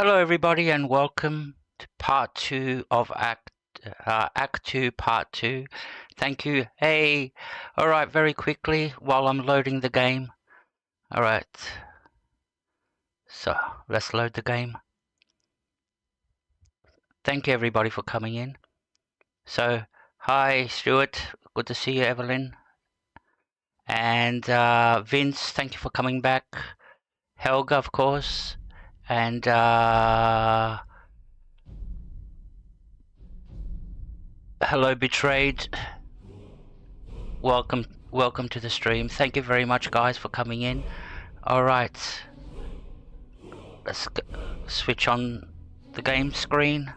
Hello, everybody, and welcome to part 2 of Act 2, part 2. Thank you. Hey, all right, very quickly while I'm loading the game. All right, so let's load the game. Thank you, everybody, for coming in. So, hi, Stuart. Good to see you, Evelyn. And Vince, thank you for coming back. Helga, of course. And hello, Betrayed. Welcome to the stream. Thank you very much, guys, for coming in. All right, let's switch on the game screen.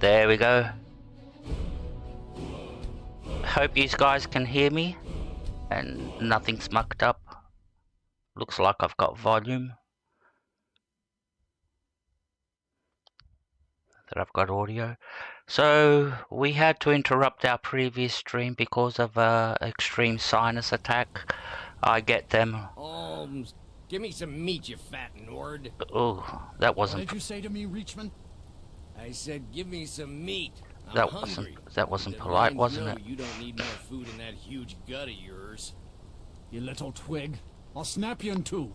There we go. Hope you guys can hear me and nothing's mucked up. Looks like I've got volume. That I've got audio. So we had to interrupt our previous stream because of extreme sinus attack. I get them. Holmes, give me some meat, you fat Nord. Oh, that wasn't. What did you say to me, Reachman? I said, give me some meat. I'm That hungry. wasn't polite, wasn't it? You don't need more food in that huge gut of yours. You little twig. I'll snap you in two.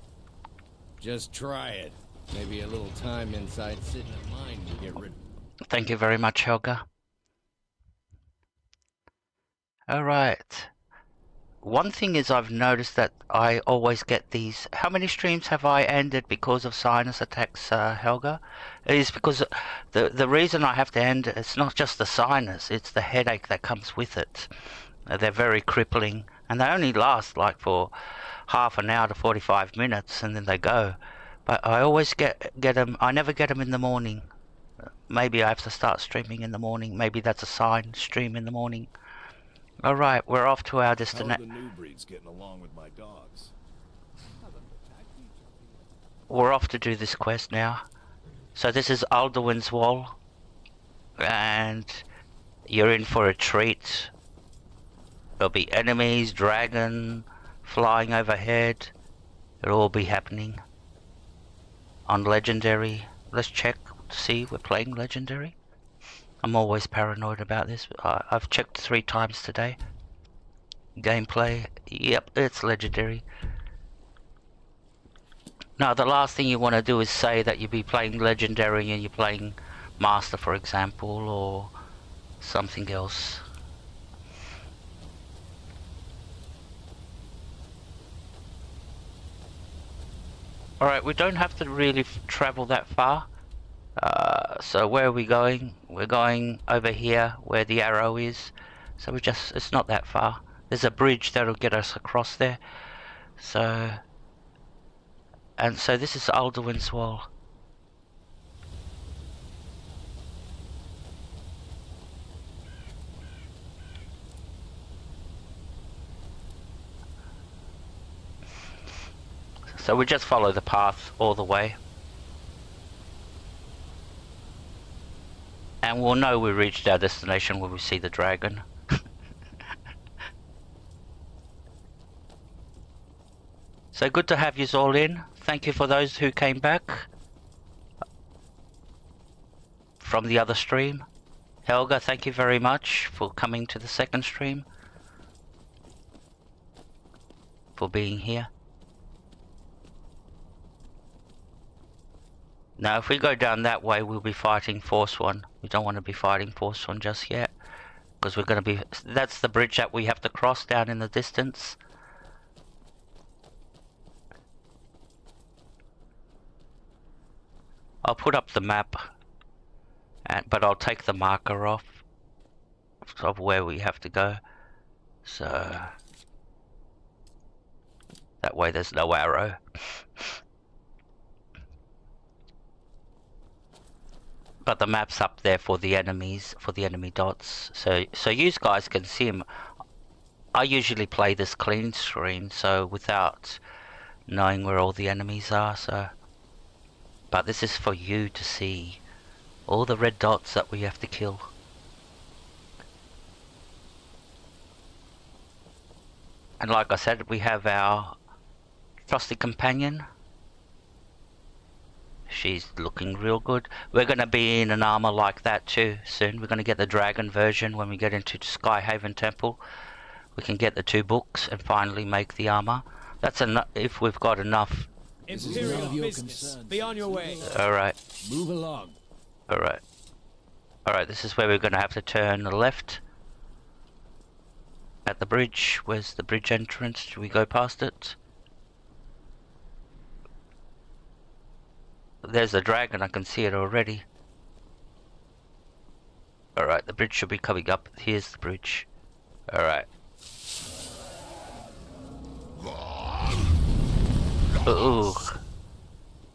Just try it. Maybe a little time inside sitting at mine will get rid. Thank you very much, Helga. All right. One thing is I've noticed that I always get these. How many streams have I ended because of sinus attacks, Helga? It is because the reason I have to end, it's not just the sinus, it's the headache that comes with it. They're very crippling, and they only last like for half an hour to 45 minutes, and then they go. But I always get them. I never get them in the morning. Maybe I have to start streaming in the morning. Maybe that's a sign. Stream in the morning. All right, we're off to our destination. How are the new breeds getting along with my dogs? We're off to do this quest now. So this is Alduin's Wall, and you're in for a treat. There'll be enemies, dragon, flying overhead. It'll all be happening on Legendary. Let's check to see we're playing Legendary. I'm always paranoid about this. I've checked 3 times today. Gameplay, yep, it's Legendary. Now, the last thing you want to do is say that you'll be playing Legendary and you're playing Master, for example, or something else. Alright, we don't have to really travel that far. So where are we going? We're going over here where the arrow is. So it's not that far. There's a bridge that'll get us across there. So this is Alduin's Wall. So we just follow the path all the way. And we'll know we reached our destination when we see the dragon. So good to have yous all in. Thank you for those who came back from the other stream. Helga, thank you very much for coming to the second stream. For being here. Now, if we go down that way, we'll be fighting Force 1. We don't want to be fighting Force 1 just yet. Because we're going to be... That's the bridge that we have to cross down in the distance. I'll put up the map. But I'll take the marker off of where we have to go. So... That way there's no arrow. But the map's up there for the enemies, for the enemy dots. So you guys can see them. I usually play this clean screen, so without knowing where all the enemies are. So, but this is for you to see all the red dots that we have to kill. And like I said, we have our trusty companion, She's looking real good. We're going to be in an armor like that too soon. We're going to get the dragon version when we get into Skyhaven Temple. We can get the 2 books and finally make the armor. That's enough if we've got enough. Imperial business. Be on your way. Alright. Move along. Alright. Alright, this is where we're going to have to turn left. At the bridge. Where's the bridge entrance? Should we go past it? There's the dragon, I can see it already. Alright, the bridge should be coming up. Here's the bridge. Alright. Ooh.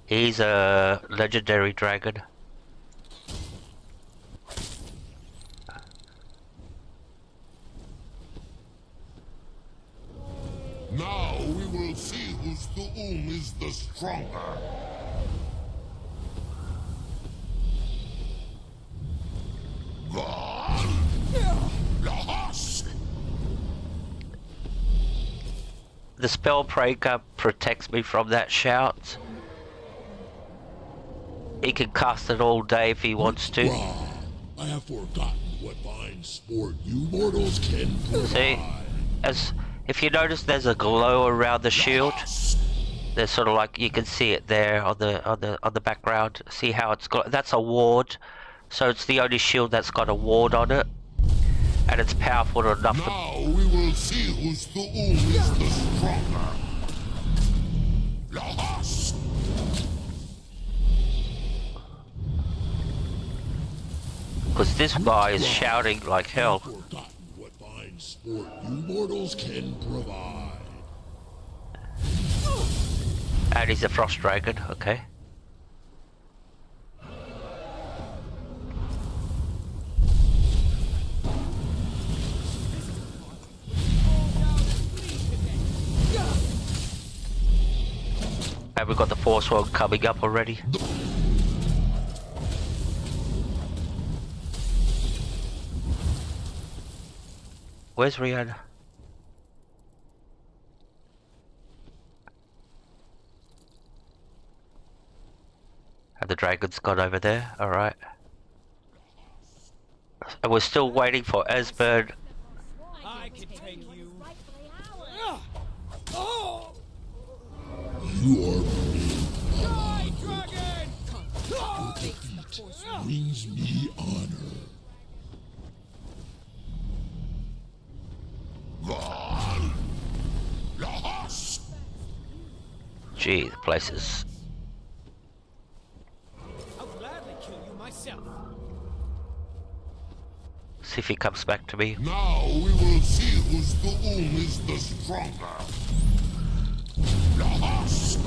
He's a legendary dragon. Now we will see whose duel is the stronger. The Spellbreaker protects me from that shout. He can cast it all day if he wants to. I have forgotten what fine sport you mortals can provide. See, if you notice, there's a glow around the shield. There's sort of like you can see it there on the background. See how it's got? That's a ward. So it's the only shield that's got a ward on it, and it's powerful enough. Now we will see whose duel is the stronger. Lahas. Because this guy is shouting like hell. Forgotten what fine sport you mortals can provide. And he's a frost dragon. Okay. And we've got the force world coming up already. Where's Rihanna? And the dragon's gone over there, alright. And we're still waiting for Esbern. I can take you. You are Die, dragon! your defeat brings me honor. Lahas. Gee, the place is... I'll gladly kill you myself. See if he comes back to me. Now we will see whose duel is the stronger. Lahas.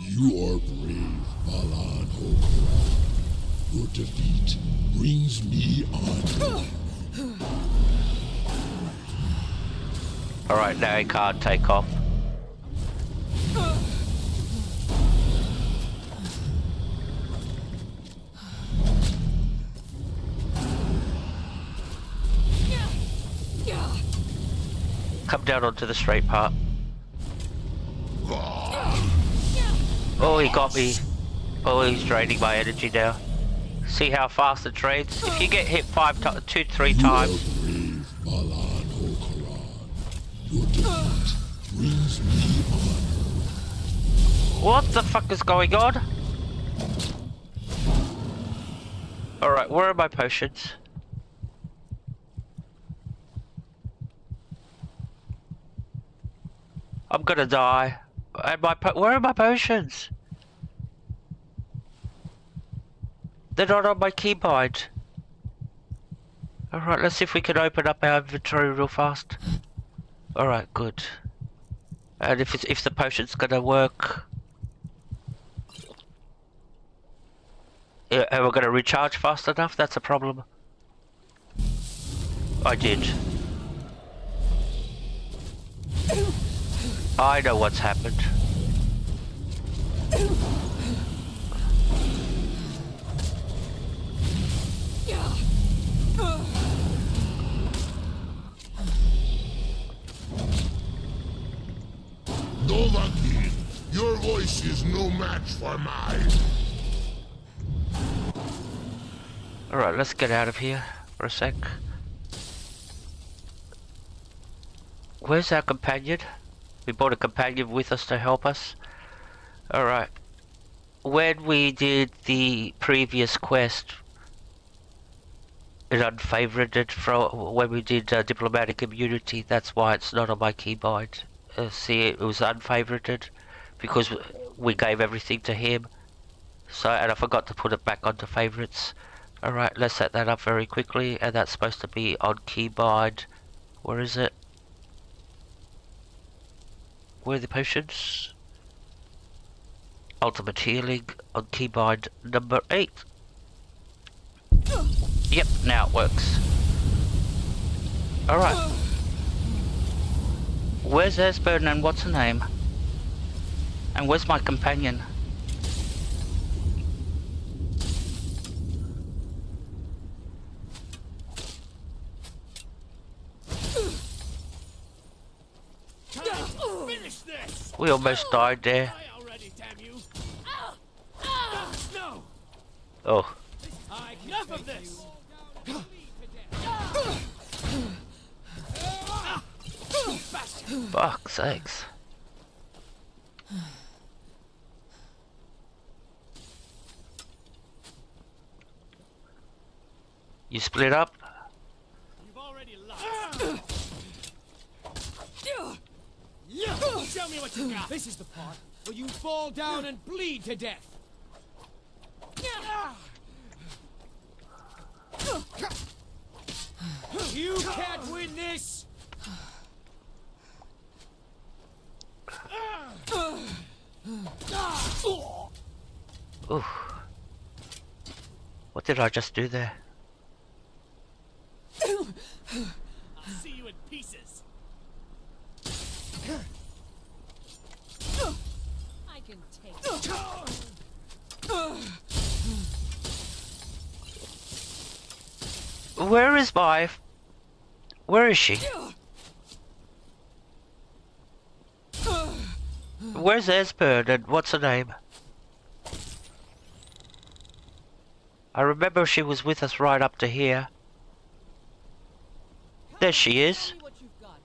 You are brave, Balan Hokra. Your defeat brings me honor. Alright, now he can't take off. Come down onto the straight part. Oh, he got me. Oh, he's draining my energy now. See how fast it drains? If you get hit 3 times. Brave Balan Hokra. Your defeat brings me honor. What the fuck is going on? Alright, where are my potions? I'm gonna die. And where are my potions? They're not on my keybind. Alright, let's see if we can open up our inventory real fast. Alright, good. And if the potion's gonna work... Yeah, and we're gonna recharge fast enough, that's a problem. I did. I know what's happened. Dovahkiin, your voice is no match for mine. Alright, let's get out of here for a sec. Where's our companion? We brought a companion with us to help us. Alright. When we did the previous quest, it unfavorited from when we did diplomatic immunity. That's why it's not on my keybind. See, it was unfavorited because we gave everything to him. So, and I forgot to put it back onto favorites. Alright, let's set that up very quickly, and that's supposed to be on keybind. Where is it? Where are the potions? Ultimate healing on keybind number 8. Yep, now it works. Alright. Where's Esbern and what's her name? And where's my companion? Finish this! We almost died there. Die already, damn you! No! Oh, Enough of this! fuck's sakes. You split up? You've already lost. Show me what you got. This is the part where you fall down and bleed to death. You can't win this. Ooh. What did I just do there? I'll see you in pieces. I can take it. Where is my... Where is she? Where's Esbern and what's her name? I remember she was with us right up to here. There she is. Show me what you've got.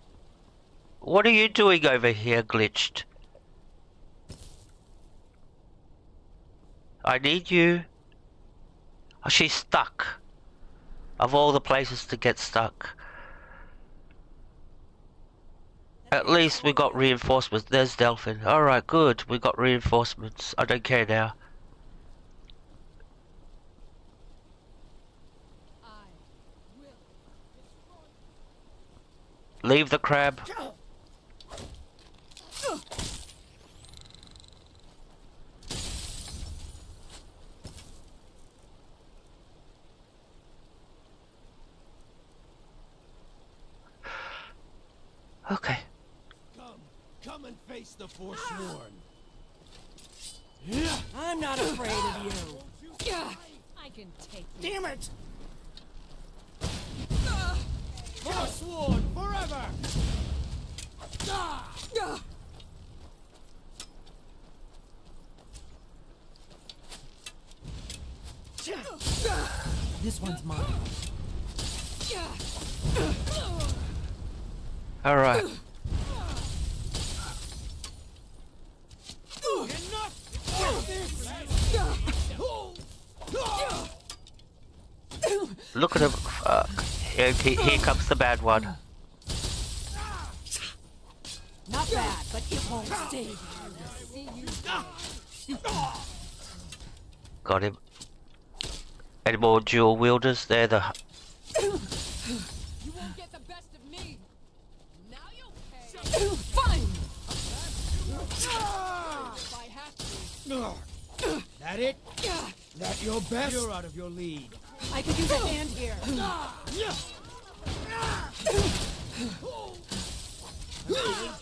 What are you doing over here, glitched? I need you. Oh, she's stuck. Of all the places to get stuck. At least we got reinforcements. There's Delphin. Alright, good. We got reinforcements. I don't care now. I will destroy. Leave the crab. Okay. Come and face the Forsworn. I'm not afraid of you. I can take you. Damn it! Forsworn forever! This one's mine. Alright. Look at him. Fuck. Here comes the bad one. Not bad, but it won't stay. See you. Got him. Any more dual wielders? They're the... You won't get the best of me. Now you'll pay. Fine. If I have to. That it? That your best? You're out of your league. I could use a hand here.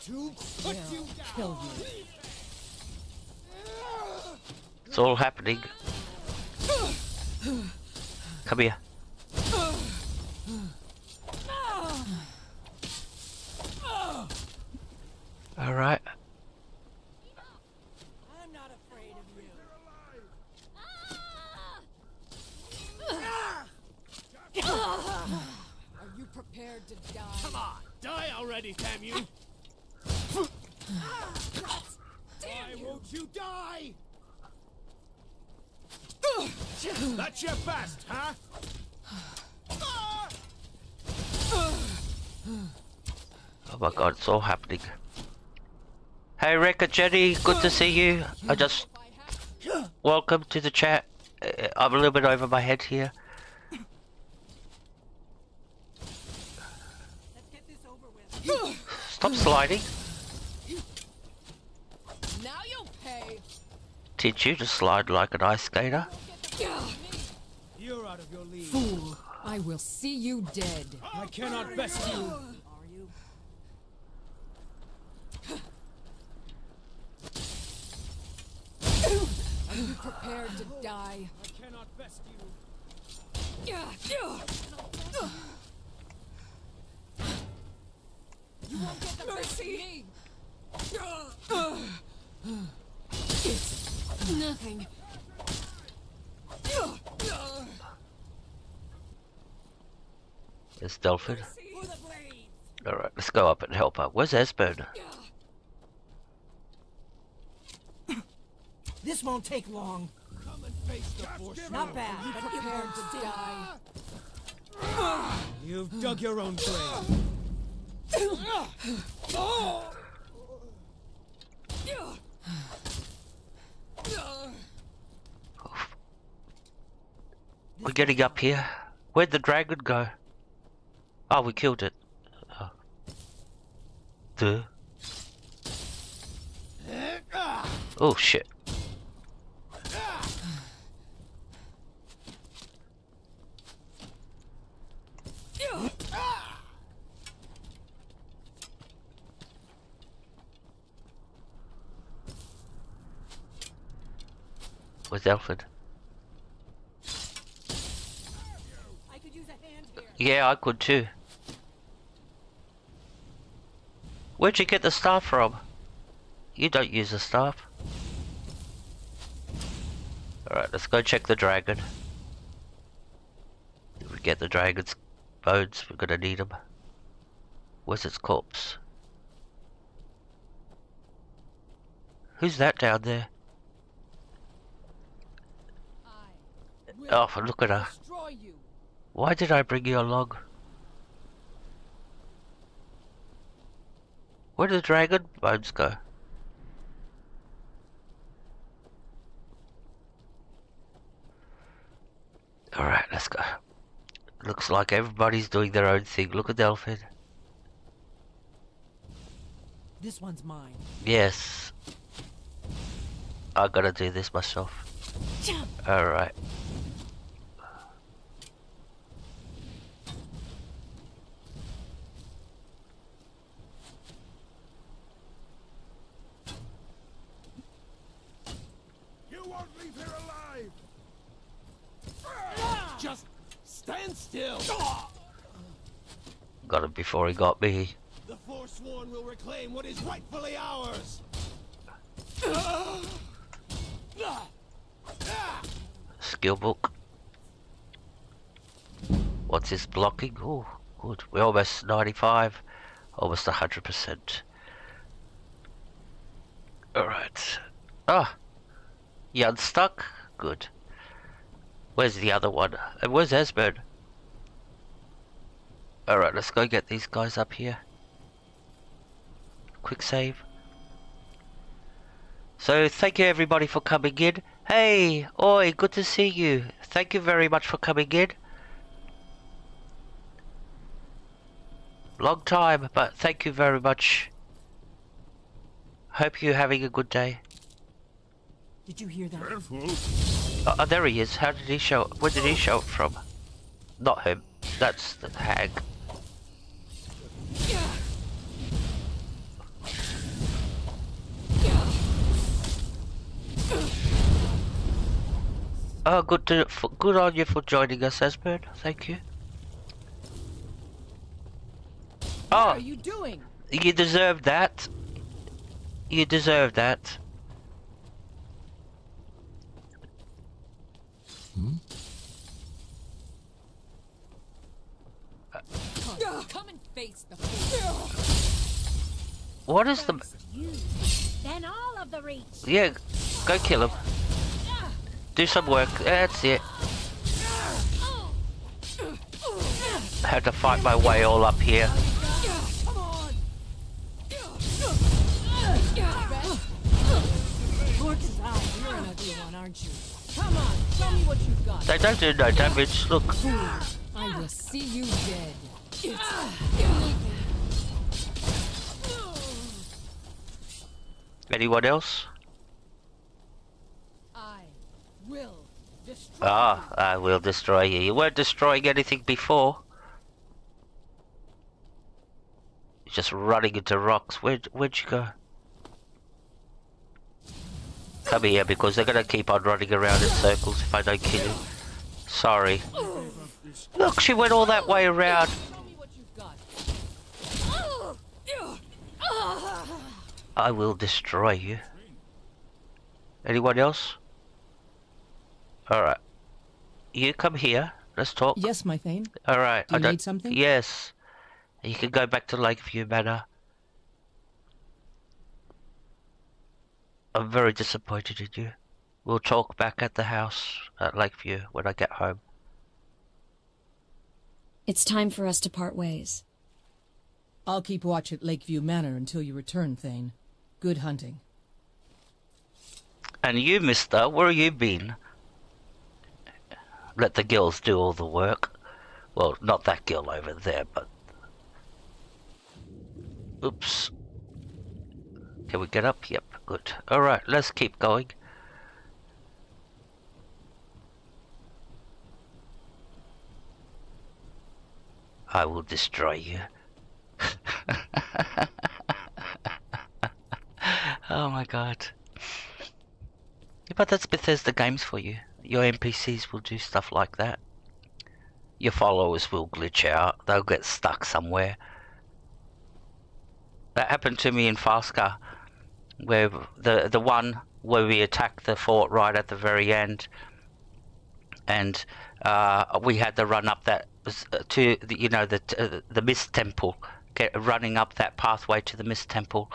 To put you down. Kill you. It's all happening. Come here. Alright. I'm not afraid of you. Are you prepared to die? Come on, die already, damn you! Why won't you die? That's your best, huh? Oh my god, it's all happening. Hey Rick and Jenny, good to see you. I just... Welcome to the chat. I'm a little bit over my head here. Stop sliding. Now you'll pay. Did you just slide like an ice skater? You're out of your league. Fool, I will see you dead. I cannot best you. Are you? Are you prepared to die? I cannot best you. You won't get the best of me. It's nothing. It's Delphid. Alright, let's go up and help her. Where's Esbern? This won't take long. Come and face the force. Not bad, but Prepared to die. You've dug your own grave. We're getting up here. Where'd the dragon go? Oh, we killed it. Oh. Duh. Oh shit. Where's Alfred? I could use a hand here. Yeah, I could too. Where'd you get the staff from? You don't use the staff. Alright, let's go check the dragon. If we get the dragon's bones, we're gonna need them. Where's its corpse? Who's that down there? Oh, look at her. Destroy you. Why did I bring you along? Where did the dragon bones go? Alright, let's go. Looks like everybody's doing their own thing. Look at Delphid. This one's mine. Yes. I gotta do this myself. Alright. You won't leave here alive. Just stand still. Got him before he got me. The Forsworn will reclaim what is rightfully ours. Skill book. What's his blocking? Oh, good. We're almost 95. Almost 100%. Alright. Ah! You unstuck? Good. Where's the other one? And where's Esbern? Alright, let's go get these guys up here. Quick save. So, thank you everybody for coming in. Hey! Oi, good to see you. Thank you very much for coming in. Long time, but thank you very much. Hope you're having a good day. Did you hear that? Careful. Oh, there he is. How did he show up? Where did he show up from? Not him. That's the hag. Oh, good on you for joining us, Esbern. Thank you. What Oh, are you doing? you deserve that. You deserve that. Come and face the force. What is the... Then all of the reach. Yeah, go kill him. Do some work. That's it. Had to fight my way all up here. Come on. Gorgeous eye, you're an ugly one, aren't you? Come on, show me what you've got. They don't do no damage. Look. I will see you dead. Anyone else? I will destroy Ah, I will destroy you. You weren't destroying anything before. You're just running into rocks. Where'd you go? Come here, because they're gonna keep on running around in circles if I don't kill you. Sorry. Look, she went all that way around. Show me what you've got. I will destroy you. Anyone else? Alright. You come here. Let's talk. Yes, my Thane. Alright. You need something? Yes. You can go back to Lakeview Manor. I'm very disappointed in you. We'll talk back at the house at Lakeview when I get home. It's time for us to part ways. I'll keep watch at Lakeview Manor until you return, Thane. Good hunting. And you, mister, where have you been? Let the girls do all the work. Well, not that girl over there, but... Oops. Can we get up? Yep, good. Alright, let's keep going. I will destroy you. Oh my god. Yeah, but that's Bethesda Games for you. Your NPCs will do stuff like that. Your followers will glitch out. They'll get stuck somewhere. That happened to me in Farska, where the one where we attacked the fort right at the very end, and we had to run up that to the Mist Temple, running up that pathway to the Mist Temple.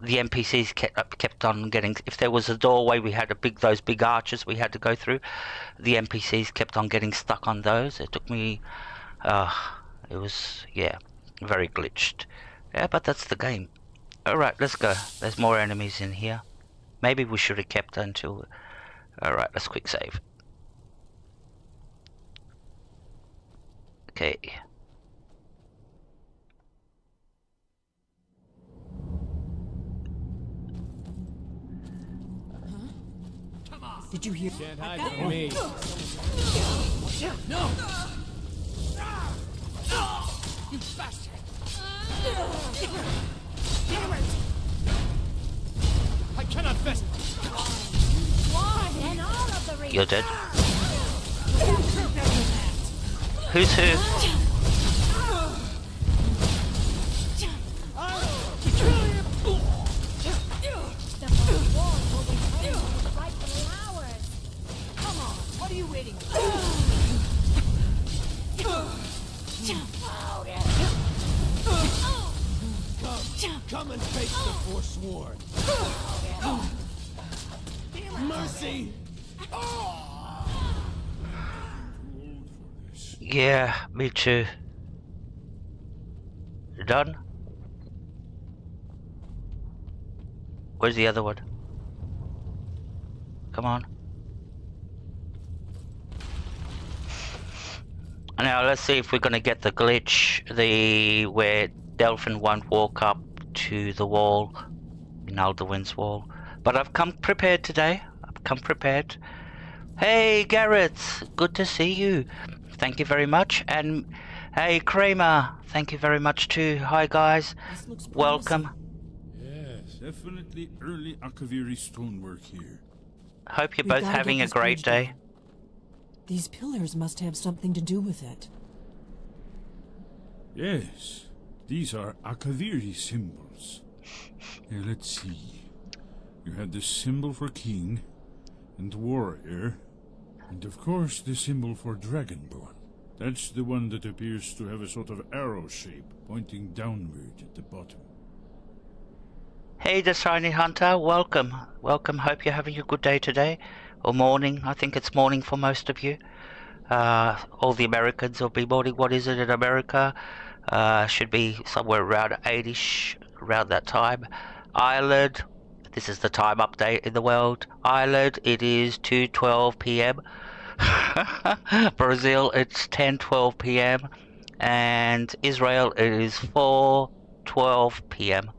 The NPCs kept on getting. If there was a doorway, we had those big arches we had to go through. The NPCs kept on getting stuck on those. It took me. It was very glitched. Yeah, but that's the game. Alright, let's go. There's more enemies in here. Maybe we should have kept until... Alright, let's quick save. Okay. Did you hear? Can't hide from me. No! You bastard! Damn it! I cannot fist. Then all of the reach. You're dead. Who's who? The front wall will be claimed rightfully ours. Come on, what are you waiting for? Come and face the Forsworn. Mercy! Yeah, me too. You done? Where's the other one? Come on. Now let's see if we're gonna get the glitch, where Delphin won't walk up to the wall in Alduin's wall. But I've come prepared today. I've come prepared. Hey Garrett, good to see you. Thank you very much. And hey Kramer, thank you very much too. Hi guys, This looks welcome. Yes, definitely early Akaviri stonework here. Hope you're We both gotta having get a this great bridge day. These pillars must have something to do with it. Yes, these are Akaviri symbols. Here, let's see. You had the symbol for king and warrior, and of course the symbol for dragonborn. That's the one that appears to have a sort of arrow shape pointing downward at the bottom. Hey, the Shiny Hunter, welcome. Welcome, hope you're having a good day today. Or morning, I think it's morning for most of you. All the Americans will be morning. What is it in America? Should be somewhere around 8ish, around that time. Ireland, this is the time update in the world. Ireland, it is 2:12 p.m. Brazil, it's 10:12 p.m. And Israel, it is 4:12 p.m.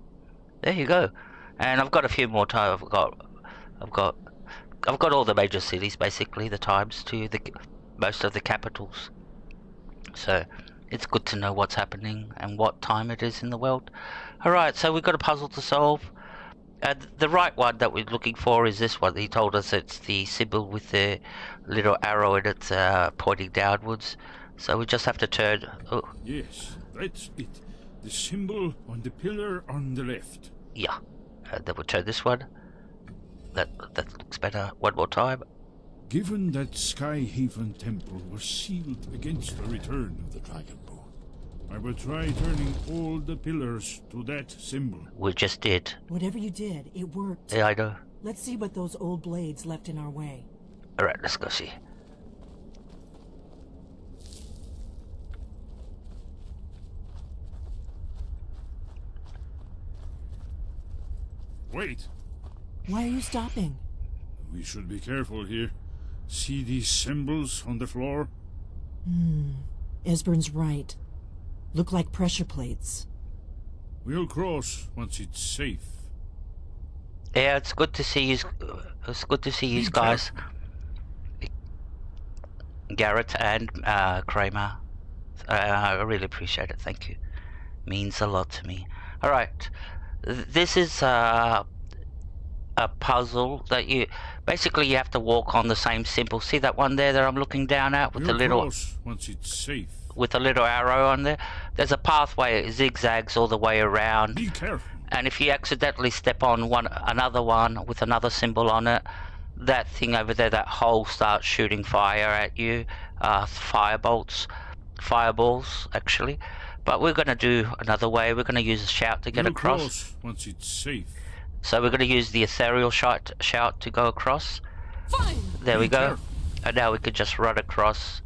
There you go. And I've got a few more times. I've got all the major cities, basically, the times to most of the capitals. So it's good to know what's happening and what time it is in the world. Alright, so we've got a puzzle to solve. The right one that we're looking for is this one. He told us it's the symbol with the little arrow in it pointing downwards. So we just have to turn... Oh. Yes, that's it. The symbol on the pillar on the left. Yeah, and then we'll turn this one. That looks better. One more time. Given that Skyhaven Temple was sealed against the return of the Dragonborn, I will try turning all the pillars to that symbol. We just did. Whatever you did, it worked. Yeah, I know. Let's see what those old blades left in our way. Alright, let's go see. Wait! Why are you stopping? We should be careful here. See these symbols on the floor? Esbern's right. Look like pressure plates. We'll cross once it's safe. Yeah, it's good to see you. It's good to see you guys. Garrett and Kramer. I really appreciate it. Thank you. Means a lot to me. All right, this is a puzzle that you basically you have to walk on the same symbol. See that one there that I'm looking down at with the little cross once it's safe. With a little arrow on there. There's a pathway. It zigzags all the way around. Be careful. And if you accidentally step on another one with another symbol on it, that thing over there, that hole starts shooting fire at you. Fireballs, actually. But we're going to do another way. We're going to use a shout to get across. Cross once it's safe. So we're going to use the ethereal shout to go across. Fine. There we go. Careful. And now we can just run across.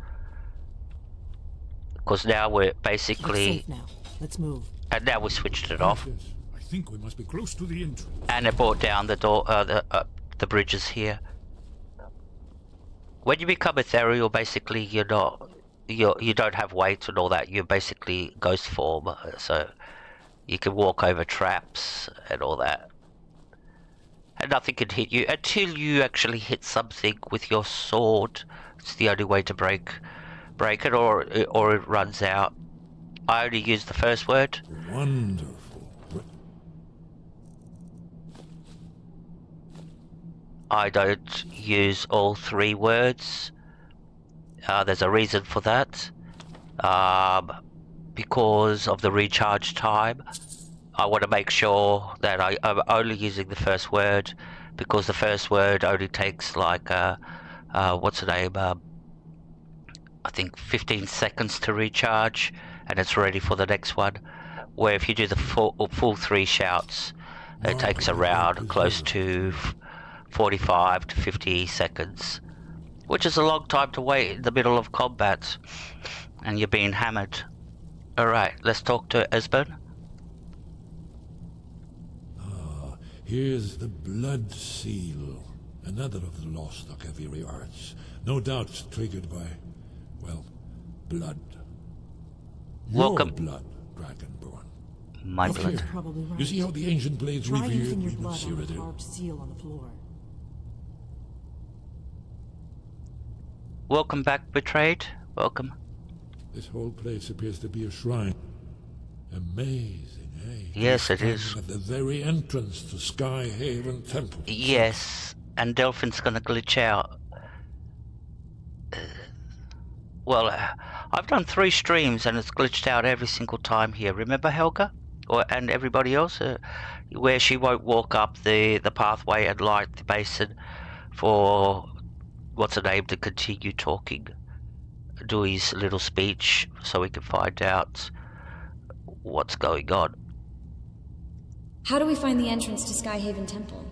Because now we're basically... Safe now. Let's move. And now we switched it off. Yes, I think we must be close to the entrance. And it brought down the door, the bridges here. When you become ethereal, basically you don't have weight and all that. You're basically ghost form, so you can walk over traps and all that, and nothing can hit you until you actually hit something with your sword. It's the only way to break it, or it runs out. I only use the first word. Wonderful. I don't use all three words. There's a reason for that. Because of the recharge time. I want to make sure that I'm only using the first word, because the first word only takes like, what's the name? I think 15 seconds to recharge, and it's ready for the next one. Where if you do the full three shouts, it takes around close to 45 to 50 seconds, which is a long time to wait in the middle of combat and you're being hammered. Alright, let's talk to Esbern. Here's the blood seal, another of the lost Akaviri arts, no doubt triggered by, well, blood. Welcome. Your blood, Dragonborn. My Look blood. here. Probably right. You see how the ancient blades Try revered using your when blood on the Cyrodiil? carved seal on the floor. Welcome back, Betrayed. Welcome. This whole place appears to be a shrine. Amazing, eh? Yes, it is. At the very entrance to Skyhaven Temple. Yes, and Delphin's gonna glitch out. Well, I've done 3 streams and it's glitched out every single time here. Remember Helga? And everybody else? Where she won't walk up the pathway and light the basin for, what's her name, to continue talking. Do his little speech so we can find out what's going on. How do we find the entrance to Skyhaven Temple?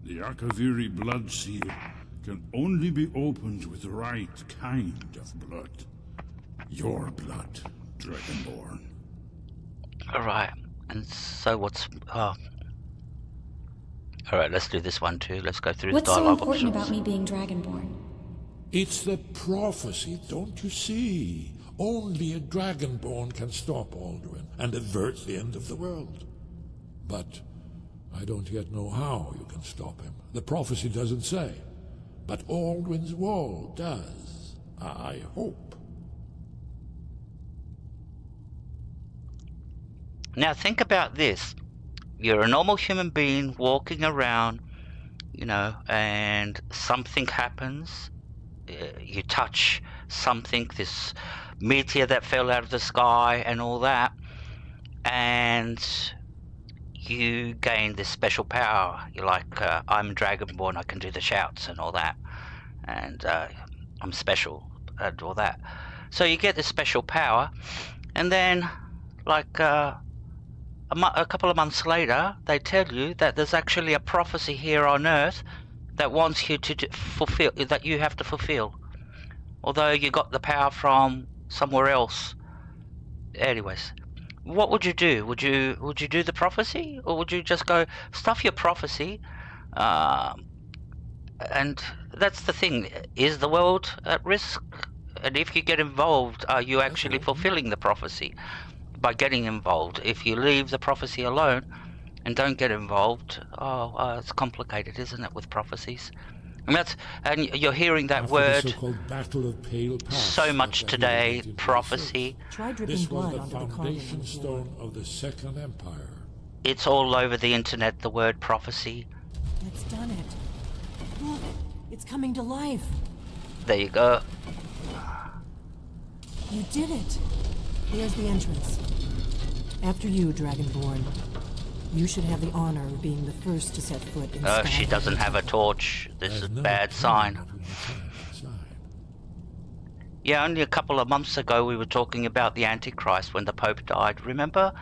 The Akaviri blood seal can only be opened with the right kind of blood. Your blood, Dragonborn. Alright, and so what's... Oh. Alright, let's do this one too. Let's go through What's the so dialogue important options. about me being Dragonborn? It's the prophecy, don't you see? Only a Dragonborn can stop Alduin and avert the end of the world. But I don't yet know how you can stop him. The prophecy doesn't say. But Alduin's wall does. I hope. Now think about this. You're a normal human being walking around, you know, and something happens. You touch something, this meteor that fell out of the sky and all that, and you gain this special power. You're like, I'm Dragonborn, I can do the shouts and all that, and I'm special and all that. So you get this special power, and then like a couple of months later they tell you that there's actually a prophecy here on Earth that wants you to fulfill, that you have to fulfill, although you got the power from somewhere else. Anyways, what would you do? Would you do the prophecy, or would you just go stuff your prophecy? And that's the thing. Is the world at risk? And if you get involved, are you actually fulfilling the prophecy by getting involved? If you leave the prophecy alone and don't get involved, it's complicated, isn't it, with prophecies? And you're hearing that After word the so-called Battle of Pale Pass so much that today, had prophecy. Try dripping This was blood the onto the carving on foundation the floor. stone of the Second Empire. It's all over the internet, the word prophecy. It's done it. Look, it's coming to life. There you go. You did it. Here's the entrance. After you, Dragonborn. You should have the honor of being the first to set foot in Oh, she Skyhaven. doesn't have a torch. This is a bad sign. Yeah, only a couple of months ago we were talking about the Antichrist when the Pope died. Remember?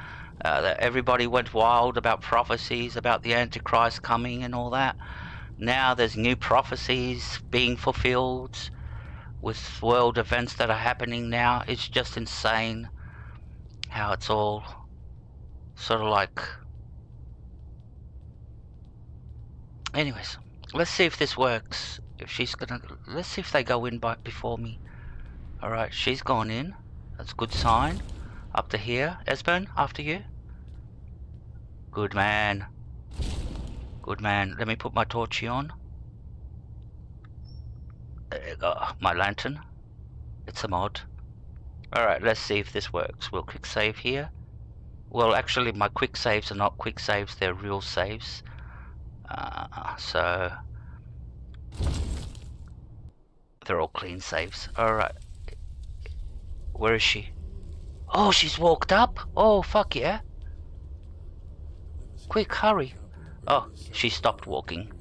That everybody went wild about prophecies about the Antichrist coming and all that. Now there's new prophecies being fulfilled with world events that are happening now. It's just insane how it's all sort of like... Anyways, let's see if this works. If she's gonna... Let's see if they go in before me. Alright, she's gone in. That's a good sign. Up to here. Esbern, after you. Good man. Good man. Let me put my torchy on. There you go. My lantern. It's a mod. Alright, let's see if this works. We'll quick save here. Well, actually, my quick saves are not quick saves. They're real saves. So... They're all clean saves. Alright. Where is she? Oh, she's walked up? Oh, fuck yeah. Quick, hurry. Oh, she stopped walking.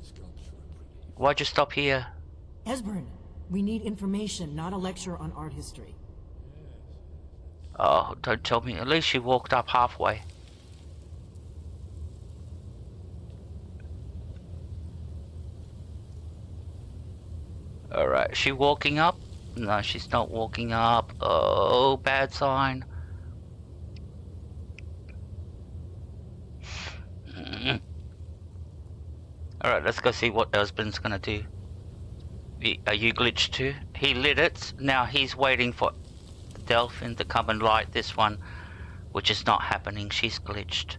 Why'd you stop here? Esbern, we need information, not a lecture on art history. Oh, don't tell me. At least she walked up halfway. Alright, is she walking up? No, she's not walking up. Oh, bad sign. Alright, let's go see what Esbern's gonna do. Are you glitched too? He lit it. Now he's waiting for Delphin to come and light this one, which is not happening. She's glitched.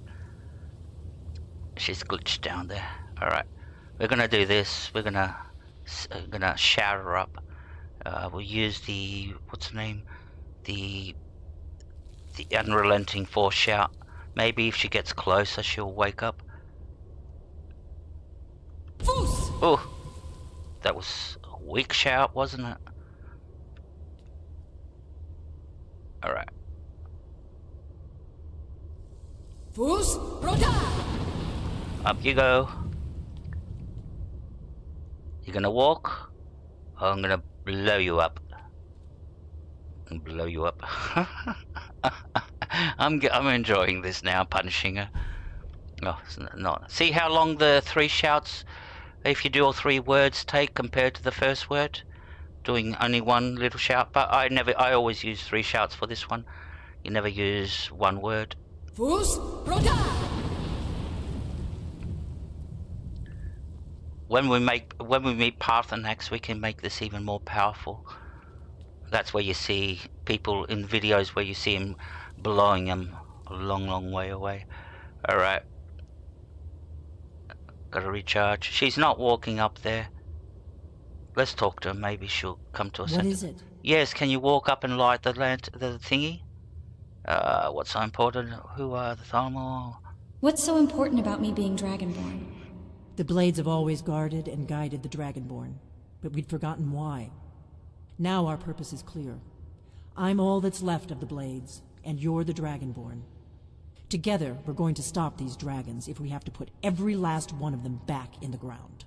She's glitched down there. Alright, we're gonna do this. We're gonna shout her up. We'll use the, what's the name? The unrelenting force shout. Maybe if she gets closer, she'll wake up. Oh, that was a weak shout, wasn't it? Alright. Fus Rota! Up you go. You're gonna walk? Or I'm gonna blow you up. Blow you up. I'm enjoying this now, punishing her. No, it's not. See how long the 3 shouts, if you do all 3 words, take compared to the first word? Doing only 1 little shout, but I always use 3 shouts for this one. You never use 1 word. Fus Rota! When we meet Parthenax, we can make this even more powerful. That's where you see people in videos where you see him blowing them a long, long way away. Alright. Gotta recharge. She's not walking up there. Let's talk to her. Maybe she'll come to us. What is it? Yes, can you walk up and light the thingy? What's so important? Who are the Thalmor? What's so important about me being Dragonborn? The Blades have always guarded and guided the Dragonborn, but we'd forgotten why. Now our purpose is clear. I'm all that's left of the Blades, and you're the Dragonborn. Together, we're going to stop these dragons if we have to put every last one of them back in the ground.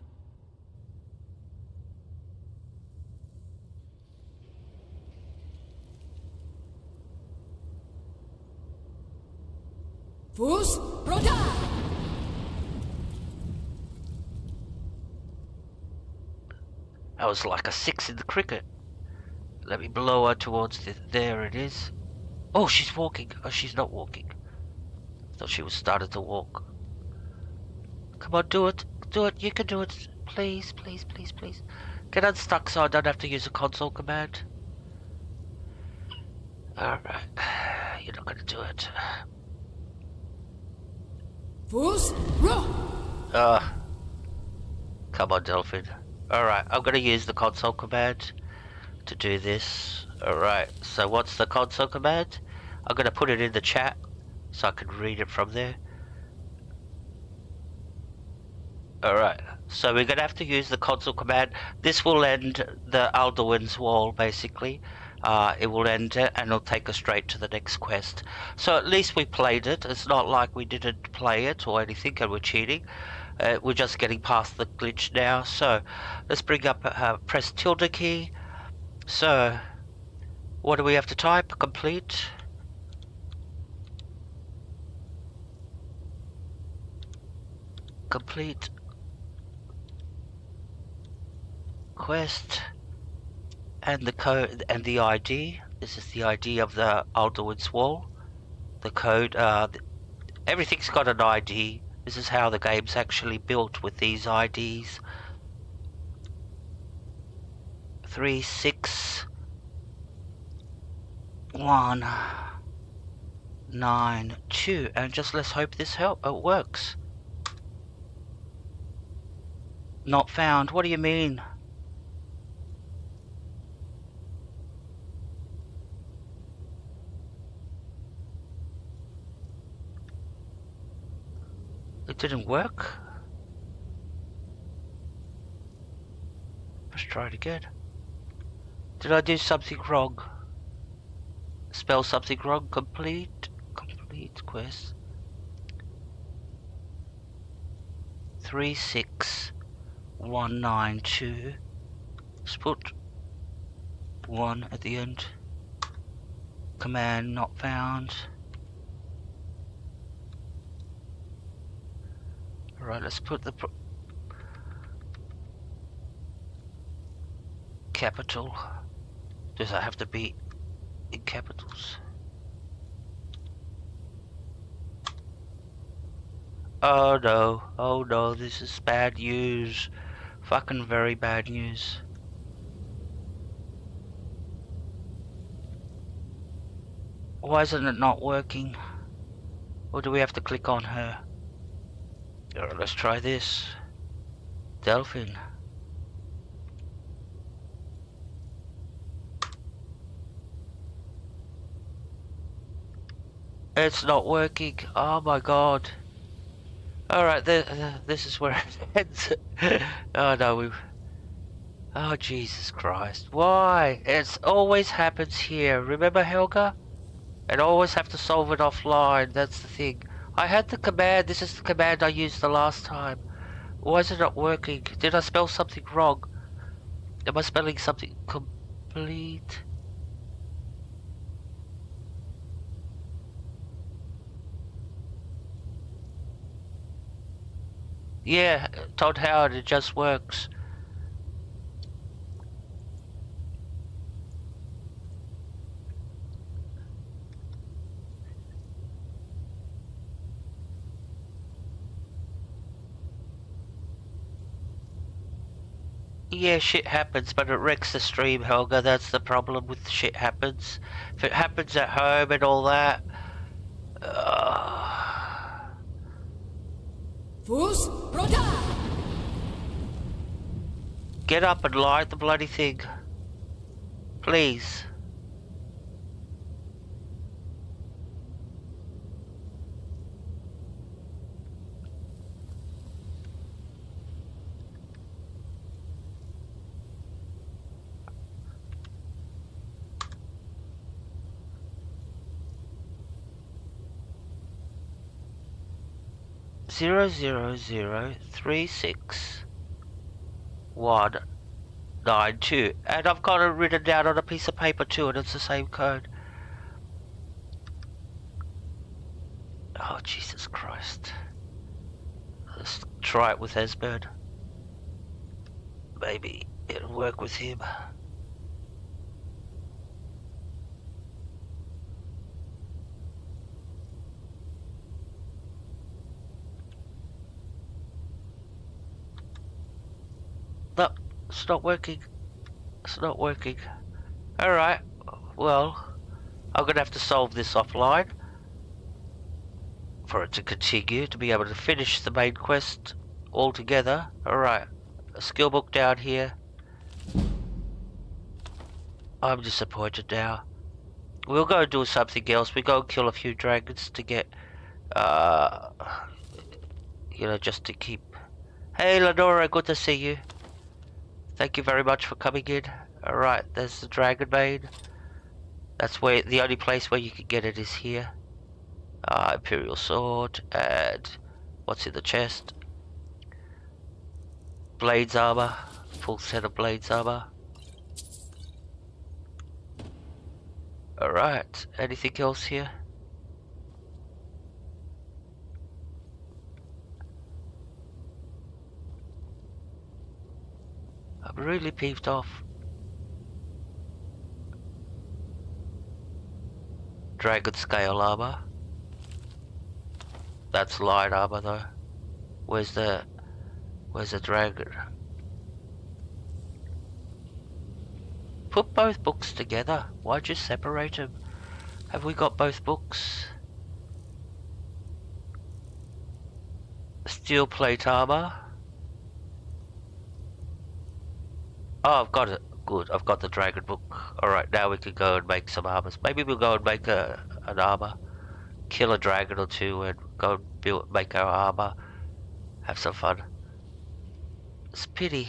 Fus Rota! That was like a 6 in the cricket. Let me blow her towards there it is. Oh, she's walking. Oh, she's not walking. I thought she was started to walk. Come on, do it. Do it. You can do it. Please, please, please, please. Get unstuck so I don't have to use a console command. Alright. You're not gonna do it. Fus Ro! Come on, Delphin. Alright, I'm gonna use the console command to do this. Alright, so what's the console command? I'm gonna put it in the chat so I can read it from there. Alright, so we're gonna have to use the console command. This will end the Alduin's wall, basically. It will end it and it'll take us straight to the next quest. So at least we played it. It's not like we didn't play it or anything and we're cheating. We're just getting past the glitch now. So let's bring up, press tilde key. So what do we have to type? Complete. Complete quest and the code and the ID. This is the ID of the Alduin's wall. The code, everything's got an ID. This is how the game's actually built, with these IDs. 3, 6, 1, 9, 2, and just let's hope this works. Not found. What do you mean? It didn't work. Let's try it again. Did I do something wrong? Spell something wrong? Complete quest. 36192. Let's put 1 at the end. Command not found. Alright, let's put the capital. Does that have to be in capitals? Oh no, this is bad news. Fucking very bad news. Why isn't it not working? Or do we have to click on her? Alright, let's try this. Delphin. It's not working. Oh my god. Alright, this is where it ends. Oh no, oh Jesus Christ. Why? It always happens here. Remember Helga? And I always have to solve it offline, that's the thing. I had the command, this is the command I used the last time. Why is it not working? Did I spell something wrong? Am I spelling something complete? Yeah, Todd Howard, it just works. Yeah, shit happens, but it wrecks the stream, Helga. That's the problem with shit happens. If it happens at home and all that... Fus Rota! Get up and light the bloody thing. Please. Zero zero zero 36192, and I've got it written down on a piece of paper too, and it's the same code. Oh Jesus Christ! Let's try it with Esbern. Maybe it'll work with him. No, it's not working. It's not working. Alright, well, I'm gonna have to solve this offline for it to continue, to be able to finish the main quest altogether. Alright, a skill book down here. I'm disappointed now. We'll go and do something else. We go and kill a few dragons to get, you know, just to keep... Hey Lenora, good to see you. Thank you very much for coming in. Alright, there's the Dragon Maid. That's where the only place where you can get it is here. Imperial Sword, and what's in the chest? Blades armor, full set of blades armor. Alright, anything else here? I'm really peeved off. Dragon scale armor. That's light armor though. Where's the dragon? Put both books together. Why'd you separate them? Have we got both books? Steel plate armor. Oh, I've got it. Good, I've got the dragon book. Alright, now we can go and make some armors. Maybe we'll go and make an armor. Kill a dragon or two and go and make our armor. Have some fun. It's a pity.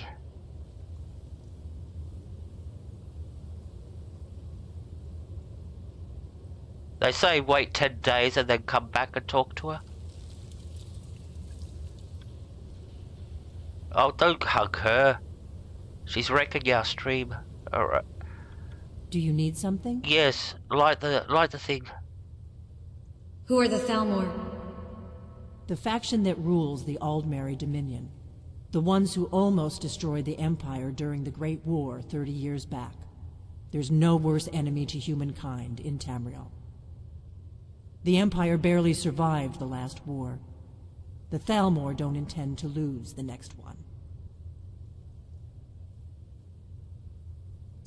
They say wait 10 days and then come back and talk to her. Oh, don't hug her. She's wrecking our stream. Alright. Do you need something? Yes, light the thing. Who are the Thalmor? The faction that rules the Aldmeri Dominion. The ones who almost destroyed the Empire during the Great War 30 years back. There's no worse enemy to humankind in Tamriel. The Empire barely survived the last war. The Thalmor don't intend to lose the next one.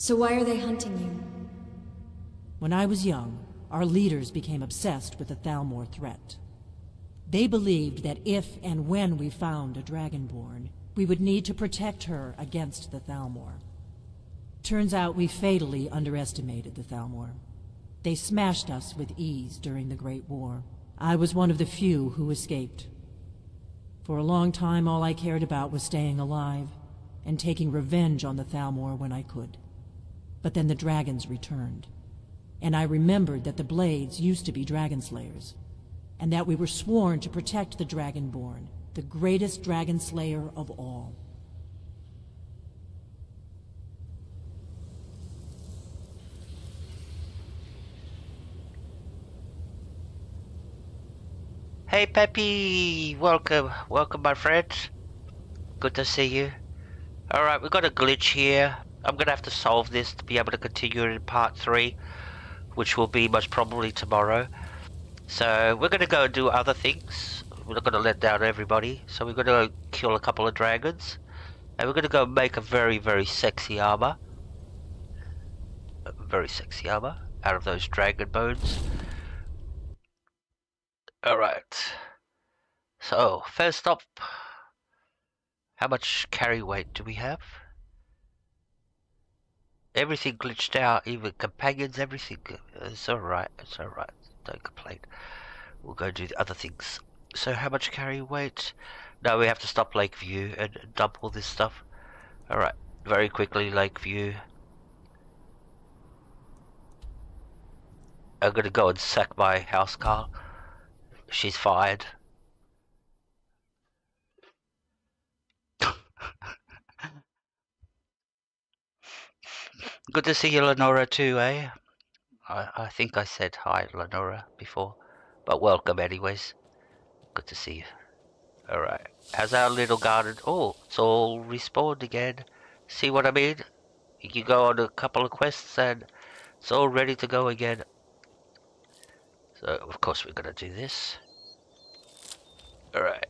So why are they hunting you? When I was young, our leaders became obsessed with the Thalmor threat. They believed that if and when we found a Dragonborn, we would need to protect her against the Thalmor. Turns out we fatally underestimated the Thalmor. They smashed us with ease during the Great War. I was one of the few who escaped. For a long time, all I cared about was staying alive and taking revenge on the Thalmor when I could. But then the dragons returned. And I remembered that the Blades used to be dragon slayers, and that we were sworn to protect the Dragonborn, the greatest dragon slayer of all. Hey Peppy! Welcome, my friend. Good to see you. Alright, we've got a glitch here. I'm gonna have to solve this to be able to continue in part 3, which will be most probably tomorrow. So we're gonna go and do other things. We're not gonna let down everybody. So we're gonna go kill a couple of dragons. And we're gonna go make a very, very sexy armor. Very sexy armor out of those dragon bones. Alright. So, first up, how much carry weight do we have? Everything glitched out, even companions, everything. It's alright, don't complain. We'll go do the other things. So how much carry weight? No, we have to stop Lakeview and dump all this stuff. Alright, very quickly, Lakeview. I'm gonna go and sack my house car. She's fired. Good to see you, Lenora, too, eh? I think I said hi, Lenora, before. But welcome anyways. Good to see you. Alright. How's our little garden? Oh, it's all respawned again. See what I mean? You can go on a couple of quests and it's all ready to go again. So, of course, we're gonna do this. Alright.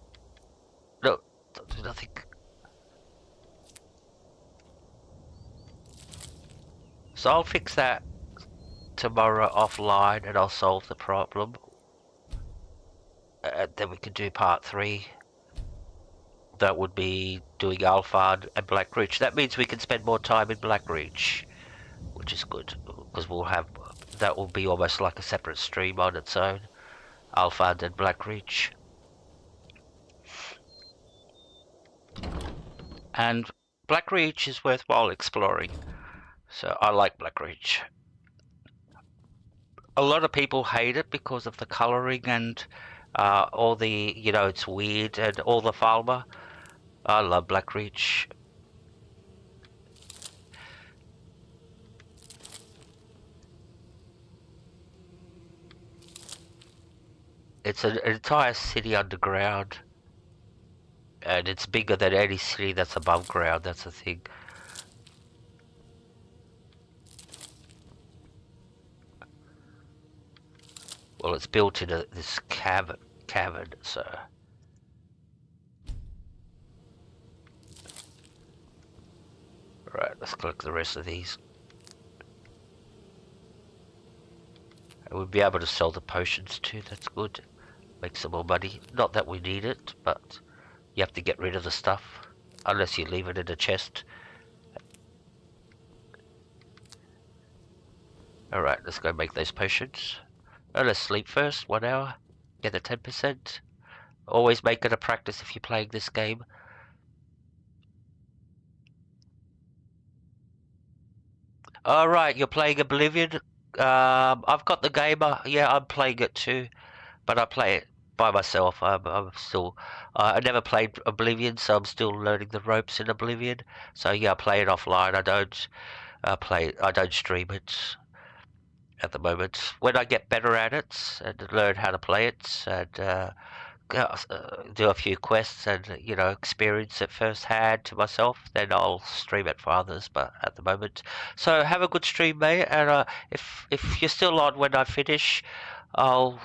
No, don't do nothing. So I'll fix that tomorrow offline and I'll solve the problem. And then we can do part 3. That would be doing Alfard and Blackreach. That means we can spend more time in Blackreach, which is good, because we'll have, that will be almost like a separate stream on its own. Alfard and Blackreach. And Blackreach is worthwhile exploring. So I like Blackreach. A lot of people hate it because of the colouring and all the, you know, it's weird and all the Falmer. I love Blackreach. It's an entire city underground. And it's bigger than any city that's above ground, that's the thing. Well, it's built in this cavern, so... Right, let's collect the rest of these. And we'll be able to sell the potions too, that's good. Make some more money. Not that we need it, but you have to get rid of the stuff. Unless you leave it in a chest. Alright, let's go make those potions. Oh, let's sleep first, 1 hour. Get the 10%. Always make it a practice if you're playing this game. Alright, you're playing Oblivion. I've got the game. Yeah, I'm playing it too. But I play it by myself. I'm still... I never played Oblivion, so I'm still learning the ropes in Oblivion. So yeah, I play it offline. I don't stream it at the moment. When I get better at it and learn how to play it and do a few quests and, you know, experience it firsthand to myself, then I'll stream it for others. But at the moment, so have a good stream, mate. And if you're still on when I finish, I'll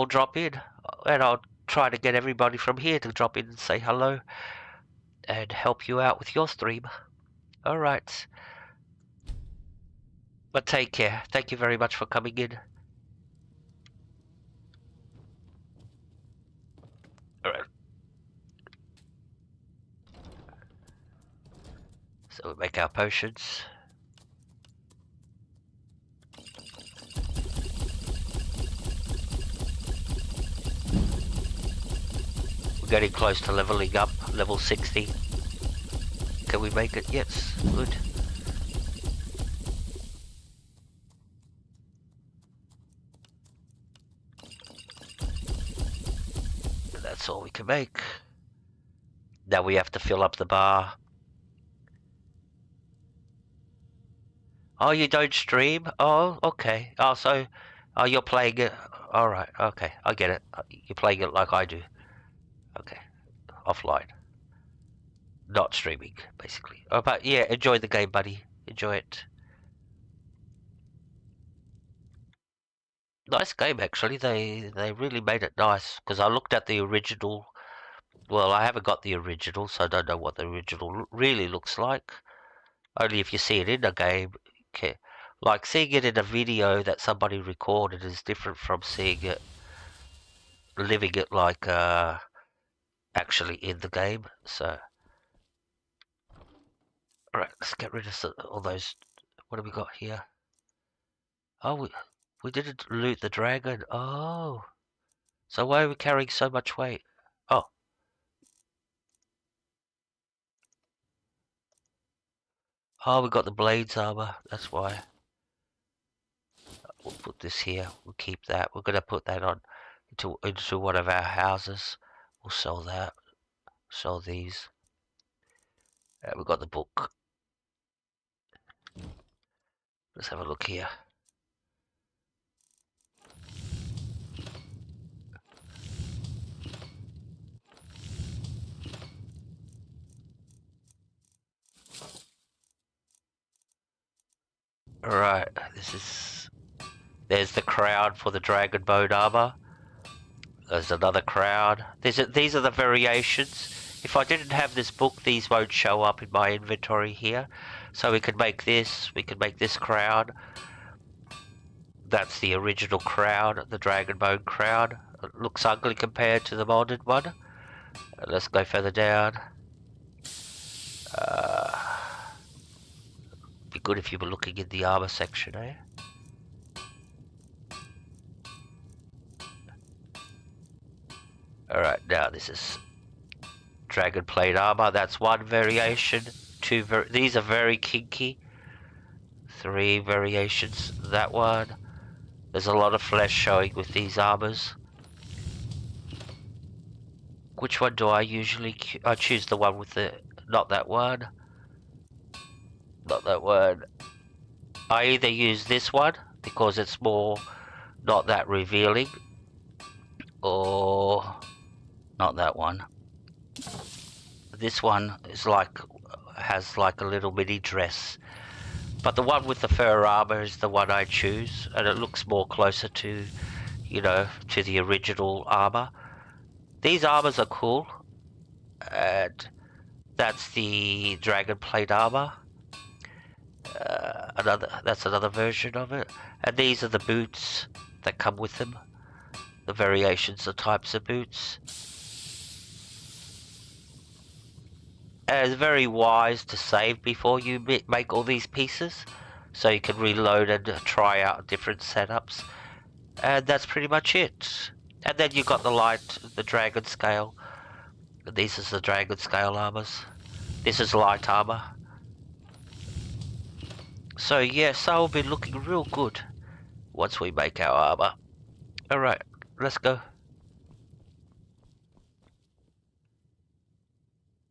drop in and I'll try to get everybody from here to drop in and say hello and help you out with your stream. All right. But take care. Thank you very much for coming in. Alright. So we make our potions. We're getting close to leveling up, level 60. Can we make it? Yes, good. That's all we can make. Now we have to fill up the bar. Oh, you don't stream? Oh, okay. Oh, so, oh, you're playing it. All right. Okay, I get it. You're playing it like I do. Okay, offline, not streaming, basically. Oh, but yeah, enjoy the game, buddy. Enjoy it. Nice game, actually. They really made it nice. Because I looked at the original. Well, I haven't got the original, so I don't know what the original really looks like. Only if you see it in a game. Okay. Like, seeing it in a video that somebody recorded is different from seeing it, living it like actually in the game. So, alright, let's get rid of all those. What have we got here? Oh, we didn't loot the dragon. Oh, so why are we carrying so much weight? Oh, oh, we got the blades armor. That's why. We'll put this here. We'll keep that. We're gonna put that on into one of our houses. We'll sell that. Sell these. We've got the book. Let's have a look here. Alright, there's the crown for the dragon bone armor. There's another crown. These are the variations. If I didn't have this book, these won't show up in my inventory here. So we could make this crown. That's the original crown, the dragon bone crown. It looks ugly compared to the modded one. Let's go further down. Be good if you were looking in the armor section, eh? Alright, now this is dragon plate armor. That's one variation. These are very kinky. 3 variations. That one. There's a lot of flesh showing with these armors. Which one do I usually... I choose the one with the... Not that one. Not that one. I either use this one because it's more not that revealing, or not that one. This one is has like a little mini dress, but the one with the fur armor is the one I choose, and it looks more closer to, you know, to the original armor. These armors are cool, and that's the dragon plate armor. That's another version of it, and these are the boots that come with them. The variations of types of boots. And it's very wise to save before you make all these pieces, so you can reload and try out different setups. And that's pretty much it. And then you got the dragon scale. This is the dragon scale armors. This is light armor. So yes, I'll be looking real good once we make our armor. Alright, let's go.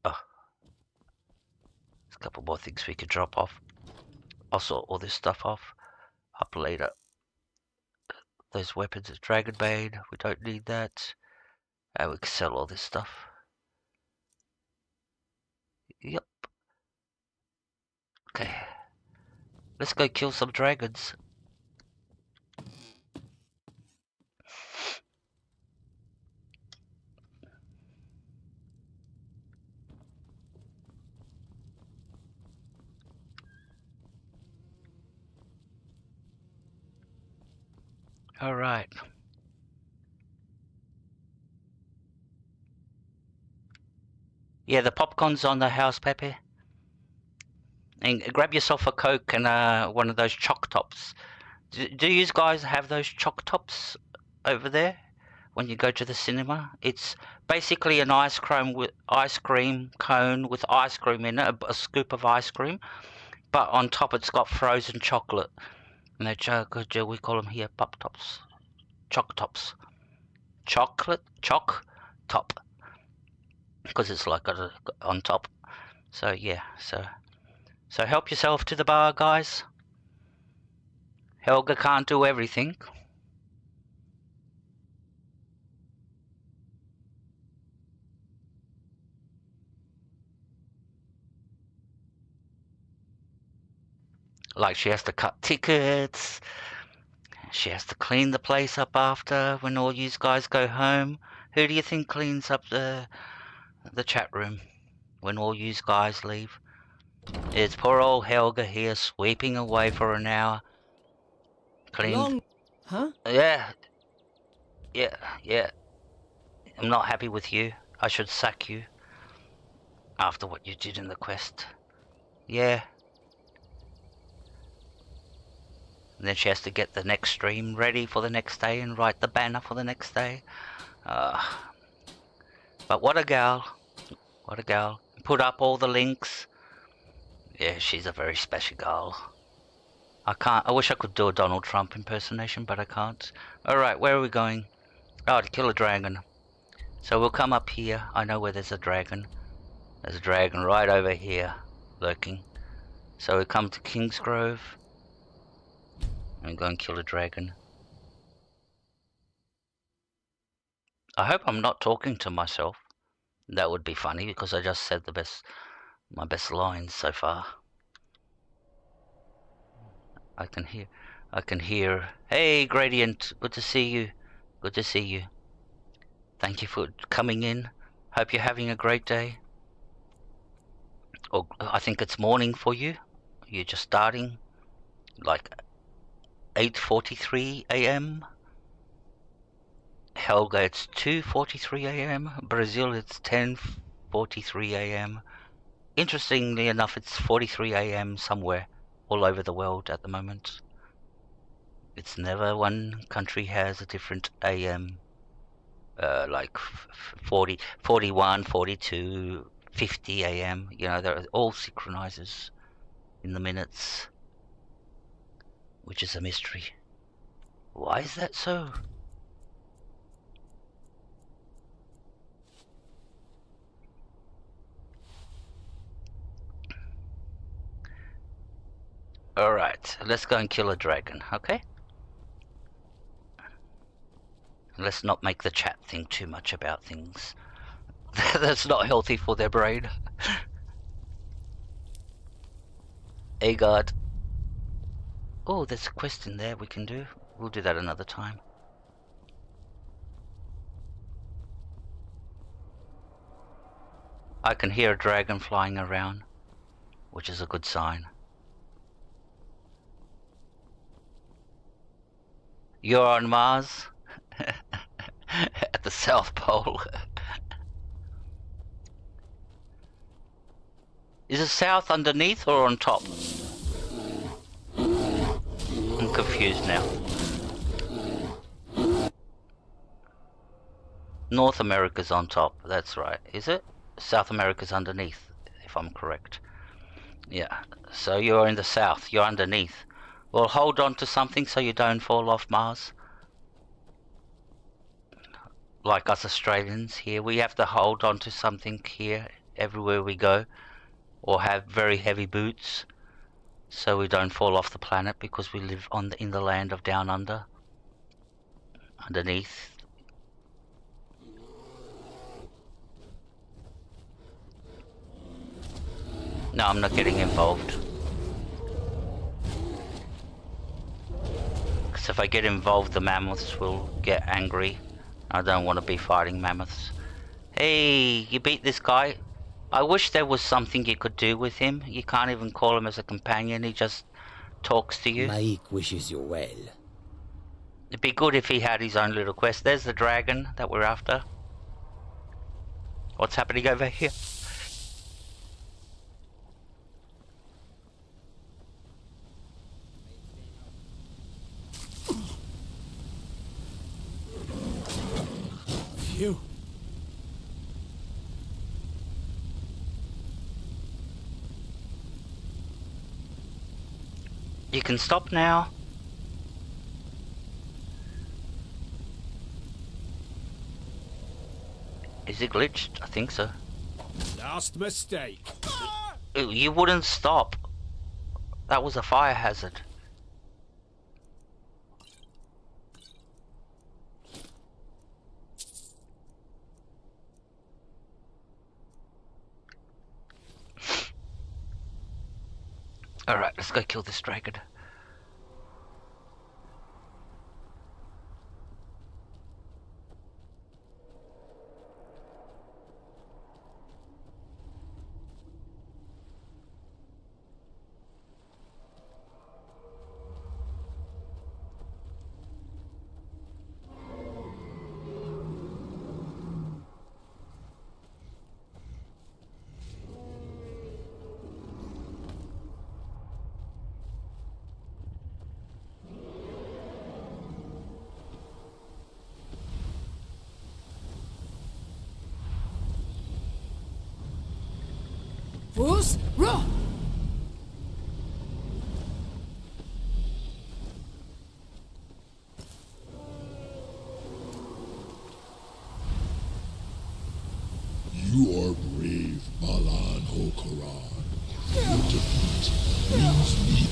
Oh. There's a couple more things we could drop off. I'll sort all this stuff off up later. Those weapons of Dragonbane, we don't need that. And we can sell all this stuff. Yep. Okay. Let's go kill some dragons. All right. Yeah, the popcorn's on the house, Pepe. And grab yourself a Coke and one of those choc tops. Do you guys have those choc tops over there when you go to the cinema? It's basically an ice cream cone with ice cream in it, a scoop of ice cream, but on top it's got frozen chocolate. And we call them here pop tops, choc tops, choc top. Because it's like on top. So yeah, so help yourself to the bar, guys. Helga can't do everything. Like she has to cut tickets. She has to clean the place up after when all you guys go home. Who do you think cleans up the chat room when all you guys leave? It's poor old Helga here sweeping away for an hour. Clean. Huh? Yeah. I'm not happy with you. I should sack you. After what you did in the quest. Yeah. And then she has to get the next stream ready for the next day and write the banner for the next day. But what a gal. What a gal. Put up all the links. Yeah, she's a very special gal. I wish I could do a Donald Trump impersonation, but I can't. Alright, where are we going? Oh, to kill a dragon. So we'll come up here. I know where there's a dragon. There's a dragon right over here, lurking. So we come to Kingsgrove. And go and kill a dragon. I hope I'm not talking to myself. That would be funny because I just said my best lines so far. I can hear. Hey, Gradient, good to see you. Good to see you. Thank you for coming in. Hope you're having a great day. Or I think it's morning for you. You're just starting. Like 8:43 a.m. Helga, it's 2:43 a.m. Brazil, it's 10:43 a.m. Interestingly enough, it's 43 a.m. somewhere all over the world at the moment. It's never one country has a different a.m. Like 40, 41, 42, 50 a.m. You know, they're all synchronizes in the minutes. Which is a mystery. Why is that so? Alright, let's go and kill a dragon, okay? Let's not make the chat think too much about things. That's not healthy for their brain. Hey God. Oh, there's a quest in there we can do. We'll do that another time. I can hear a dragon flying around, which is a good sign. You're on Mars? At the South Pole. Is it south underneath or on top? I'm confused now. North America's on top, that's right. Is it? South America's underneath, if I'm correct. Yeah, so you're in the south, you're underneath. Well, hold on to something so you don't fall off Mars. Like us Australians here, we have to hold on to something here everywhere we go. Or have very heavy boots. So we don't fall off the planet because we live in the land of down under. Underneath. No, I'm not getting involved. Because if I get involved, the mammoths will get angry. I don't want to be fighting mammoths. Hey, you beat this guy. I wish there was something you could do with him. You can't even call him as a companion, he just talks to you. Mike wishes you well. It'd be good if he had his own little quest. There's the dragon that we're after. What's happening over here? Phew. You can stop now. Is it glitched? I think so. Last mistake. You wouldn't stop. That was a fire hazard. Alright, let's go kill this dragon. Fus, ra! You are brave, Balan Hokaran. Your defeat means me.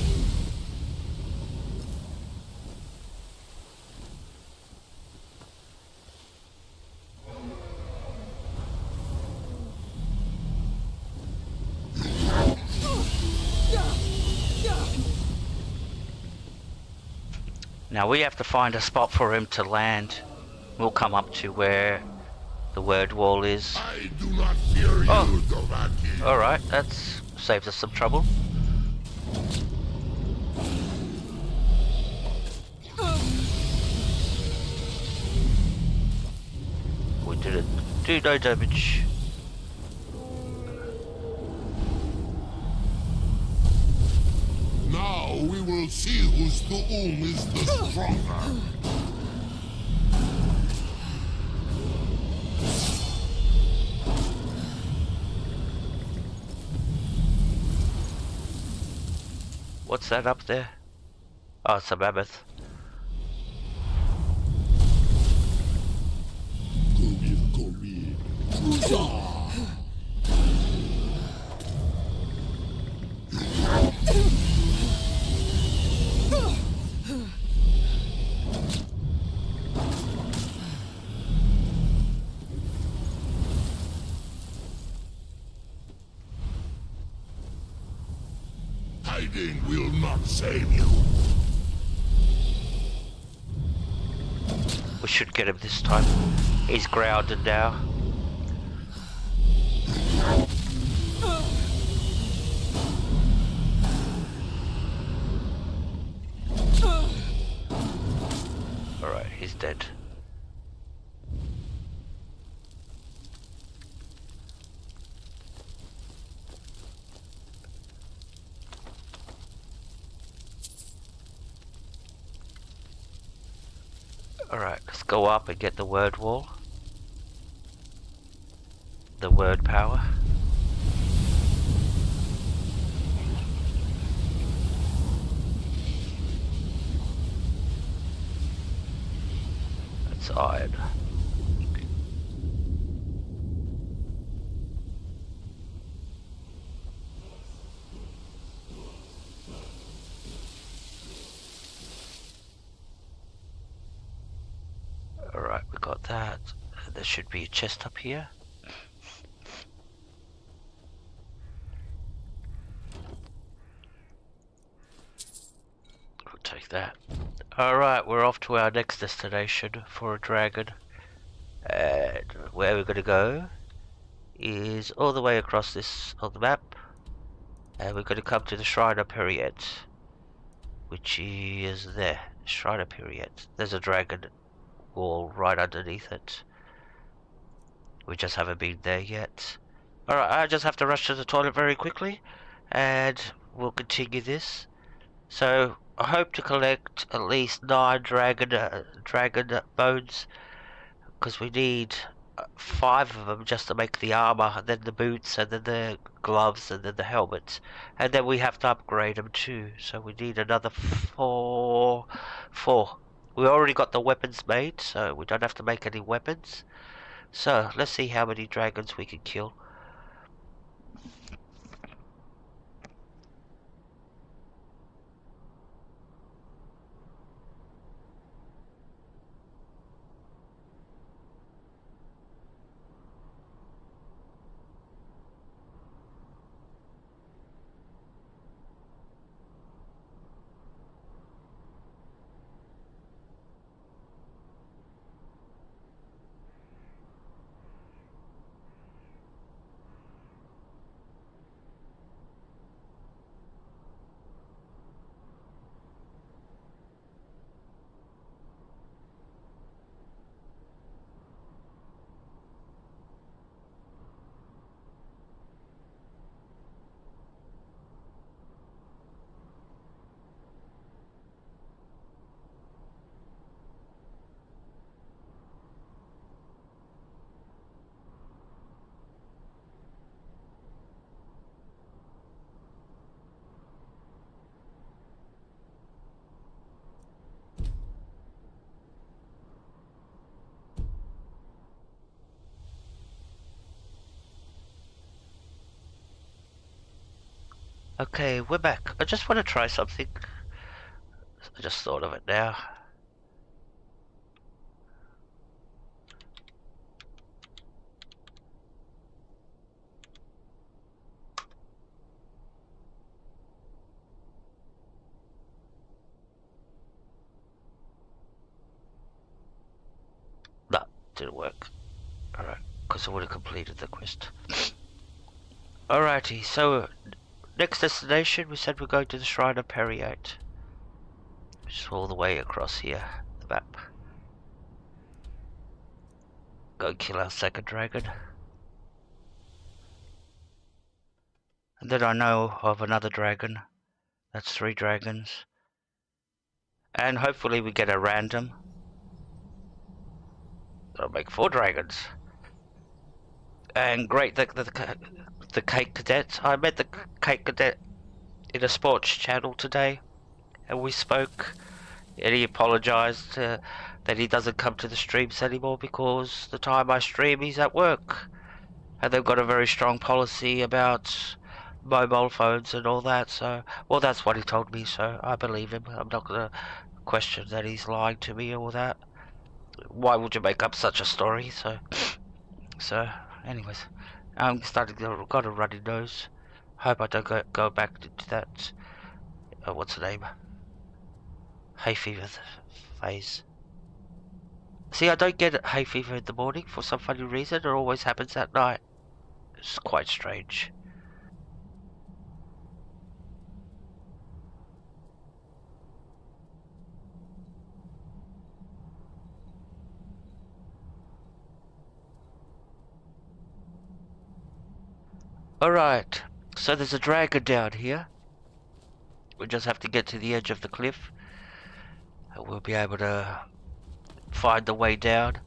Now we have to find a spot for him to land. We'll come up to where the word wall is. I do not fear you, Dovaki. Alright, that's saves us some trouble. We didn't do no damage. Now we will see whose Tuum is the stronger. What's that up there? Oh, it's a mammoth. Hiding will not save you. We should get him this time. He's grounded now. Alright, he's dead. Alright, let's go up and get the word wall. The word power. That's iron. Alright, we got that. There should be a chest up here. We'll take that. Alright, we're off to our next destination for a dragon. And where we're gonna go is all the way across this on the map. And we're gonna come to the Shrine of Period, which is there. Shrine of Period. There's a dragon wall right underneath it. We just haven't been there yet. Alright, I just have to rush to the toilet very quickly and we'll continue this. So I hope to collect at least 9 dragon bones, because we need 5 of them just to make the armor, and then the boots, and then the gloves, and then the helmet, and then we have to upgrade them too. So we need another 4. We already got the weapons made, so we don't have to make any weapons. So, let's see how many dragons we can kill. Okay, we're back. I just want to try something. I just thought of it now. No, didn't work. Alright, because I would have completed the quest. Alrighty, so next destination, we said we're going to the Shrine of Periate. Which is all the way across here, the map. Go kill our second dragon. And then I know of another dragon. That's 3 dragons. And hopefully we get a random. That'll make 4 dragons. And great, the Cake Cadet. I met the Cake Cadet in a sports channel today. And we spoke. And he apologised that he doesn't come to the streams anymore because the time I stream he's at work. And they've got a very strong policy about mobile phones and all that, so well, that's what he told me, so I believe him. I'm not gonna question that he's lying to me or all that. Why would you make up such a story? So anyways, I'm starting to got a runny nose. Hope I don't go back to that what's the name, hay fever phase. See, I don't get hay fever in the morning for some funny reason. It always happens at night. It's quite strange. Alright, so there's a dragon down here. We just have to get to the edge of the cliff. And we'll be able to find the way down.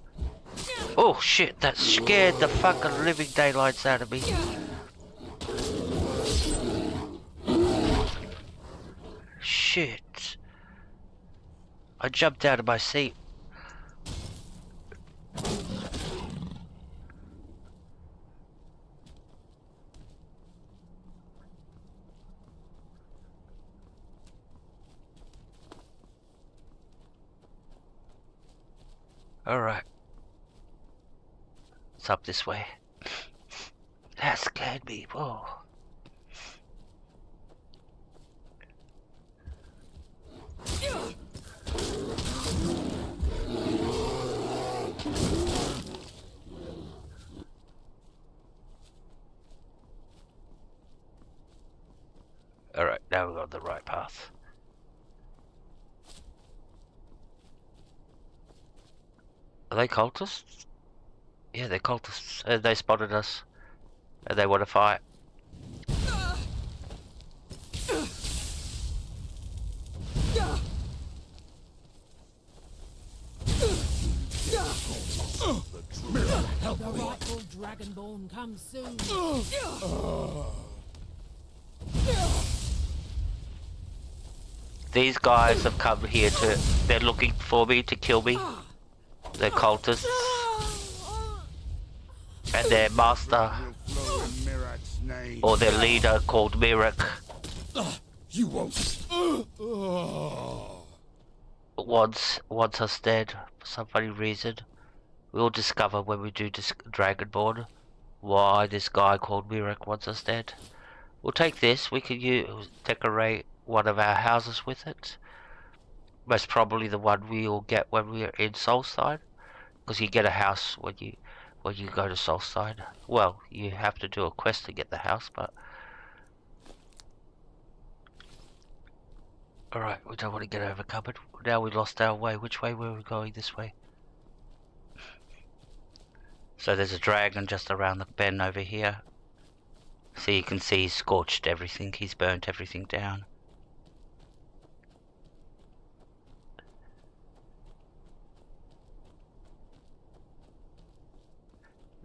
Oh shit, that scared the fucking living daylights out of me. Shit. I jumped out of my seat. Alright. It's up this way. That scared me. Whoa. Alright, now we're on the right path. Are they cultists? Yeah, they're cultists. They spotted us. And they want to fight. The rightful Dragonborn comes soon. These guys have come here to... They're looking for me to kill me. They're cultists. and their master or their leader called Mirak You won't. wants us dead for some funny reason. We'll discover when we do Dragonborn why this guy called Mirak wants us dead. We'll take this. We can decorate one of our houses with it. Most probably the one we'll get when we're in Soulside, because you get a house when you go to Soulside. Well, you have to do a quest to get the house, but alright, we don't want to get over covered. Now we lost our way. Which way were we going? This way. So there's a dragon just around the bend over here. So you can see he's scorched everything. He's burnt everything down.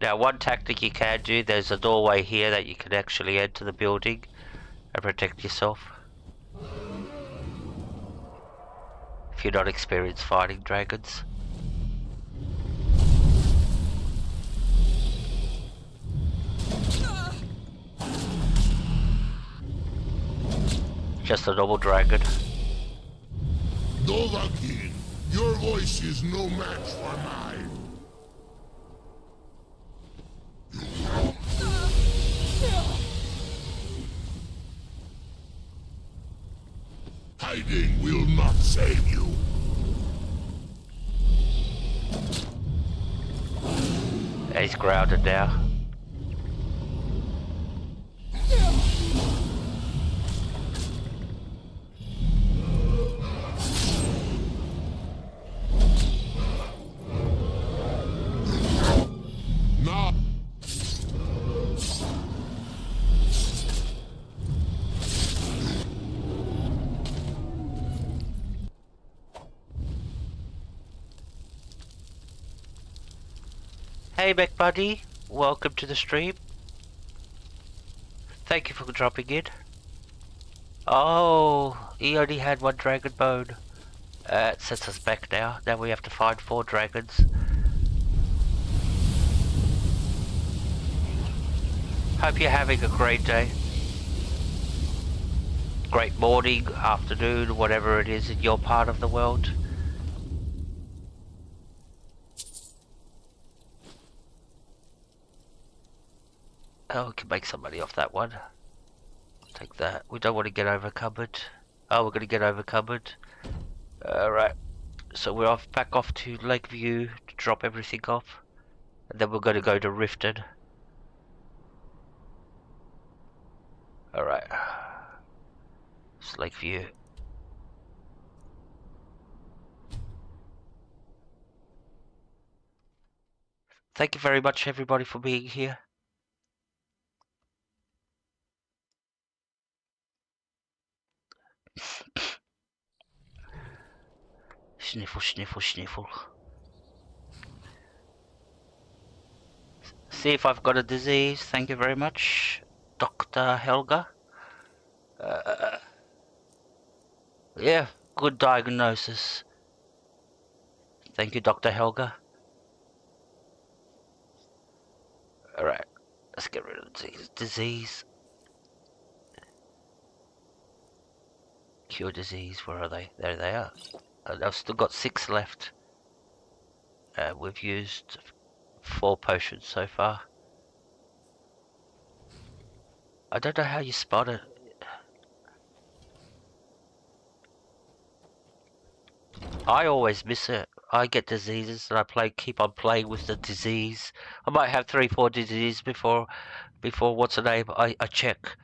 Now, one tactic you can do, there's a doorway here that you can actually enter the building and protect yourself. If you're not experienced fighting dragons. Just a normal dragon. Dovahkiin, your voice is no match for mine. Hiding will not save you. He's grounded now. Hey Mech Buddy, welcome to the stream. Thank you for dropping in. Oh, he only had one dragon bone. It sets us back now. Now we have to find 4 dragons. Hope you're having a great day. Great morning, afternoon, whatever it is in your part of the world. Oh, we can make some money off that one. Take that. We don't want to get overcumbered. Oh, we're going to get overcumbered. Alright. So we're back off to Lakeview to drop everything off. And then we're going to go to Riften. Alright. It's Lakeview. Thank you very much everybody for being here. Sniffle, sniffle, sniffle. See if I've got a disease. Thank you very much, Dr. Helga. Yeah, good diagnosis. Thank you, Dr. Helga. Alright, let's get rid of disease. Cure disease, where are they? There they are. I've still got 6 left. We've used 4 potions so far. I don't know how you spot it. I always miss it. I get diseases and I keep on playing with the disease. I might have 3-4 diseases before what's the name? I check.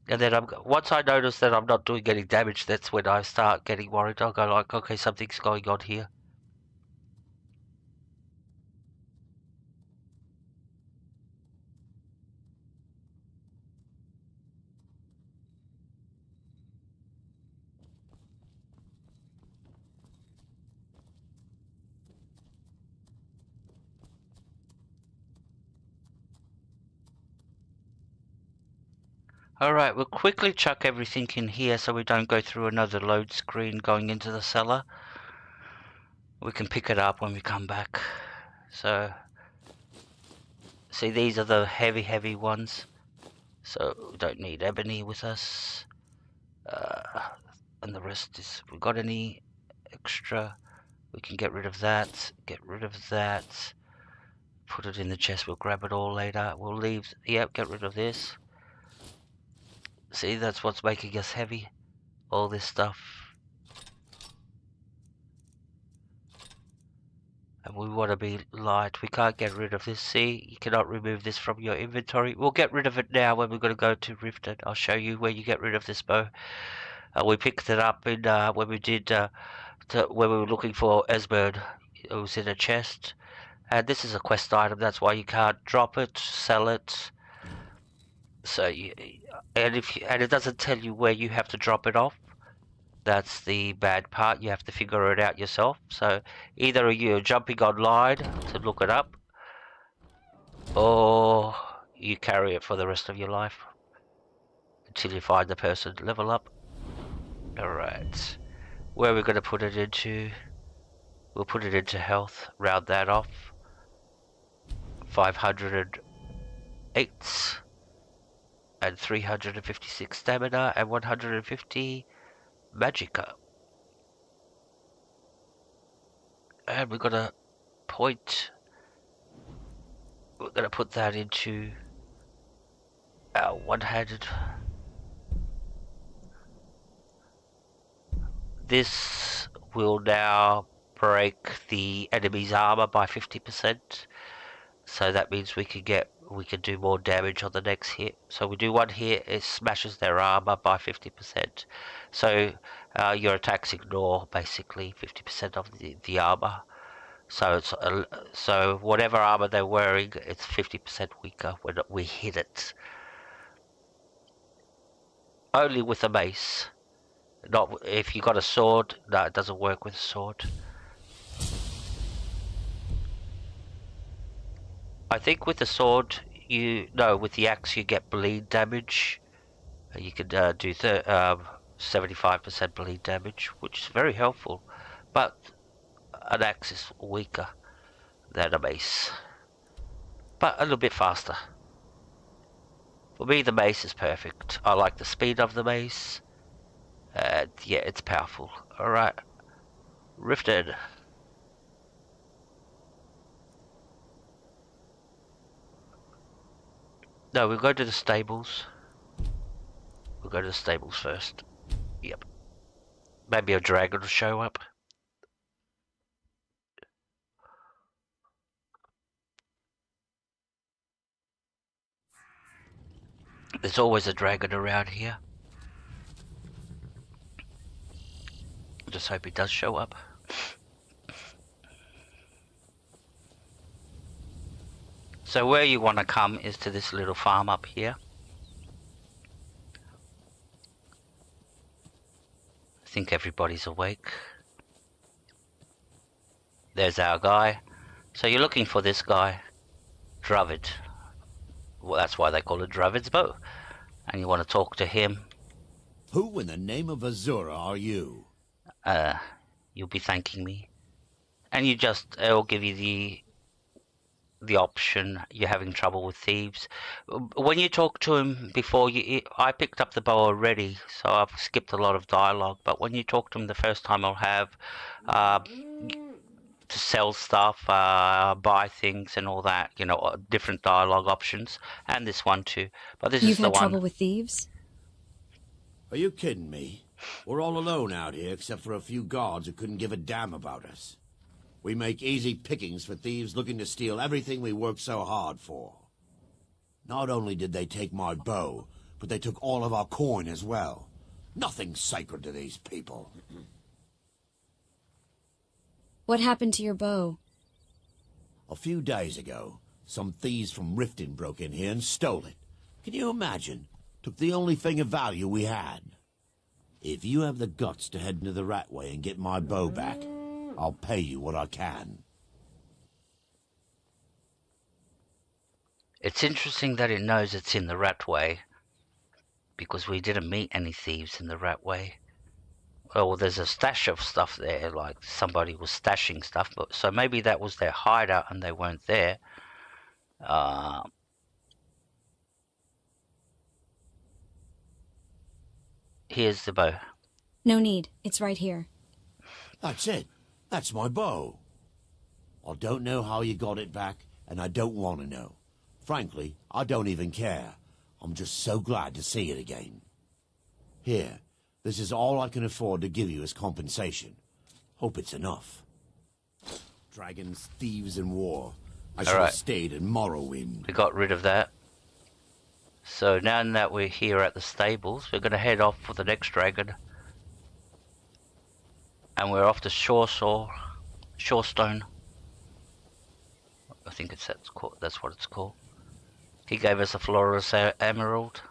And then once I notice that I'm not doing any damage, that's when I start getting worried. I'll go like, okay, something's going on here. Alright, we'll quickly chuck everything in here so we don't go through another load screen going into the cellar. We can pick it up when we come back. So See, these are the heavy ones. So we don't need ebony with us. And the rest is, if we've got any extra, we can get rid of that, get rid of that. Put it in the chest, we'll grab it all later. We'll leave, yep, get rid of this. See, that's what's making us heavy. All this stuff. And we want to be light. We can't get rid of this. See, you cannot remove this from your inventory. We'll get rid of it now when we're going to go to Riften. I'll show you where you get rid of this bow. We picked it up in when we did when we were looking for Esbern. It was in a chest. And this is a quest item. That's why you can't drop it, sell it. So and it doesn't tell you where you have to drop it off. That's the bad part. You have to figure it out yourself. So either you're jumping online to look it up, or you carry it for the rest of your life until you find the person. Level up. Alright. Where are we going to put it into? We'll put it into health. Round that off. 508 and 356 stamina and 150 magicka. And we're gonna point. We're gonna put that into our one-handed. This will now break the enemy's armor by 50%. So that means we can do more damage on the next hit. So we do one hit, it smashes their armor by 50%. So your attacks ignore basically 50% of the armor. So it's so whatever armor they're wearing, it's 50% weaker when we hit it. Only with a mace. Not if you got a sword. No, it doesn't work with a sword. I think with the sword, with the axe you get bleed damage. You can do 75% bleed damage, which is very helpful. But an axe is weaker than a mace, but a little bit faster. For me, the mace is perfect. I like the speed of the mace. And yeah, it's powerful. Alright. Rifted. No, we'll go to the stables. We'll go to the stables first. Yep. Maybe a dragon will show up. There's always a dragon around here. Just hope he does show up. So where you want to come is to this little farm up here. I think everybody's awake. There's our guy. So you're looking for this guy, Druvid. Well, that's why they call it Druvid's Bow. And you want to talk to him. Who in the name of Azura are you? You'll be thanking me. And it'll give you the option. You're having trouble with thieves. When you talk to him before I picked up the bow already, so I've skipped a lot of dialogue, but when you talk to him the first time, I'll have to sell stuff, buy things and all that, different dialogue options, and this one too. But this is the one. You've had trouble with thieves? Are you kidding me? We're all alone out here except for a few guards who couldn't give a damn about us. We make easy pickings for thieves looking to steal everything we worked so hard for. Not only did they take my bow, but they took all of our coin as well. Nothing's sacred to these people. What happened to your bow? A few days ago, some thieves from Riften broke in here and stole it. Can you imagine? Took the only thing of value we had. If you have the guts to head into the Ratway and get my bow back, I'll pay you what I can. It's interesting that it knows it's in the Ratway, because we didn't meet any thieves in the Ratway. Well, there's a stash of stuff there, like somebody was stashing stuff, but so maybe that was their hideout and they weren't there. Here's the bow. No need. It's right here. That's it. That's my bow. I don't know how you got it back, and I don't want to know. Frankly, I don't even care. I'm just so glad to see it again. Here, this is all I can afford to give you as compensation. Hope it's enough. Dragons, thieves, and war. I should have stayed in Morrowind. We got rid of that. So now that we're here at the stables, we're going to head off for the next dragon. And we're off to Shorestone. I think that's what it's called. He gave us a Florus Emerald.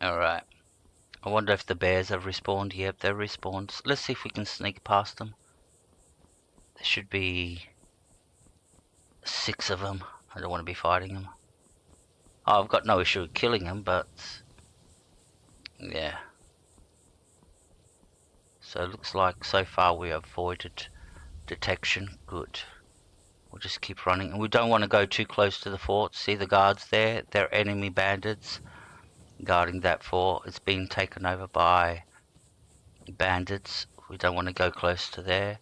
Alright. I wonder if the bears have respawned. Yep, they've respawned. Let's see if we can sneak past them. There should be 6 of them. I don't want to be fighting them. Oh, I've got no issue with killing them, but yeah. So it looks like so far we have avoided detection. Good. We'll just keep running. And we don't want to go too close to the fort. See the guards there? They're enemy bandits guarding that fort. It's being taken over by bandits. We don't want to go close to there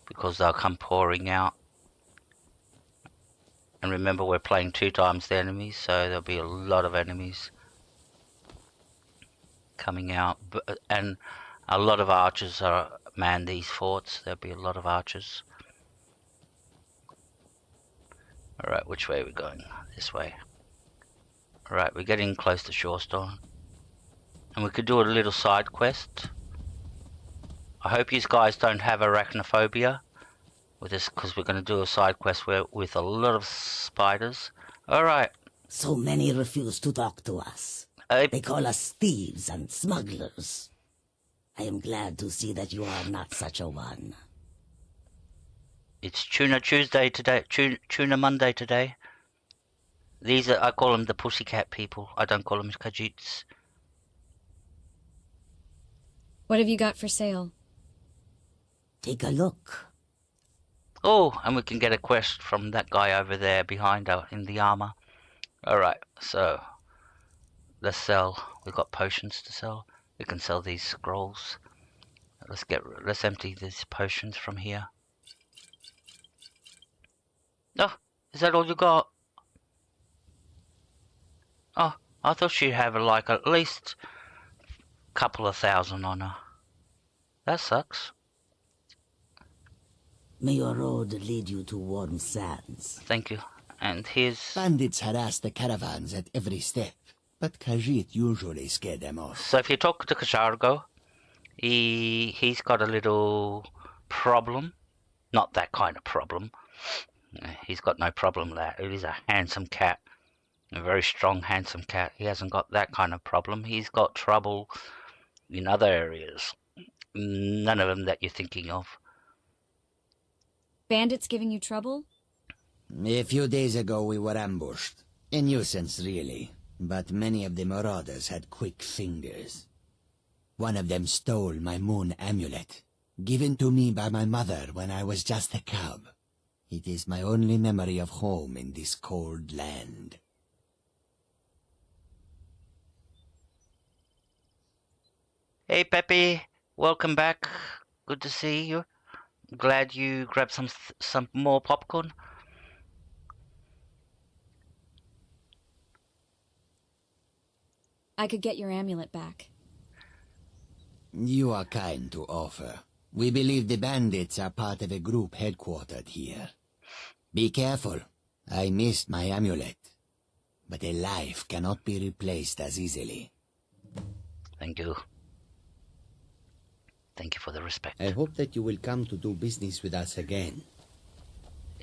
because they'll come pouring out. And remember, we're playing 2 times the enemies, so there'll be a lot of enemies coming out. And a lot of archers man these forts. There'll be a lot of archers. Alright, which way are we going? This way. Alright, we're getting close to Shorestone. And we could do a little side quest. I hope you guys don't have arachnophobia with this, because we're going to do a side quest with a lot of spiders. Alright. So many refuse to talk to us. They call us thieves and smugglers. I am glad to see that you are not such a one. It's Tuna Tuesday today, Tuna Monday today. These are, I call them the pussycat people. I don't call them Khajiits. What have you got for sale? Take a look. Oh, and we can get a quest from that guy over there behind in the armor. Alright, so let's sell. We've got potions to sell. We can sell these scrolls. Let's empty these potions from here. Oh, is that all you got? Oh, I thought she'd have like at least a couple of thousand on her. That sucks. May your road lead you to warm sands. Thank you. And here's... Bandits harass the caravans at every step, but Khajiit usually scare them off. So if you talk to Kashargo, he's got a little problem. Not that kind of problem. He's got no problem there. He's a handsome cat. A very strong, handsome cat. He hasn't got that kind of problem. He's got trouble in other areas. None of them that you're thinking of. Bandits giving you trouble? A few days ago we were ambushed. A nuisance, really. But many of the marauders had quick fingers. One of them stole my moon amulet, given to me by my mother when I was just a cub. It is my only memory of home in this cold land. Hey Peppy, welcome back. Good to see you. Glad you grabbed some more popcorn. I could get your amulet back. You are kind to offer. We believe the bandits are part of a group headquartered here. Be careful. I missed my amulet. But a life cannot be replaced as easily. Thank you. Thank you for the respect. I hope that you will come to do business with us again.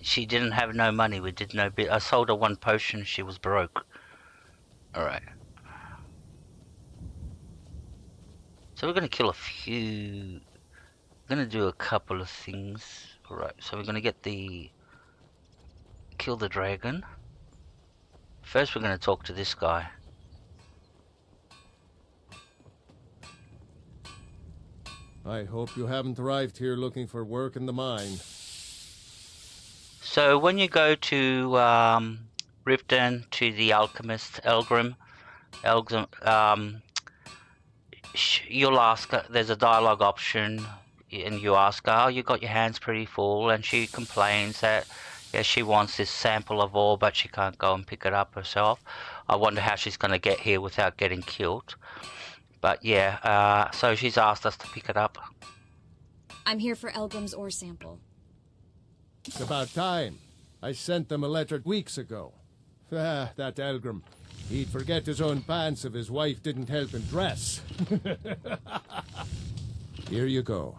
She didn't have no money. We did no bit. I sold her 1 potion. She was broke. Alright. So we're going to kill a few... We're going to do a couple of things. Alright, so we're going to get the... Kill the dragon. First, we're going to talk to this guy. I hope you haven't arrived here looking for work in the mine. So when you go to Riften, to the alchemist Elgrim, you'll ask her, there's a dialogue option, and you ask her, oh, you got your hands pretty full, and she complains that she wants this sample of ore, but she can't go and pick it up herself. I wonder how she's going to get here without getting killed. But yeah, so she's asked us to pick it up. I'm here for Elgrim's ore sample. It's about time. I sent them a letter weeks ago. That Elgrim. He'd forget his own pants if his wife didn't help him dress. Here you go.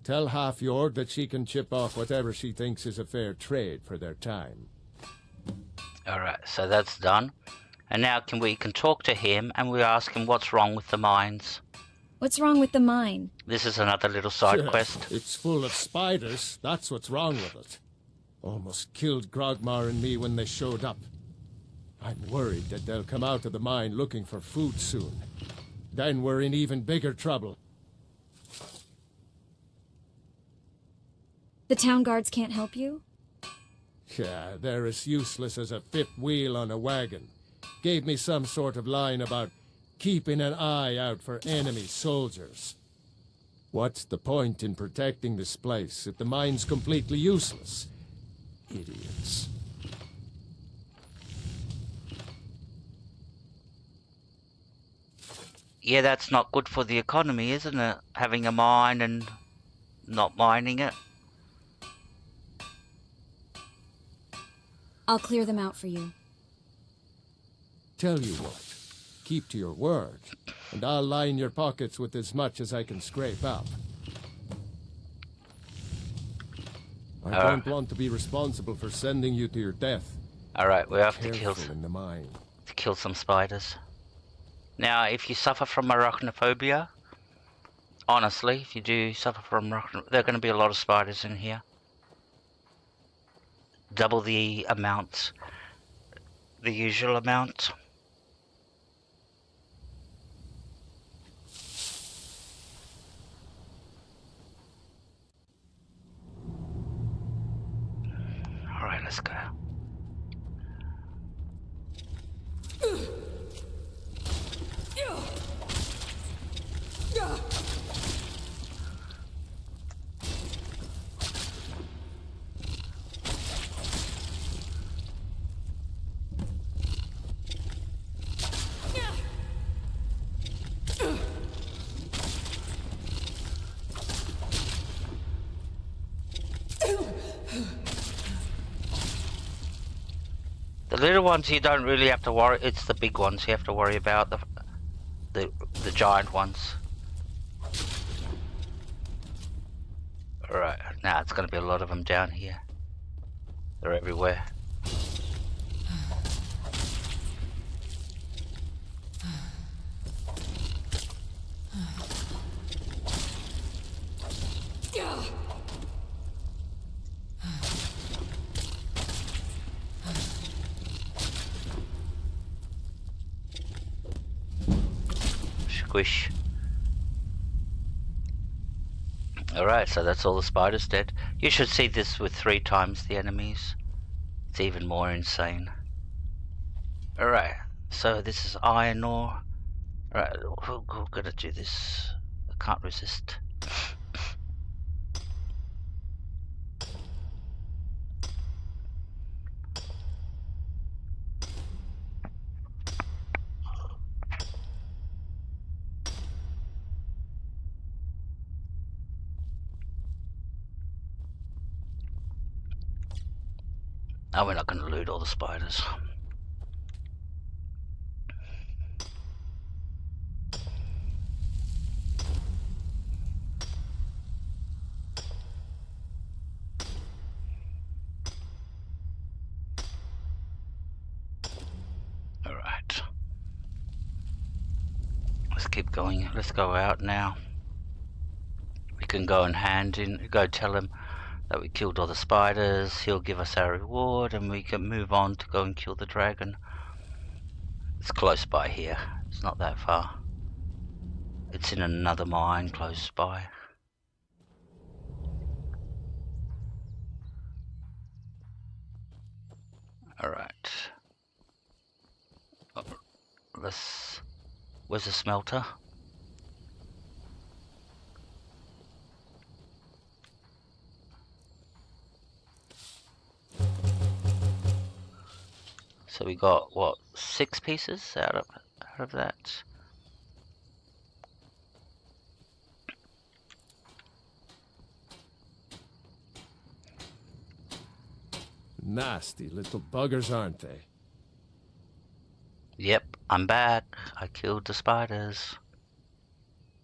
Tell Half-Fjord that she can chip off whatever she thinks is a fair trade for their time. Alright, so that's done. And now we can talk to him, and we ask him what's wrong with the mines. What's wrong with the mine? This is another little side quest. It's full of spiders. That's what's wrong with it. Almost killed Grogmar and me when they showed up. I'm worried that they'll come out of the mine looking for food soon. Then we're in even bigger trouble. The town guards can't help you? Yeah, they're as useless as a fifth wheel on a wagon. Gave me some sort of line about keeping an eye out for enemy soldiers. What's the point in protecting this place if the mine's completely useless? Idiots. Yeah, that's not good for the economy, isn't it? Having a mine and not mining it. I'll clear them out for you. Tell you what, keep to your word, and I'll line your pockets with as much as I can scrape up. I don't want to be responsible for sending you to your death. Alright, we have to kill some spiders. Now, if you suffer from arachnophobia, honestly, if you do suffer from arachnophobia, there are going to be a lot of spiders in here. Double the amount, the usual amount. Alright, let's go. The little ones you don't really have to worry. It's the big ones you have to worry about. The giant ones. Alright, now it's going to be a lot of them down here. They're everywhere. Squish. Alright, so that's all the spiders dead. You should see this with 3 times the enemies. It's even more insane. Alright, so this is iron ore. Alright, we're gonna do this. I can't resist. Oh, we're not going to loot all the spiders. Alright. Let's keep going. Let's go out now. We can go and go tell him that we killed all the spiders. He'll give us our reward and we can move on to go and kill the dragon. It's close by here. It's not that far. It's in another mine close by. Alright. Where's the smelter? So we got what, 6 pieces out of that. Nasty little buggers, aren't they? Yep, I'm back. I killed the spiders.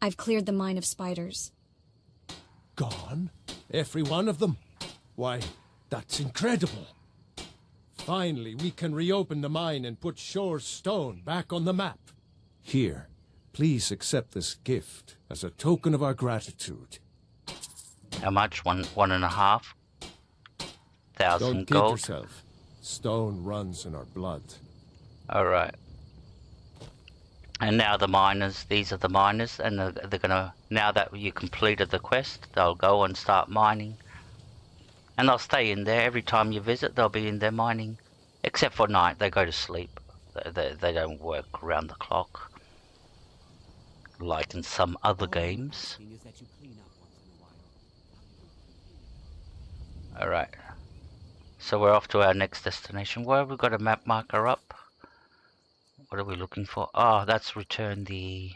I've cleared the mine of spiders. Gone? Every one of them? Why, that's incredible. Finally, we can reopen the mine and put Shore's stone back on the map. Here, please accept this gift as a token of our gratitude. How much? 1.5 thousand Don't kid gold? yourself. Stone runs in our blood. Alright. And now the miners, these are the miners, and they're gonna, now that you completed the quest, they'll go and start mining. And they'll stay in there. Every time you visit, they'll be in there mining. Except for night, they go to sleep. They don't work around the clock. Like in some other games. Alright. So we're off to our next destination. Where have we got a map marker up? What are we looking for? Oh, that's return the...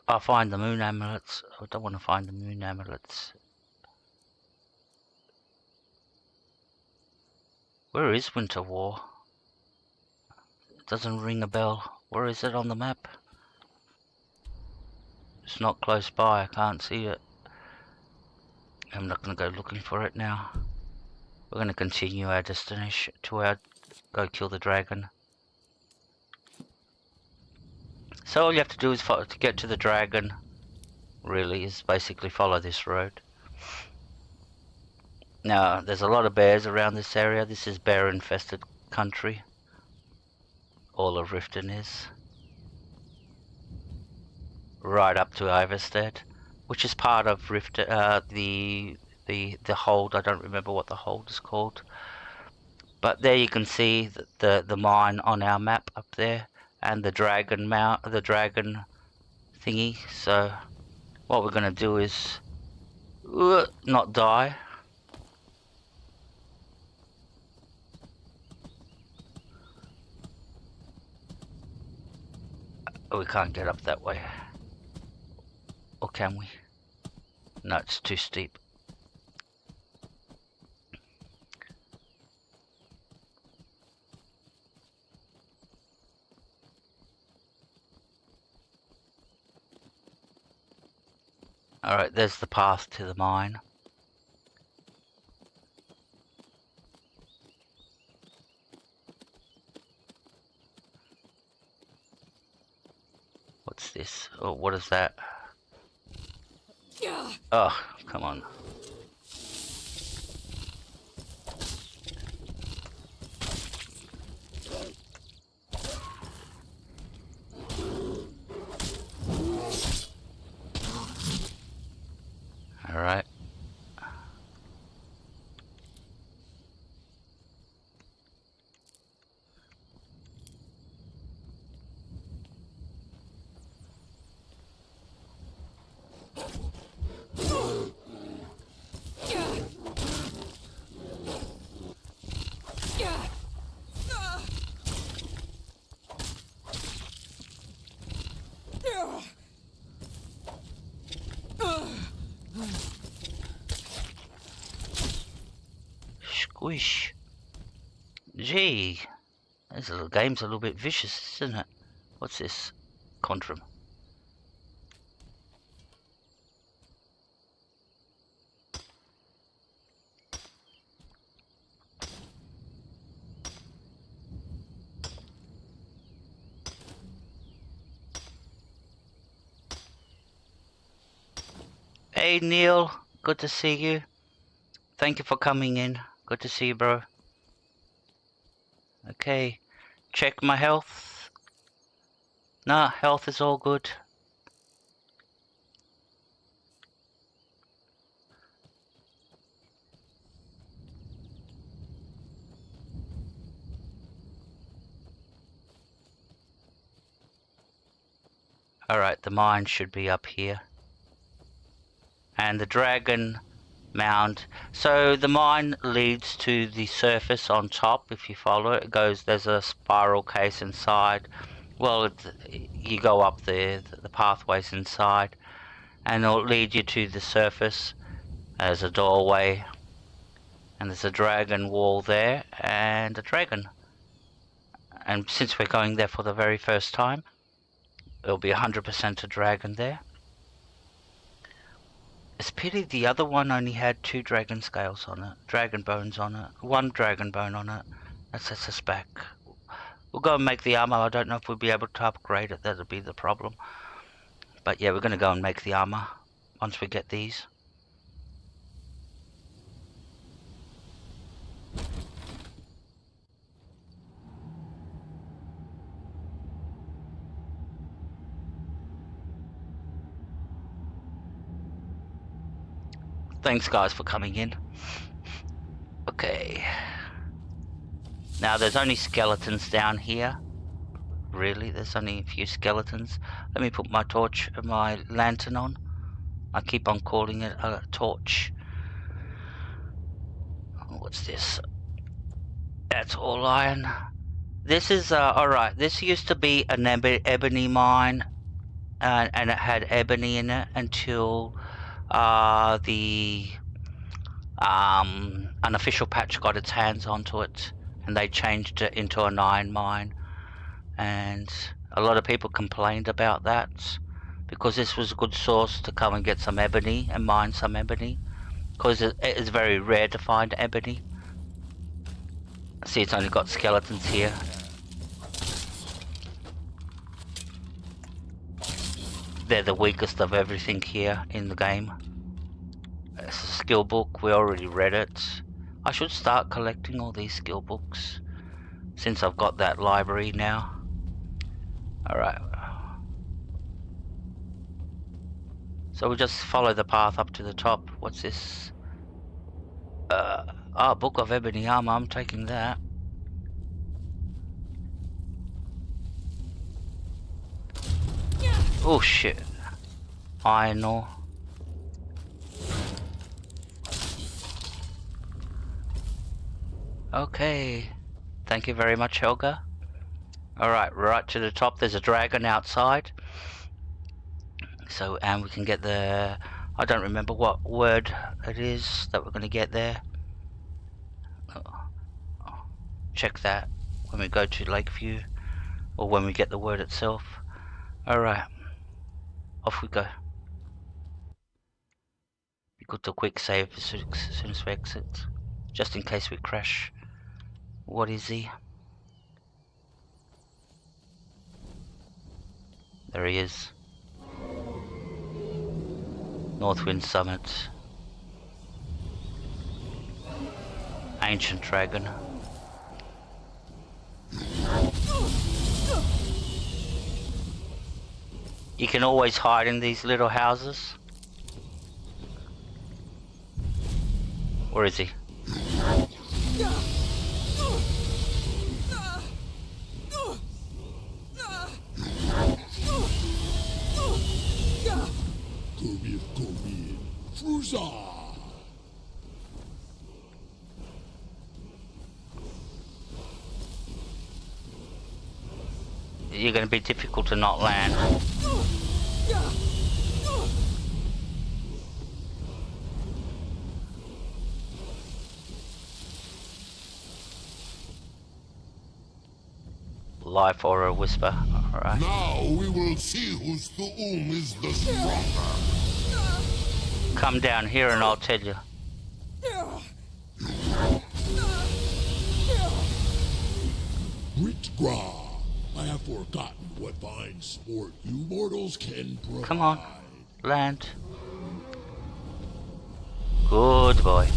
I'll find the moon amulets. I don't want to find the moon amulets. Where is Winter War? It doesn't ring a bell. Where is it on the map? It's not close by. I can't see it. I'm not going to go looking for it now. We're going to continue our destination to our... Go kill the dragon. So all you have to do is to get to the dragon, really, is basically follow this road. Now, there's a lot of bears around this area. This is bear-infested country. All of Riften is. Right up to Iverstead, which is part of Riften, the hold. I don't remember what the hold is called. But there you can see the mine on our map up there. And the dragon thingy. So what we're gonna do is not die. We can't get up that way. Or can we? No, it's too steep. Alright, there's the path to the mine. What's this? Oh, what is that? Oh, come on. Alright. Squish. Gee, this little game's a little bit vicious, isn't it? What's this? Contrum. Hey Neil, good to see you. Thank you for coming in. Good to see you, bro. Okay, check my health. Nah, health is all good. Alright, the mine should be up here. And the dragon mound. So the mine leads to the surface on top. If you follow it, it goes, there's a spiral case inside. Well, you go up there, the pathways inside, and it'll lead you to the surface. There's a doorway, and there's a dragon wall there, and a dragon. And since we're going there for the very first time, it'll be 100% a dragon there. It's pity the other one only had 2 dragon scales on it, dragon bones on it, 1 dragon bone on it. That sets us back. We'll go and make the armor. I don't know if we'll be able to upgrade it, that'll be the problem. But yeah, we're going to go and make the armor once we get these. Thanks guys for coming in. Okay. Now there's only skeletons down here. Really, there's only a few skeletons. Let me put my torch and my lantern on. I keep on calling it a torch. What's this? That's all iron. This is, alright, this used to be an ebony mine. And it had ebony in it until the unofficial patch got its hands onto it, and they changed it into an iron mine. And a lot of people complained about that because this was a good source to come and get some ebony and mine some ebony, because it is very rare to find ebony. See, it's only got skeletons here. They're the weakest of everything here in the game. It's a skill book, we already read it. I should start collecting all these skill books since I've got that library now. Alright. So we'll just follow the path up to the top. What's this? Book of Ebony Armor, I'm taking that. Oh shit. Iron ore. Okay. Thank you very much, Helga. Alright, right to the top, there's a dragon outside. So, and we can get the... I don't remember what word it is that we're going to get there. Check that when we go to Lakeview, or when we get the word itself. Alright. Off we go. Be good to quick save as soon as we exit, just in case we crash. What is he? There he is. Northwind Summit. Ancient dragon. You can always hide in these little houses. Where is he? You're going to be difficult to not land. Life or a whisper. Alright. Now we will see whose Thu'um is the stronger. Come down here and I'll tell you. Ritgra, I have forgotten what fine sport you mortals can provide. Come on, land. Good boy.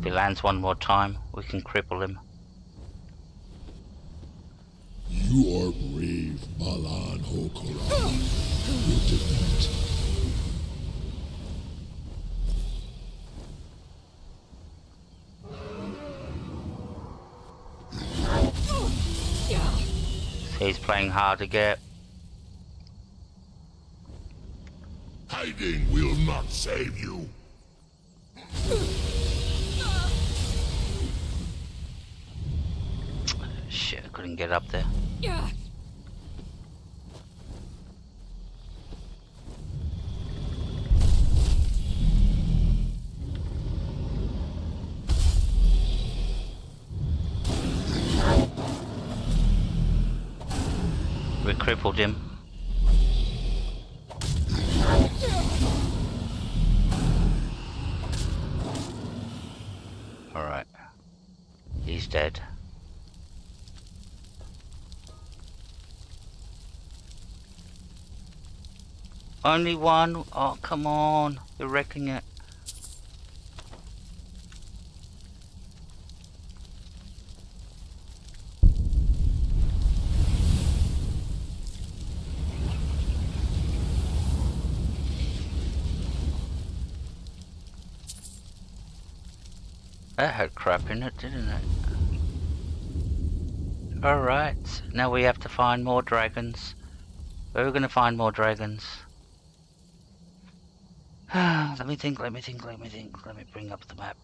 If he lands one more time, we can cripple him. You are brave, Balan Hokora. You did that. He's playing hard to get. Hiding will not save you. Shit, I couldn't get up there. We crippled him. Alright. He's dead. Only one? Oh, come on. You're wrecking it. That had crap in it, didn't it? Alright, now we have to find more dragons. Where are we going to find more dragons? Let me think. Let me bring up the map.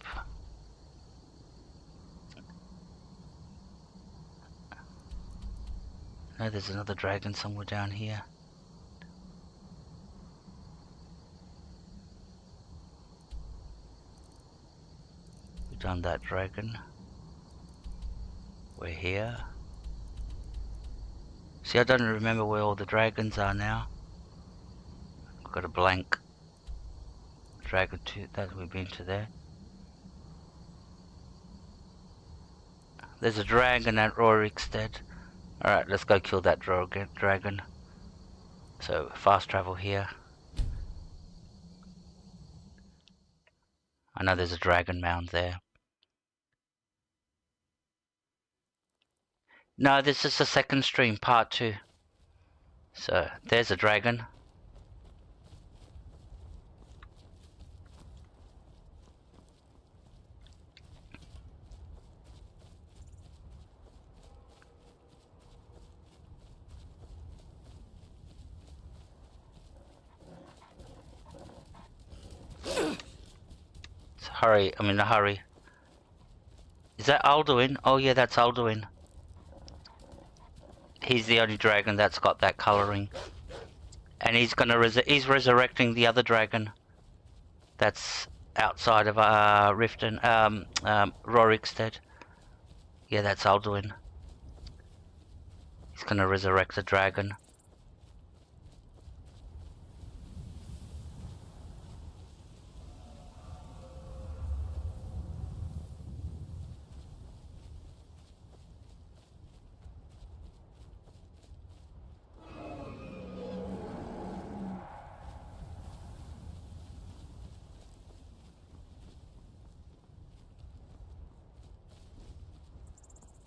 No, there's another dragon somewhere down here. We've done that dragon. We're here. See, I don't remember where all the dragons are now. I've got a blank. Dragon 2, that we've been to there. There's a dragon at Rorikstead. Alright, let's go kill that dragon. So, fast travel here. I know there's a dragon mound there. No, this is the second stream, part 2. So, there's a dragon. Hurry, I'm in a hurry. Is that Alduin? Oh yeah, that's Alduin. He's the only dragon that's got that colouring. And he's gonna he's resurrecting the other dragon that's outside of Riften, Rorikstead. Yeah, that's Alduin. He's gonna resurrect the dragon.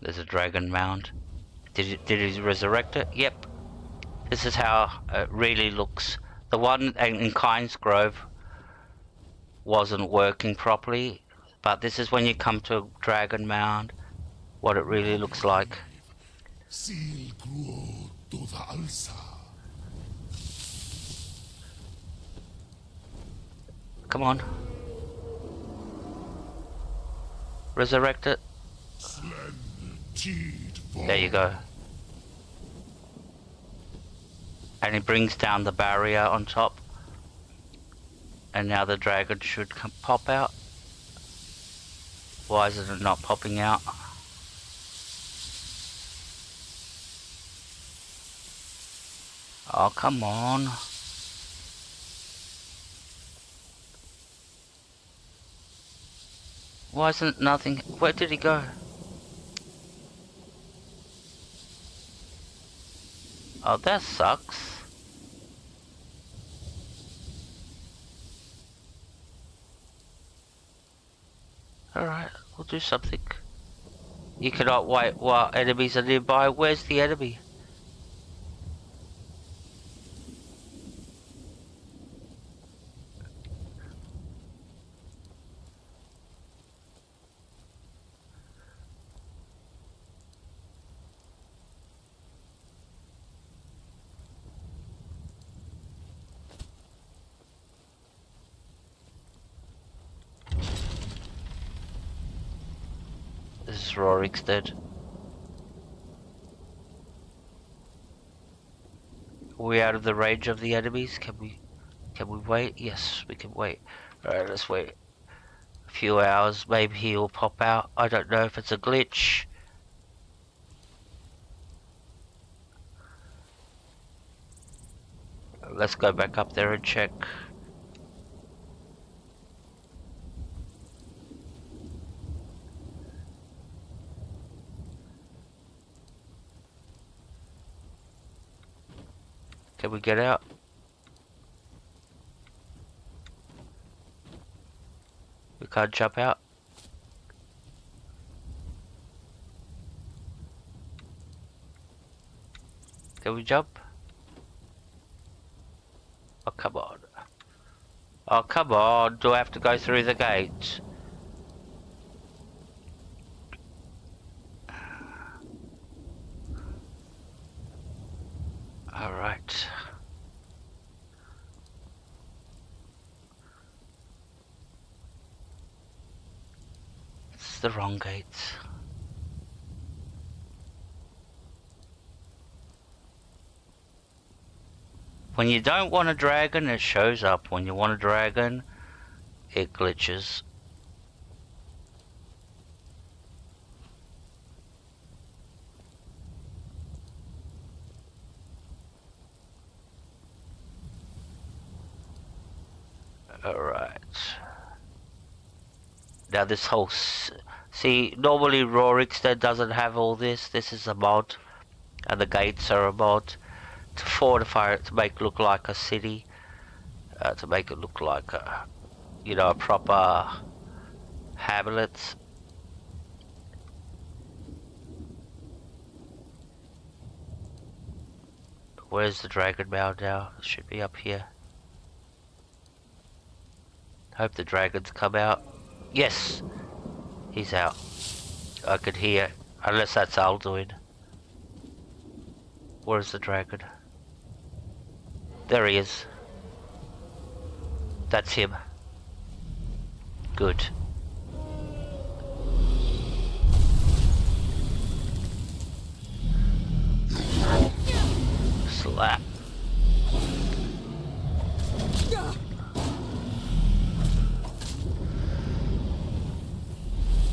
There's a dragon mound. Did he resurrect it? Yep. This is how it really looks. The one in Kynes Grove wasn't working properly, but this is when you come to a dragon mound, what it really looks like. Come on. Resurrect it. There you go. And it brings down the barrier on top. And now the dragon should pop out. Why is it not popping out? Oh, come on. Why isn't nothing? Where did he go? Oh, that sucks. Alright, we'll do something. You cannot wait while enemies are nearby. Where's the enemy? This is Rorik's dead. Are we out of the range of the enemies? Can we wait? Yes, we can wait. Alright, let's wait a few hours. Maybe he'll pop out. I don't know if it's a glitch. Let's go back up there and check. Can we get out? We can't jump out. Can we jump? Oh, come on. Oh, come on. Do I have to go through the gate? Alright. This is the wrong gate. When you don't want a dragon, it shows up. When you want a dragon, it glitches. Alright. Now this whole... See, normally Rorikstead doesn't have all this. This is a mod. And the gates are a mod. To fortify it, to make it look like a city. To make it look like a... You know, a proper... hamlet. Where's the dragon mound now? It should be up here. Hope the dragons come out. Yes! He's out. I could hear. Unless that's Alduin. Where's the dragon? There he is. That's him. Good. Slap.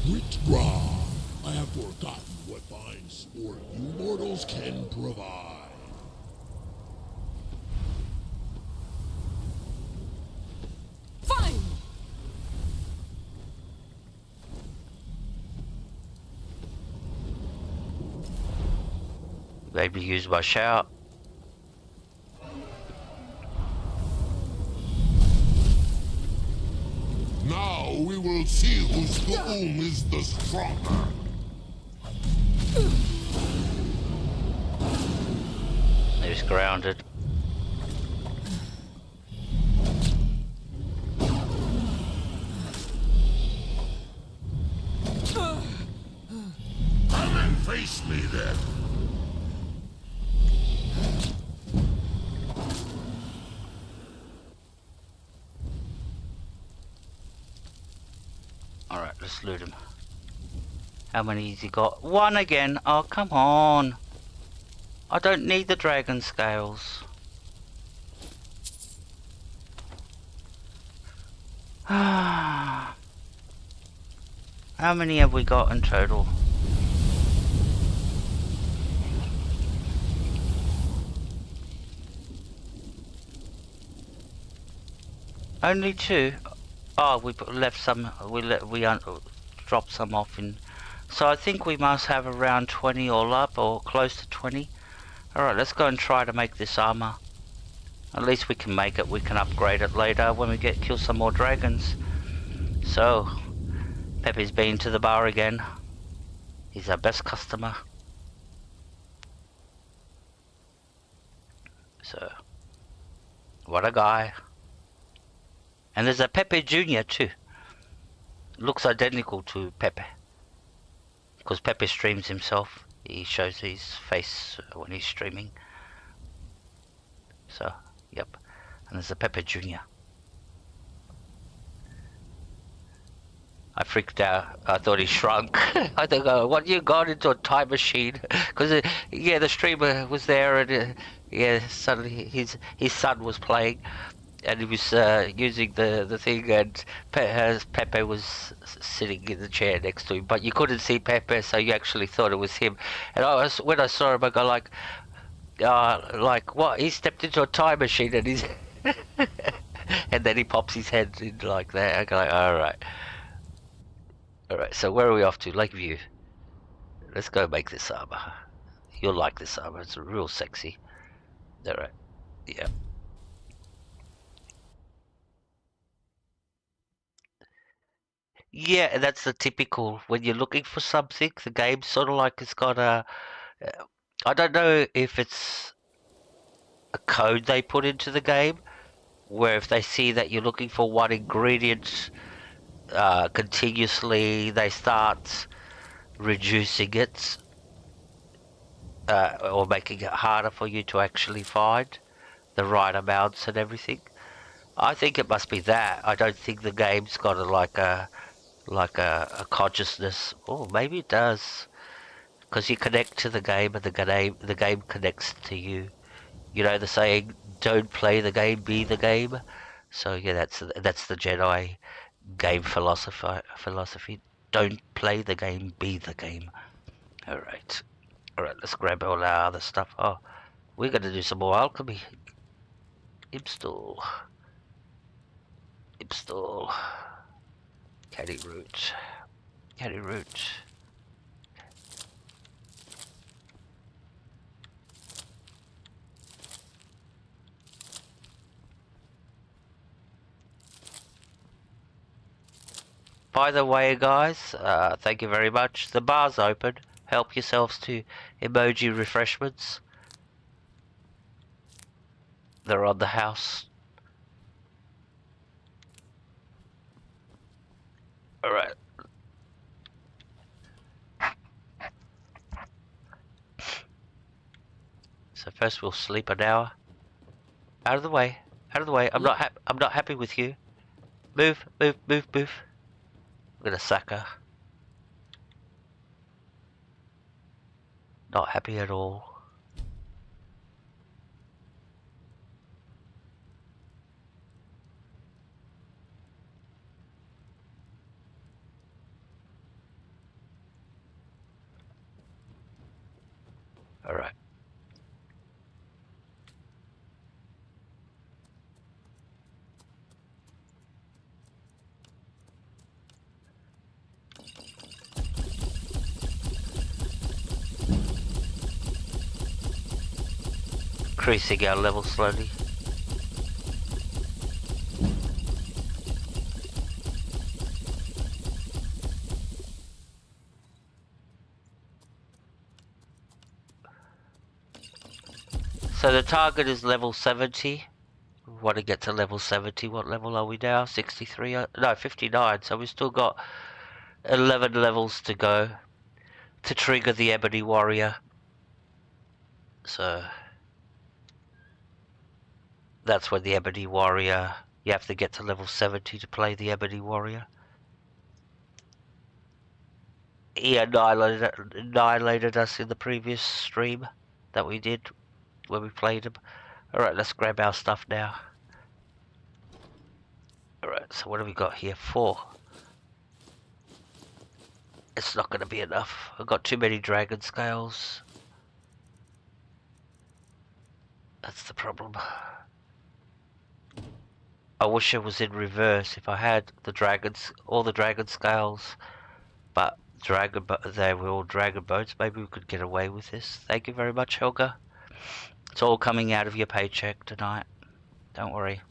Withdraw. I have forgotten what fine sport you mortals can provide. Fine! Maybe use my shout. Now we will see whose doom is the stronger. He's grounded. Come and face me then. Alright, let's loot him. How many has he got? One again. Oh, come on. I don't need the dragon scales. How many have we got in total? Only two. Oh, we left some. We dropped some off in. So I think we must have around 20 all up, or close to 20. Alright, let's go and try to make this armor. At least we can make it. We can upgrade it later when we kill some more dragons. So, Pepe's been to the bar again. He's our best customer. So, what a guy. And there's a Pepe Jr. too. Looks identical to Pepe. Because Pepe streams himself. He shows his face when he's streaming. So, yep. And there's a Pepe Jr. I freaked out. I thought he shrunk. I thought, oh, what, you got into a time machine? Because, yeah, the streamer was there and, yeah, suddenly his son was playing. And he was using the thing, and Pepe was sitting in the chair next to him. But you couldn't see Pepe, so you actually thought it was him. And when I saw him, I go like, what? He stepped into a time machine, and he's... and then he pops his head in like that. I go like, alright. Alright, so where are we off to? Lakeview. Let's go make this armor. You'll like this armor, it's real sexy. Alright, yeah. Yeah, that's the typical, when you're looking for something, the game's sort of like it's got a... I don't know if it's a code they put into the game, where if they see that you're looking for one ingredient continuously, they start reducing it or making it harder for you to actually find the right amounts and everything. I think it must be that. I don't think the game's got a consciousness. Oh, maybe it does, because you connect to the game and the game connects to you. You know the saying, "Don't play the game, be the game." So yeah, that's the Jedi game philosophy. Don't play the game, be the game. All right, let's grab all our other stuff. Oh, we're gonna do some more alchemy. Install. Caddy root. By the way, guys, thank you very much. The bar's open. Help yourselves to emoji refreshments. They're on the house. Alright. So first we'll sleep an hour. Out of the way. I'm not happy with you. Move. I'm gonna sack her. Not happy at all. Alright. Increasing our level slowly. So the target is level 70. We want to get to level 70. What level are we now? 63? No, 59. So we've still got 11 levels to go to trigger the Ebony Warrior. So that's when the Ebony Warrior, you have to get to level 70 to play the Ebony Warrior. He annihilated us in the previous stream that we did when we played him. Alright, let's grab our stuff now. Alright, so what have we got here? 4. It's not going to be enough. I've got too many dragon scales. That's the problem. I wish it was in reverse. If I had the dragons, all the dragon scales, but they were all dragon boats. Maybe we could get away with this. Thank you very much, Helga. It's all coming out of your paycheck tonight. Don't worry.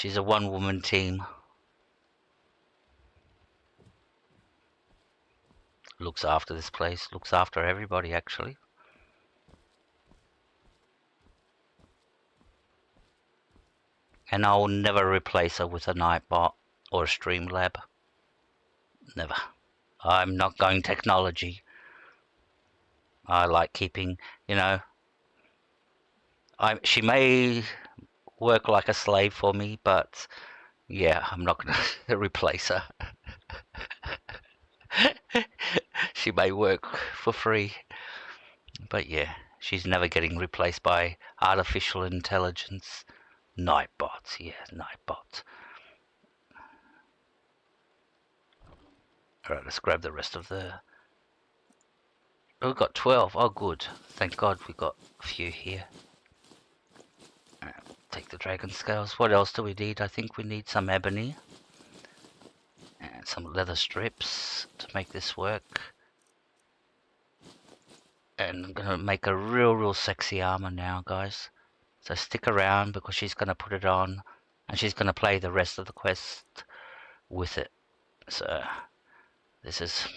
She's a one-woman team. Looks after this place, looks after everybody actually. And I will never replace her with a Nightbot or a Streamlab. Never. I'm not going technology. I like keeping, you know, she may work like a slave for me, but yeah, I'm not going to replace her. She may work for free, but yeah, she's never getting replaced by artificial intelligence. Nightbots, yeah, Nightbot. Alright, let's grab the rest of the... Oh, we've got 12. Oh, good. Thank God we got a few here. Alright, take the dragon scales. What else do we need? I think we need some ebony. And some leather strips to make this work. And I'm going to make a real sexy armor now, guys. So stick around because she's going to put it on. And she's going to play the rest of the quest with it. So this is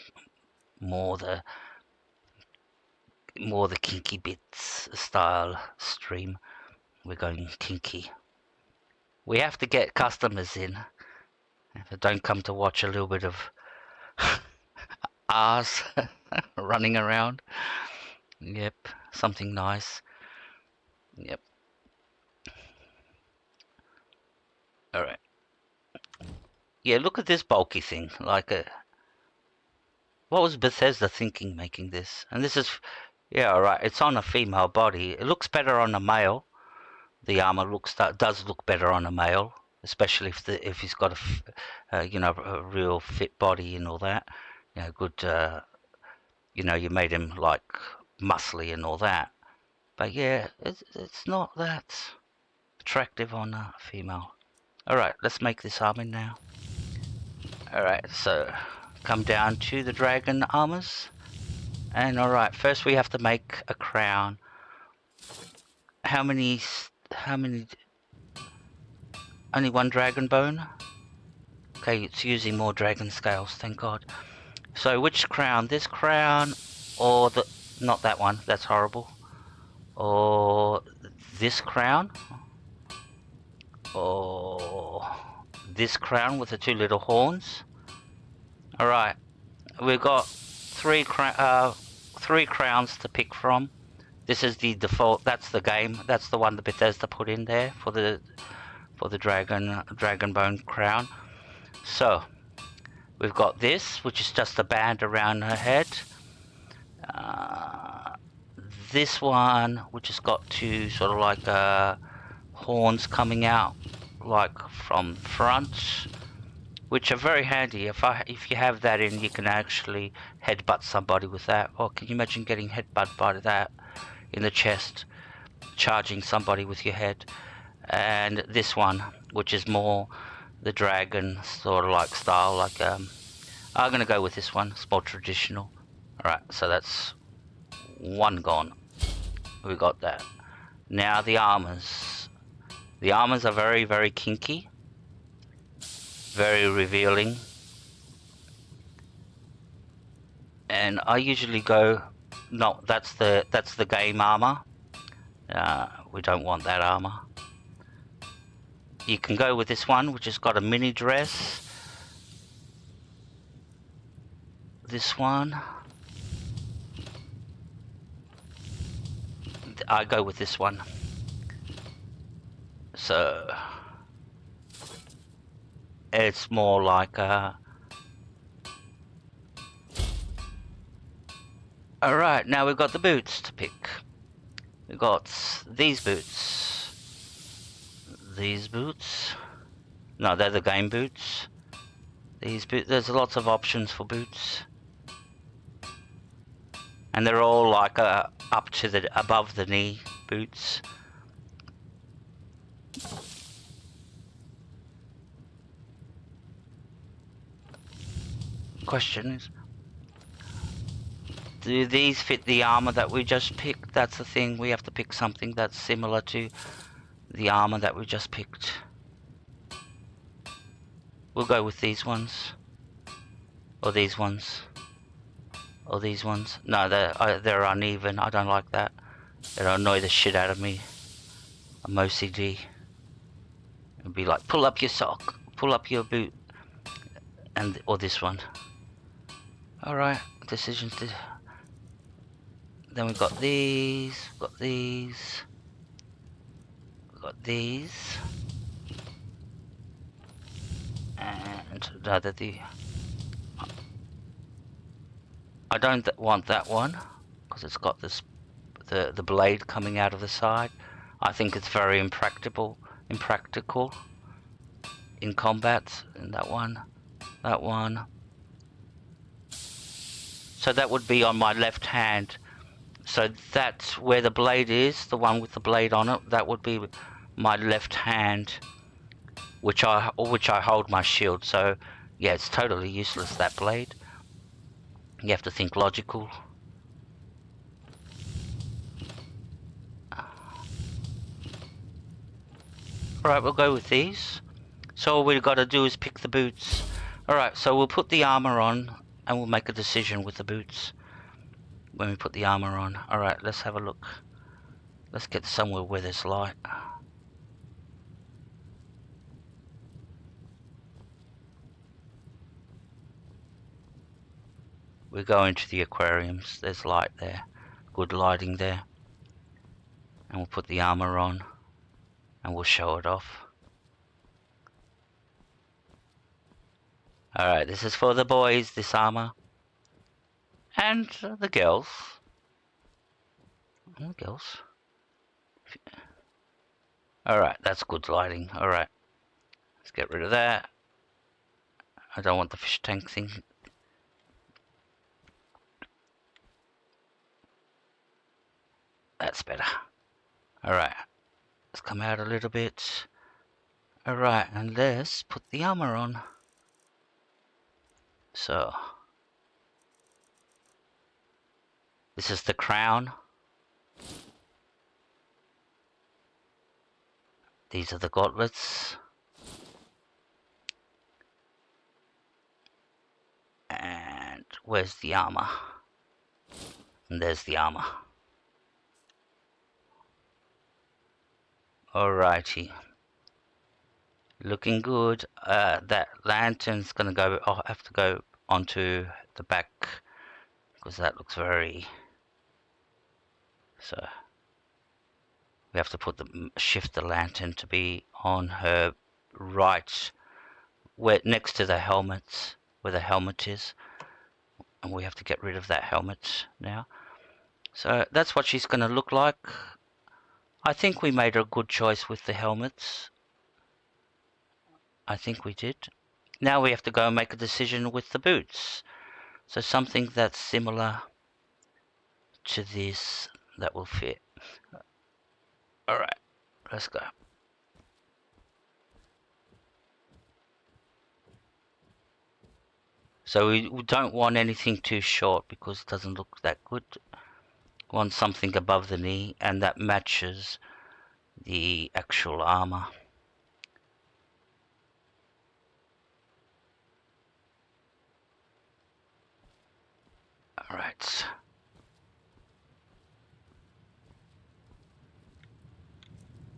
more the kinky bits style stream. We're going kinky. We have to get customers in. If they don't come to watch a little bit of ours running around. Yep, something nice. Yep. Alright. Yeah, look at this bulky thing. Like a... What was Bethesda thinking making this? And this is... Yeah, alright, it's on a female body. It looks better on a male. The armor does look better on a male. Especially if he's got a, you know, a real fit body and all that. You know, good... you know, you made him, like, muscly and all that. But yeah, it's not that attractive on a female. Alright, let's make this armor now. Alright, so come down to the dragon armors. And alright, first we have to make a crown. How many... Only one dragon bone? Okay, it's using more dragon scales, thank God. So which crown? This crown or the... Not that one, that's horrible. Or this crown? Or this crown with the two little horns? Alright, we've got three crowns to pick from. This is the default, that's the game, that's the one that Bethesda put in there for the dragon bone crown. So we've got this, which is just a band around her head. This one, which has got two sort of like horns coming out, like from front, which are very handy. If you have that in, you can actually headbutt somebody with that. Oh, can you imagine getting headbutted by that in the chest, charging somebody with your head? And this one, which is more the dragon sort of like style, like I'm gonna go with this one. It's more traditional. Alright, so that's one gone. We got that. Now the armors. The armors are very kinky, very revealing, and I usually go, no, that's the game armor. We don't want that armor. You can go with this one, which has got a mini dress. This one. I go with this one. So it's more like Alright, now we've got the boots to pick. We've got these boots. These boots. No, they're the game boots. These boots. There's lots of options for boots. And they're all like up to the above the knee boots. Question is, do these fit the armor that we just picked? That's the thing, we have to pick something that's similar to the armor that we just picked. We'll go with these ones. Or these ones. Or these ones. No, they're uneven. I don't like that. It'll annoy the shit out of me. I'm OCD. It'll be like, pull up your sock. Pull up your boot. Or this one. Alright. Decisions to... Then we've got these. Got these. Got these. And neither I don't want that one because it's got this the blade coming out of the side. I think it's very impractical in combat. And that one. So that would be on my left hand. So that's where the blade is, the one with the blade on it. That would be my left hand, which I hold my shield. So yeah, it's totally useless, that blade. You have to think logical. Alright, we'll go with these. So all we've got to do is pick the boots. Alright, so we'll put the armor on and we'll make a decision with the boots when we put the armor on. Alright, let's have a look. Let's get somewhere where there's light. We go into the aquariums. There's light there. Good lighting there. And we'll put the armor on. And we'll show it off. Alright, this is for the boys, this armor. And the girls. And the girls. Alright, that's good lighting. Alright. Let's get rid of that. I don't want the fish tank thing. That's better. Alright. Let's come out a little bit. Alright, and let's put the armor on. So. This is the crown. These are the gauntlets. And where's the armor? And there's the armor. Alrighty. Looking good. That lantern's gonna go. I'll have to go onto the back because that looks very. So we have to shift the lantern to be on her right, where next to the helmets, where the helmet is, and we have to get rid of that helmet now. So that's what she's gonna look like. I think we made a good choice with the helmets. I think we did. Now we have to go and make a decision with the boots. So something that's similar to this that will fit. Alright, let's go. So we don't want anything too short because it doesn't look that good. Want something above the knee and that matches the actual armor. Alright.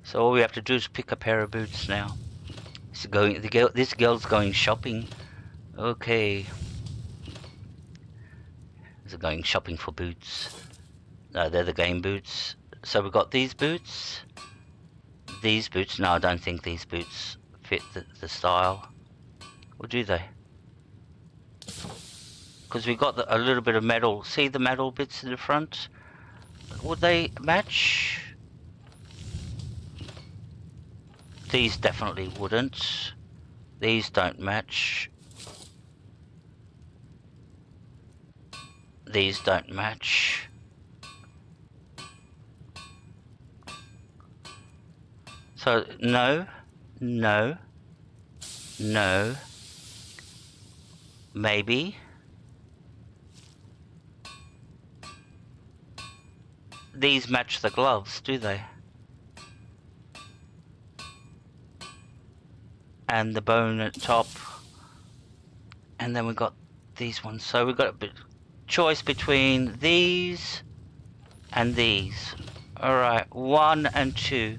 So all we have to do is pick a pair of boots now. This girl's going shopping. Okay. Is it going shopping for boots? No, they're the game boots. So we've got these boots. These boots. No, I don't think these boots fit the style. Or do they? Because we got a little bit of metal. See the metal bits in the front? Would they match? These definitely wouldn't. These don't match. These don't match. So, no, no, no, maybe. These match the gloves, do they? And the bone at top And then we got these ones. So we've got a bit choice between these and these. Alright, 1 and 2.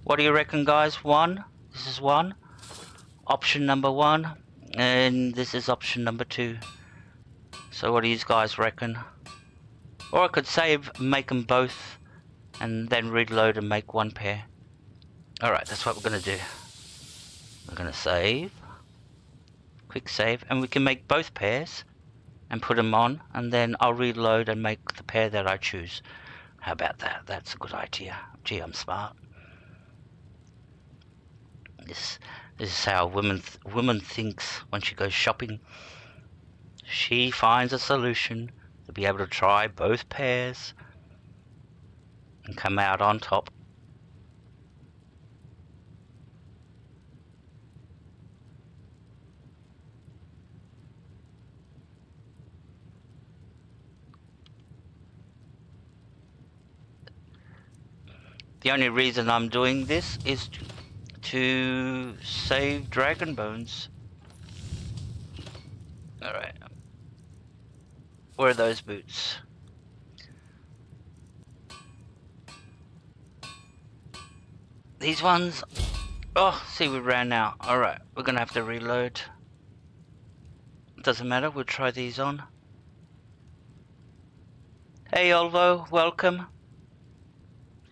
What do you reckon, guys? 1? This is 1. Option number 1. And this is option number 2. So what do you guys reckon? Or I could save, make them both, and then reload and make 1 pair. Alright, that's what we're going to do. We're going to save. Quick save. And we can make both pairs and put them on. And then I'll reload and make the pair that I choose. How about that? That's a good idea. Gee, I'm smart. This is how woman thinks when she goes shopping. She finds a solution to be able to try both pairs and come out on top. The only reason I'm doing this is to save dragon bones. Alright. Where are those boots? These ones? Oh, see, we ran out. Alright, we're gonna have to reload. Doesn't matter, we'll try these on. Hey Olvo, welcome.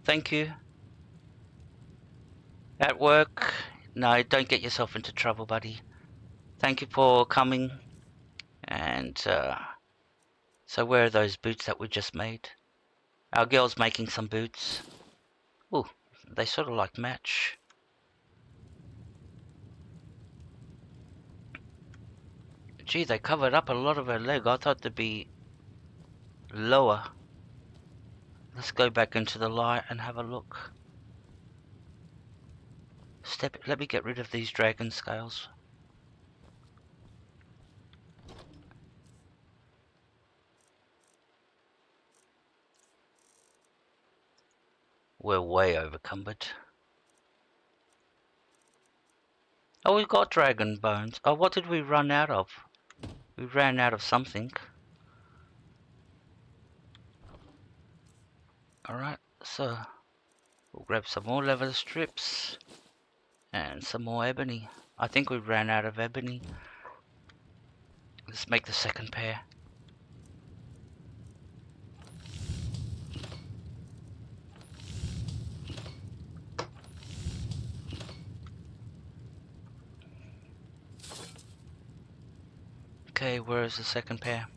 Thank you. At work? No, don't get yourself into trouble, buddy. Thank you for coming. And, so where are those boots that we just made? Our girl's making some boots. Ooh, they sort of like match. Gee, they covered up a lot of her leg. I thought they'd be lower. Let's go back into the light and have a look. Let me get rid of these dragon scales. We're way overcumbered. Oh, we've got dragon bones. Oh, what did we run out of? We ran out of something. Alright, so we'll grab some more leather strips and some more ebony. I think we ran out of ebony. Let's make the second pair. Okay, where is the second pair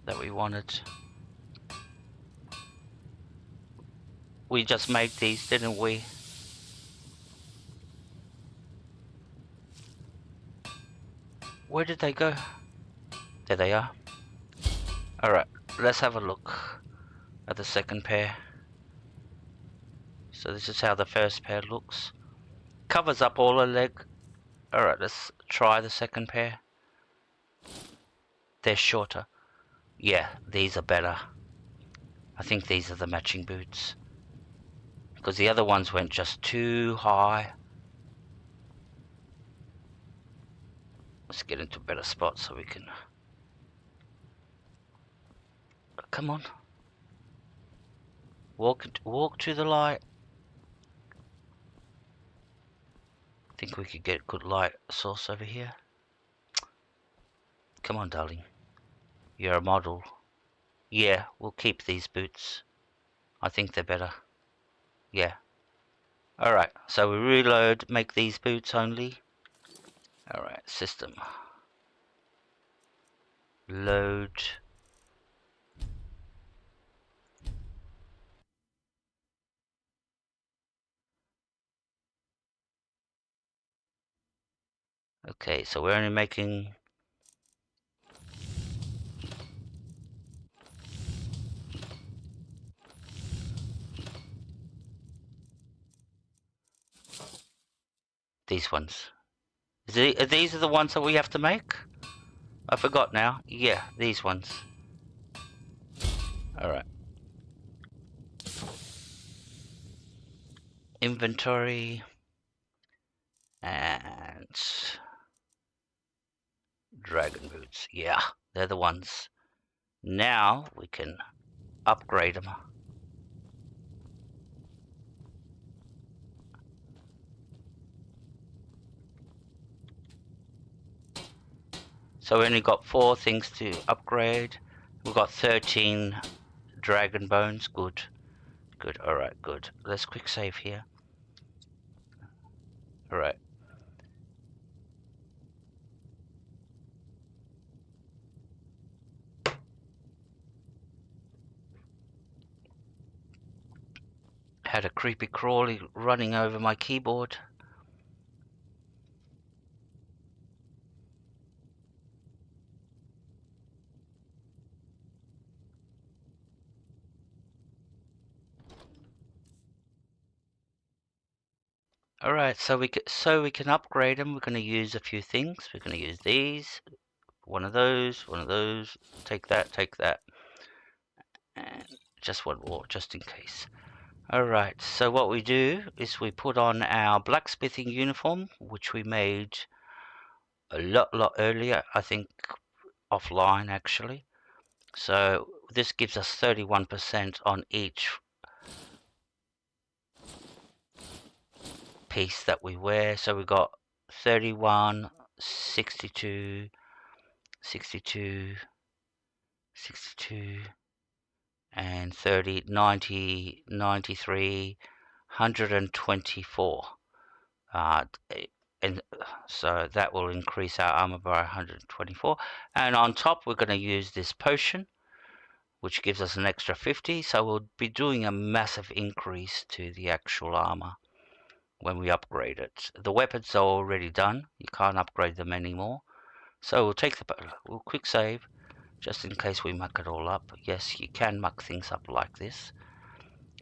that we wanted? We just made these, didn't we? Where did they go? There they are. Alright, let's have a look at the second pair. So this is how the first pair looks. Covers up all her leg. Alright, let's try the second pair. They're shorter. Yeah, these are better. I think these are the matching boots. Because the other ones went just too high. Let's get into a better spot so we can... Come on. Walk to the light. I think we could get good light source over here. Come on, darling. You're a model. Yeah, we'll keep these boots. I think they're better. Yeah. Alright, so we reload, make these boots only. Alright, system. Load. Okay, so we're only making... these ones. These are the ones that we have to make? I forgot now. Yeah, these ones. Alright. Inventory. And... dragon boots. Yeah, they're the ones. Now we can upgrade them. So we only got 4 things to upgrade. We've got 13 dragon bones. Good. Good. Alright, good. Let's quick save here. Alright. Had a creepy crawly running over my keyboard. Alright, so we can upgrade them. We're going to use a few things. We're going to use these. One of those. Take that. And just one more, just in case. Alright, so what we do is we put on our blacksmithing uniform, which we made a lot earlier, I think offline actually. So this gives us 31% on each piece that we wear. So we got 31, 62, 62, 62, and 30, 90, 93, 124. And so that will increase our armor by 124. And on top we're going to use this potion, which gives us an extra 50. So we'll be doing a massive increase to the actual armor when we upgrade it. The weapons are already done. You can't upgrade them anymore. So we'll quick save just in case we muck it all up. Yes, you can muck things up like this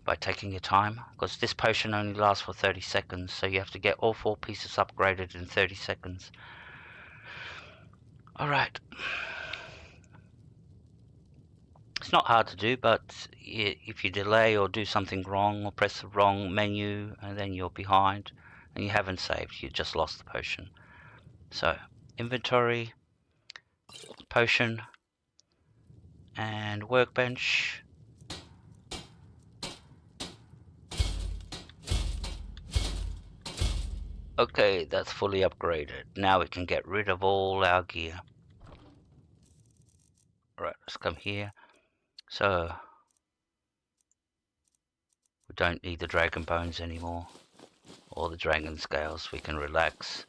by taking your time, because this potion only lasts for 30 seconds, so you have to get all 4 pieces upgraded in 30 seconds. Alright. It's not hard to do, but if you delay or do something wrong or press the wrong menu and then you're behind and you haven't saved, you just lost the potion. So, inventory, potion, and workbench. Okay, that's fully upgraded. Now we can get rid of all our gear. Right, let's come here. So, we don't need the dragon bones anymore, or the dragon scales. We can relax.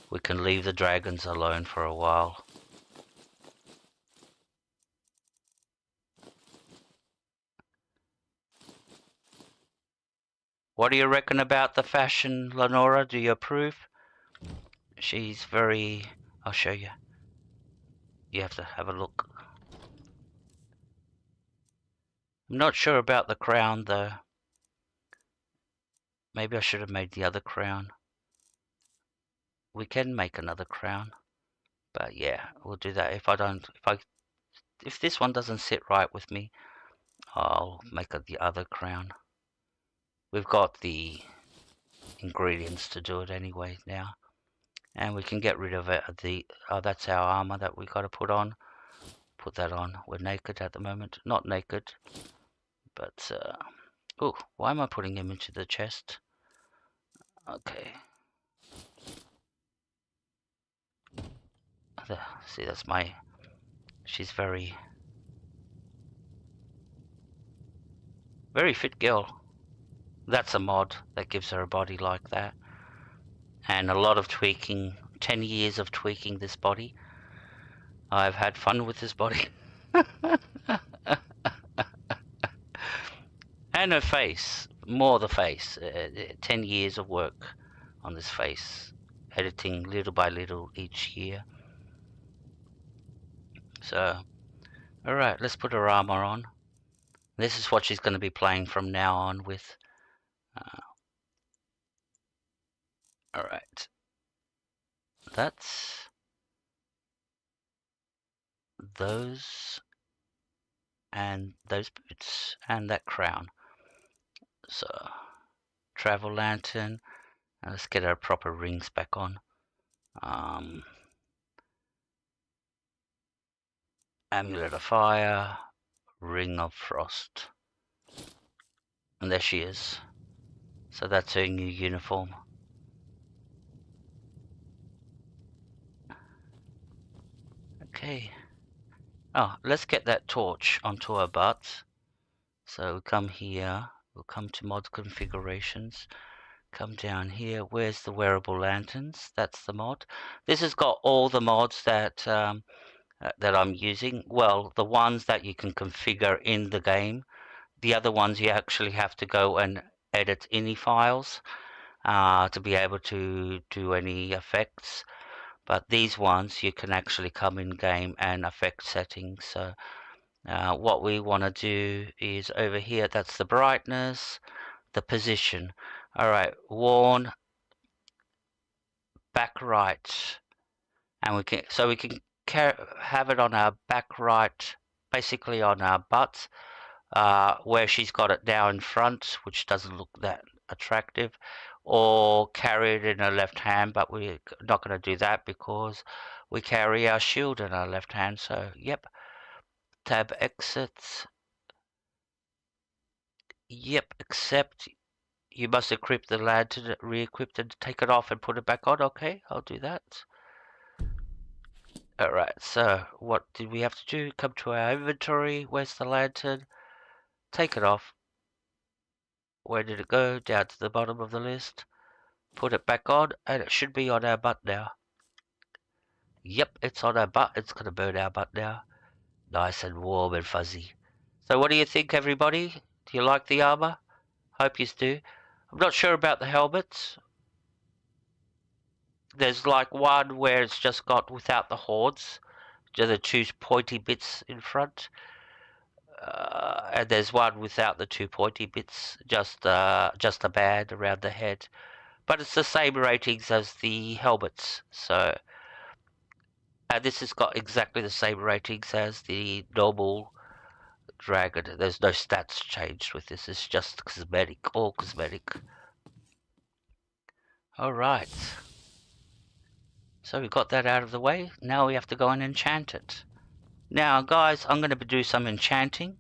We can leave the dragons alone for a while. What do you reckon about the fashion, Lenora? Do you approve? She's very... I'll show you. You have to have a look. I'm not sure about the crown though. Maybe I should have made the other crown. We can make another crown. But yeah, we'll do that. If this one doesn't sit right with me, I'll make the other crown. We've got the ingredients to do it anyway now. And we can get rid of it. That's our armor that we got to put on. Put that on. We're naked at the moment. Not naked. But, oh, why am I putting him into the chest? Okay. See, that's my... She's very fit girl. That's a mod that gives her a body like that. And a lot of tweaking, 10 years of tweaking this body. I've had fun with this body. And her face, more the face. 10 years of work on this face. Editing little by little each year. So, alright, let's put her armor on. This is what she's going to be playing from now on with. Alright. That's those and those boots and that crown. So, travel lantern. Let's get our proper rings back on. Amulet of Fire, Ring of Frost. And there she is. So that's her new uniform. Okay. Oh, let's get that torch onto her butt. So we come here, we'll come to mod configurations, come down here. Where's the wearable lanterns? That's the mod. This has got all the mods that that I'm using. Well, the ones that you can configure in the game. The other ones you actually have to go and edit any files to be able to do any effects. But these ones you can actually come in game and affect settings. So what we want to do is over here, that's the brightness, the position. Alright, worn, back right. And we can have it on our back right, basically on our butt, where she's got it down in front, which doesn't look that attractive, or carry it in her left hand, but we're not going to do that because we carry our shield in our left hand. So yep, tab exit, yep, accept. You must equip the lantern, re-equip it, take it off and put it back on. Okay, I'll do that. Alright, so what did we have to do? Come to our inventory. Where's the lantern? Take it off. Where did it go? Down to the bottom of the list. Put it back on, and it should be on our butt now. Yep, it's on our butt. It's going to burn our butt now. Nice and warm and fuzzy. So what do you think, everybody? Do you like the armor? Hope you do. I'm not sure about the helmets. There's like one where it's just got without the horns, just the two pointy bits in front. And there's one without the two pointy bits, just a band around the head. But it's the same ratings as the helmets. So, and this has got exactly the same ratings as the normal dragon. There's no stats changed with this. It's just cosmetic, all cosmetic. Alright. So we got that out of the way. Now we have to go and enchant it. Now guys, I'm going to do some enchanting.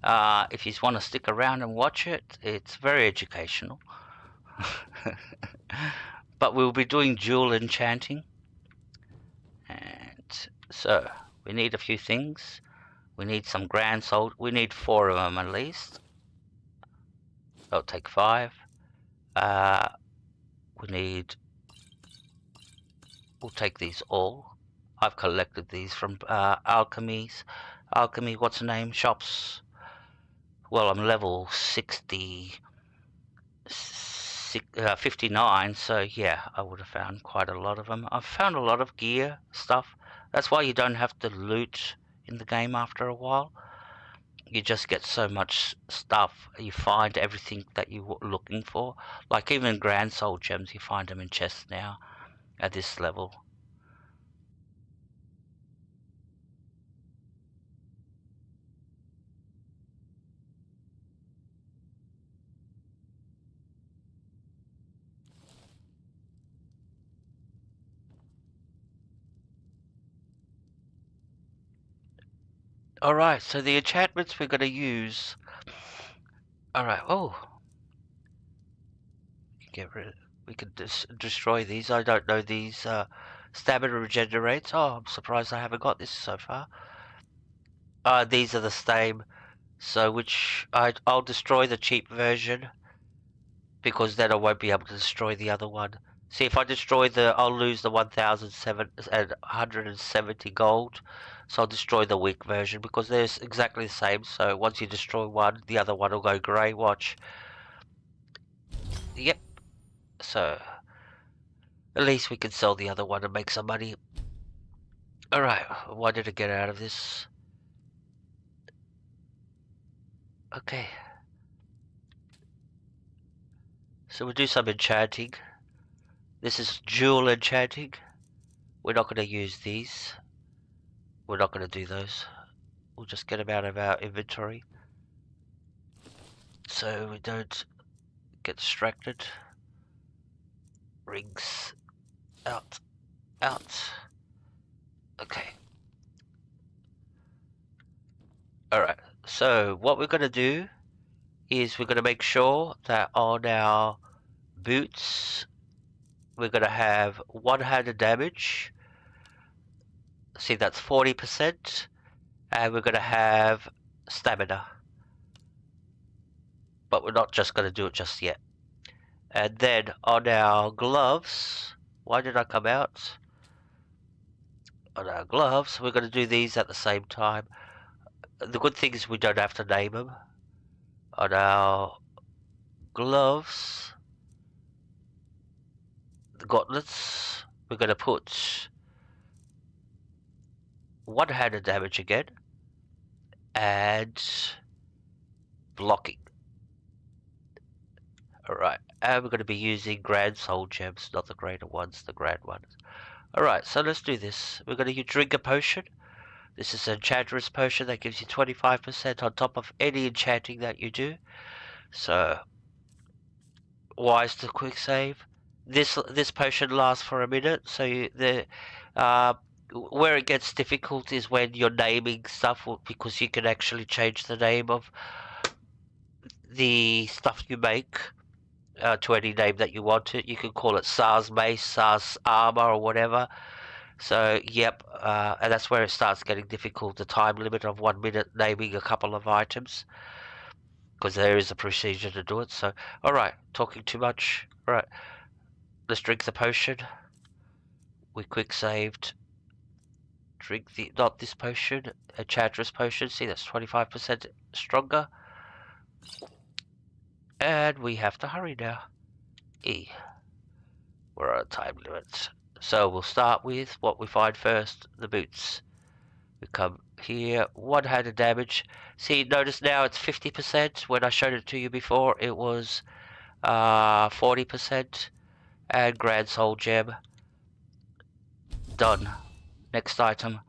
If you want to stick around and watch it, it's very educational. But we'll be doing dual enchanting. And so we need a few things. We need some grand soul. We need 4 of them at least. I'll take 5. We'll take these all. I've collected these from alchemy, what's the name, shops. Well, I'm level 59, so yeah, I would have found quite a lot of them. I've found a lot of gear stuff. That's why you don't have to loot in the game after a while. You just get so much stuff. You find everything that you're looking for. Like even grand soul gems, you find them in chests now at this level. Alright, so the enchantments we're going to use. Alright, oh. We can destroy these. I don't know these. Stamina regenerates. Oh, I'm surprised I haven't got this so far. These are the same. So I'll destroy the cheap version. Because then I won't be able to destroy the other one. See, if I destroy I'll lose the 1,770 gold. So I'll destroy the weak version because they're exactly the same. So once you destroy one, the other one will go grey. Watch. Yep. So at least we can sell the other one and make some money. Alright, why did I get out of this? Okay. So we'll do some enchanting. This is dual enchanting. We're not going to use these. We're not going to do those. We'll just get them out of our inventory. So we don't get distracted. Rings. Out. Out. Okay. Alright, so what we're going to do is we're going to make sure that on our boots we're going to have one-handed damage. See, that's 40%. And we're going to have stamina. But we're not just going to do it just yet. And then on our gloves, why did I come out? On our gloves, we're going to do these at the same time. The good thing is we don't have to name them. On our gloves, the gauntlets, we're going to put one-handed damage again and blocking. Alright, and we're going to be using grand soul gems, not the greater ones, the grand ones. Alright, so let's do this. We're going to drink a potion. This is an enchantress potion that gives you 25% on top of any enchanting that you do. So, wise to quick save. This potion lasts for a minute, so where it gets difficult is when you're naming stuff, because you can actually change the name of the stuff you make to any name that you want it. You can call it SARS mace, SARS armor, or whatever. So, yep, and that's where it starts getting difficult, the time limit of 1 minute naming a couple of items, because there is a procedure to do it. So, alright, talking too much. Alright, let's drink the potion. We quick saved. Drink not this potion, enchantress potion. See, that's 25% stronger. And we have to hurry now. We're on a time limit. So we'll start with what we find first, the boots. We come here, one-handed damage. See, notice now it's 50%. When I showed it to you before, it was 40%. And grand soul gem. Done. Next item.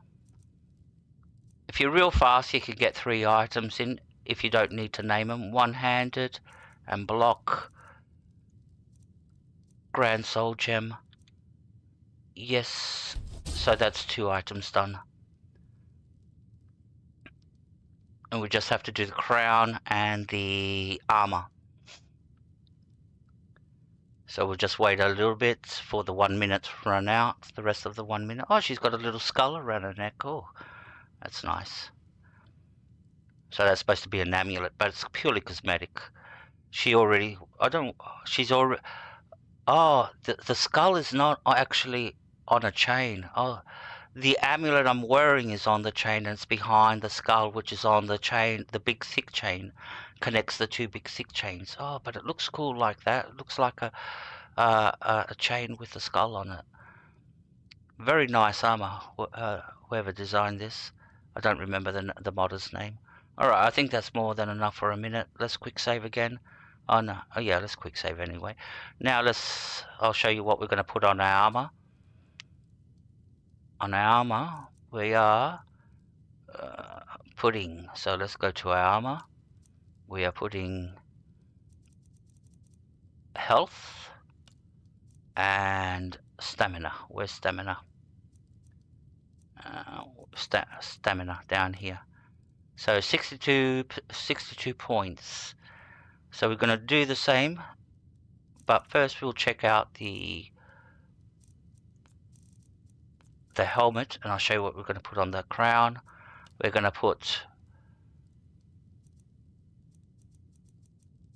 If you're real fast, you can get 3 items in if you don't need to name them. One-handed and block. Grand soul gem. Yes, so that's 2 items done. And we just have to do the crown and the armor. So we'll just wait a little bit for the 1 minute to run out, the rest of the 1 minute. Oh, she's got a little skull around her neck. Oh, that's nice. So that's supposed to be an amulet, but it's purely cosmetic. Oh, the skull is not actually on a chain. Oh, the amulet I'm wearing is on the chain, and it's behind the skull, which is on the chain. The big thick chain connects the 2 big thick chains. Oh, but it looks cool like that. It looks like a chain with a skull on it. Very nice armor. Whoever designed this, I don't remember the modder's name. All right, I think that's more than enough for a minute. Let's quick save again. Oh no, oh yeah, let's quick save anyway. Now I'll show you what we're going to put on our armor. On our armor, we are putting, so let's go to our armor. We are putting health and stamina. Where's stamina? Stamina down here. So 62 points. So we're going to do the same, but first we'll check out the helmet, and I'll show you what we're going to put on the crown. We're going to put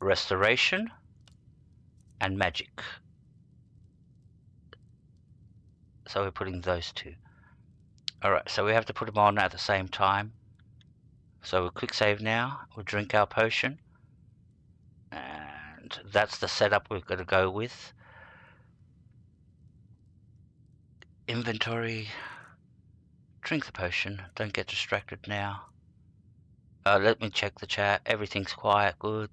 restoration and magic. So we're putting those 2. Alright, so we have to put them on at the same time. So we'll quick save now. We'll drink our potion. And that's the setup we're going to go with. Inventory. Drink the potion. Don't get distracted now. Let me check the chat. Everything's quiet. Good.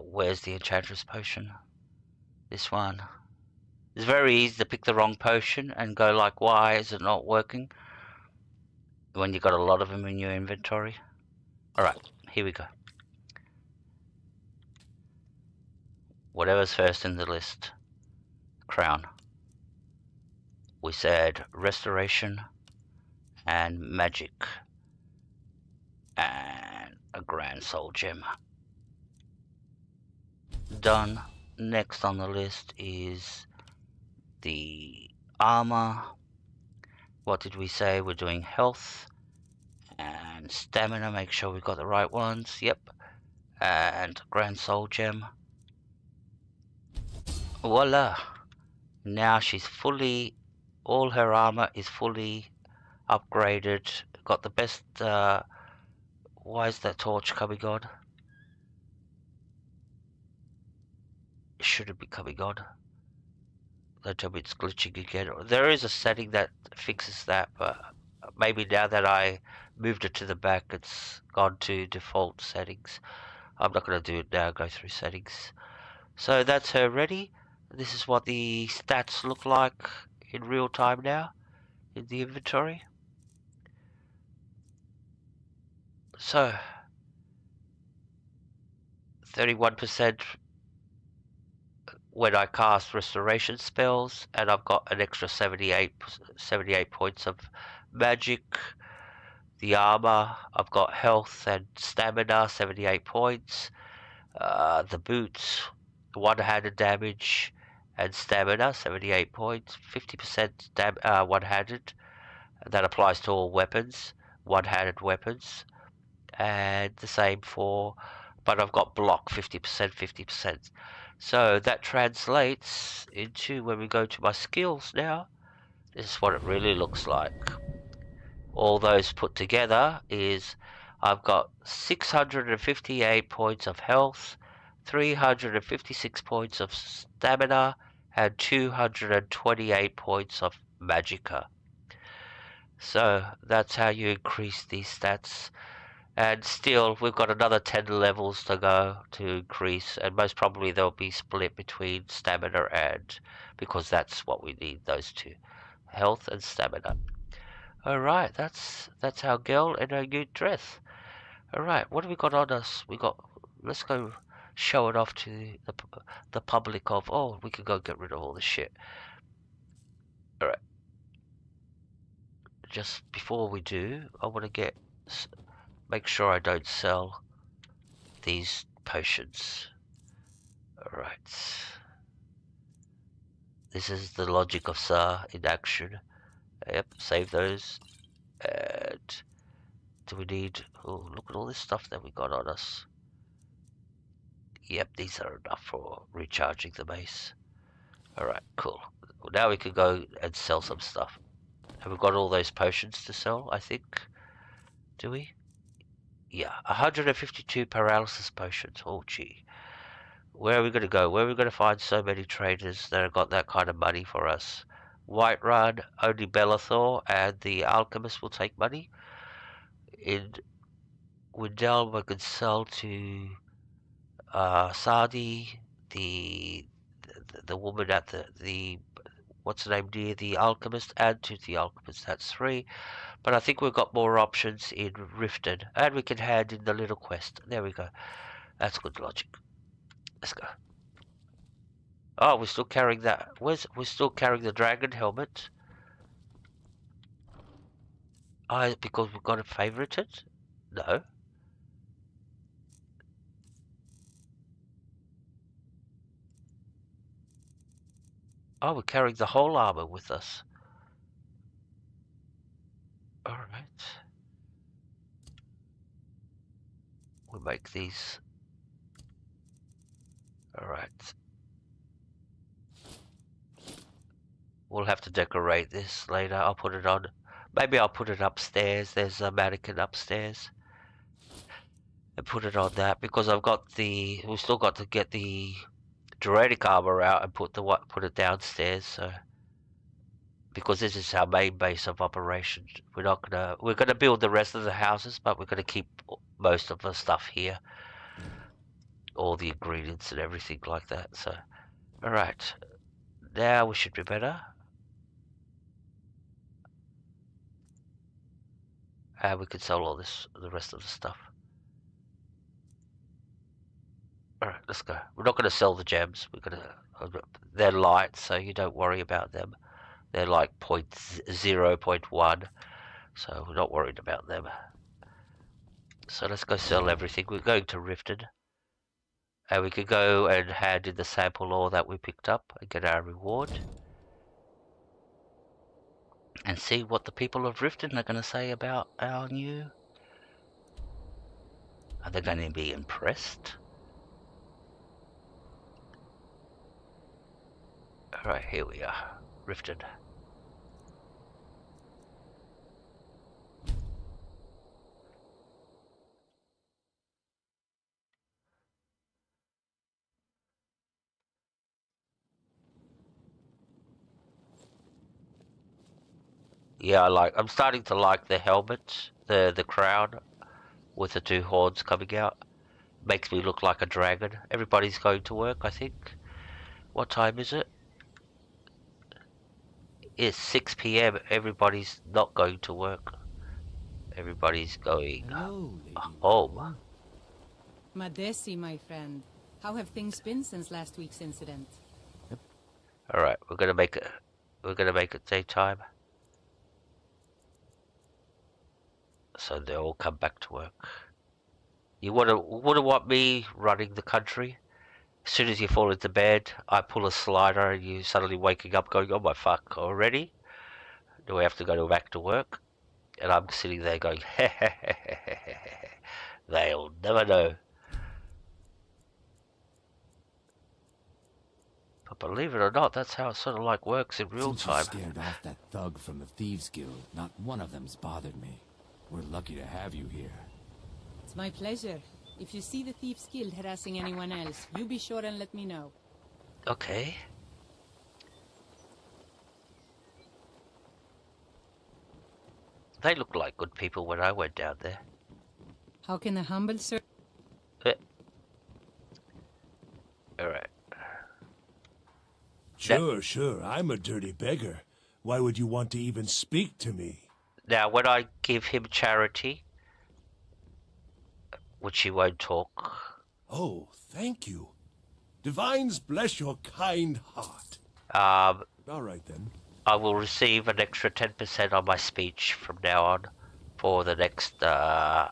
Where's the enchantress potion? This one. It's very easy to pick the wrong potion and go like, why is it not working? When you've got a lot of them in your inventory. Alright, here we go. Whatever's first in the list. Crown. We said restoration and magic. And a Grand Soul Gem. Done. Next on the list is the armor. What did we say? We're doing health and stamina. Make sure we've got the right ones. Yep. And Grand Soul Gem. Voila. Now she's fully, all her armor is fully upgraded. Got the best, why is that torch coming on? Should it be coming on? Don't tell me it's glitching again. There is a setting that fixes that, but maybe now that I moved it to the back, it's gone to default settings. I'm not going to do it now, go through settings. So that's her ready. This is what the stats look like in real time now in the inventory. So 31% when I cast restoration spells, and I've got an extra 78 points of magic. The armor, I've got health and stamina, 78 points. The boots, one-handed damage and stamina, 78 points. 50% one-handed. That applies to all weapons, one-handed weapons. And the same for, but I've got block, 50%, 50%. So that translates into, when we go to my skills now, this is what it really looks like. All those put together is, I've got 658 points of health, 356 points of stamina, and 228 points of magicka. So that's how you increase these stats. And still, we've got another 10 levels to go to increase, and most probably they'll be split between stamina and, because that's what we need, those two, health and stamina. Alright, that's our girl in her new dress. Alright, what have we got on us? Let's go show it off to the public of, oh, we can go get rid of all this shit. Alright. Just before we do, I want to make sure I don't sell these potions. Alright. This is the logic of Sa in action. Yep, save those. And do we need, oh, look at all this stuff that we got on us. Yep, these are enough for recharging the base. Alright, cool. Well, now we can go and sell some stuff. Have we got all those potions to sell, I think? Do we? Yeah, 152 paralysis potions. Oh, gee. Where are we going to go? Where are we going to find so many traders that have got that kind of money for us? Whiterun, only Bellathor and the Alchemist will take money. In Windhelm, we could sell to Sadi, the woman at the what's the name near the Alchemist, and to the Alchemist. That's 3. But I think we've got more options in Riften, and we can hand in the little quest. There we go. That's good logic. Let's go. Oh, we're still carrying that. We're still carrying the dragon helmet. Because we've got to favorite it? No. Oh, we're carrying the whole armor with us. Alright. We'll make these. Alright. We'll have to decorate this later. I'll put it on. Maybe I'll put it upstairs. There's a mannequin upstairs. And put it on that because I've got the. We've still got to get the Druidic armor out and put it downstairs. So because this is our main base of operations, we're gonna build the rest of the houses, but we're gonna keep most of the stuff here, all the ingredients and everything like that. So, all right, now we should be better. And we can sell all the rest of the stuff. Alright, let's go. We're not going to sell the gems. They're light, so you don't worry about them. They're like 0.1, so we're not worried about them. So let's go sell everything. We're going to Riften. And we could go and hand in the sample ore that we picked up and get our reward. And see what the people of Riften are going to say about our new... Are they going to be impressed? Alright, here we are. Riften. Yeah, I'm starting to like the helmet, the crown with the two horns coming out. Makes me look like a dragon. Everybody's going to work, I think. What time is it? It's 6 p.m. Everybody's not going to work. Everybody's going home. Madesi, my friend. How have things been since last week's incident? Alright, we're gonna make it daytime. So they all come back to work. You wouldn't want me running the country? As soon as you fall into bed, I pull a slider and you suddenly waking up going, oh my fuck, already? Do we have to go back to work? And I'm sitting there going, they'll never know. But believe it or not, that's how it sort of like works in real time. Since you scared off that thug from the Thieves Guild, not one of them's bothered me. We're lucky to have you here. It's my pleasure. If you see the Thieves Guild harassing anyone else, you be sure and let me know. Okay. They looked like good people when I went down there. How can the humble sir... Alright. Sure, I'm a dirty beggar. Why would you want to even speak to me? Now, when I give him charity, which he won't talk. Oh, thank you. Divines bless your kind heart. All right then. I will receive an extra 10% on my speech from now on for the next, how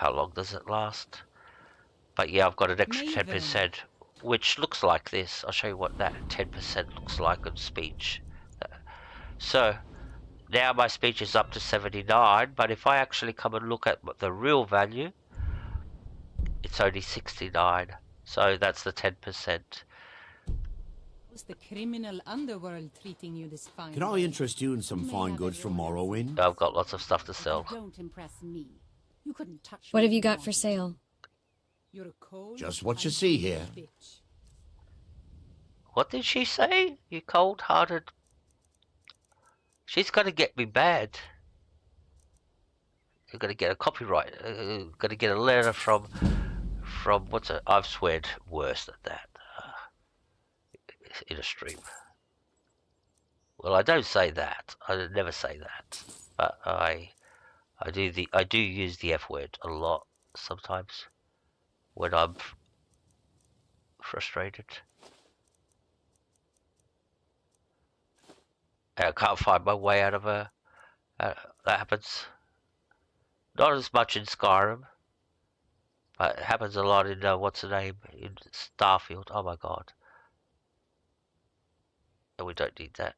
long does it last? But yeah, I've got an extra 10%, which looks like this. I'll show you what that 10% looks like on speech. So, now my speech is up to 79, but if I actually come and look at the real value, it's only 69. So that's the 10%. Was the criminal underworld treating you this fine? Can I interest you in some fine goods from Morrowind? I've got lots of stuff to sell. Don't impress me. You couldn't touch What me have you got now. for sale? You're a cold, Just what you see here. bitch. What did she say? You cold-hearted... She's gonna get me bad. You're gonna get a copyright. Gonna get a letter from what's it? I've sweared worse than that in a stream. Well, I don't say that. I never say that. But I do use the F word a lot sometimes when I'm frustrated. And I can't find my way out of a... that happens. Not as much in Skyrim. But it happens a lot in, what's the name? In Starfield. Oh my god. And we don't need that.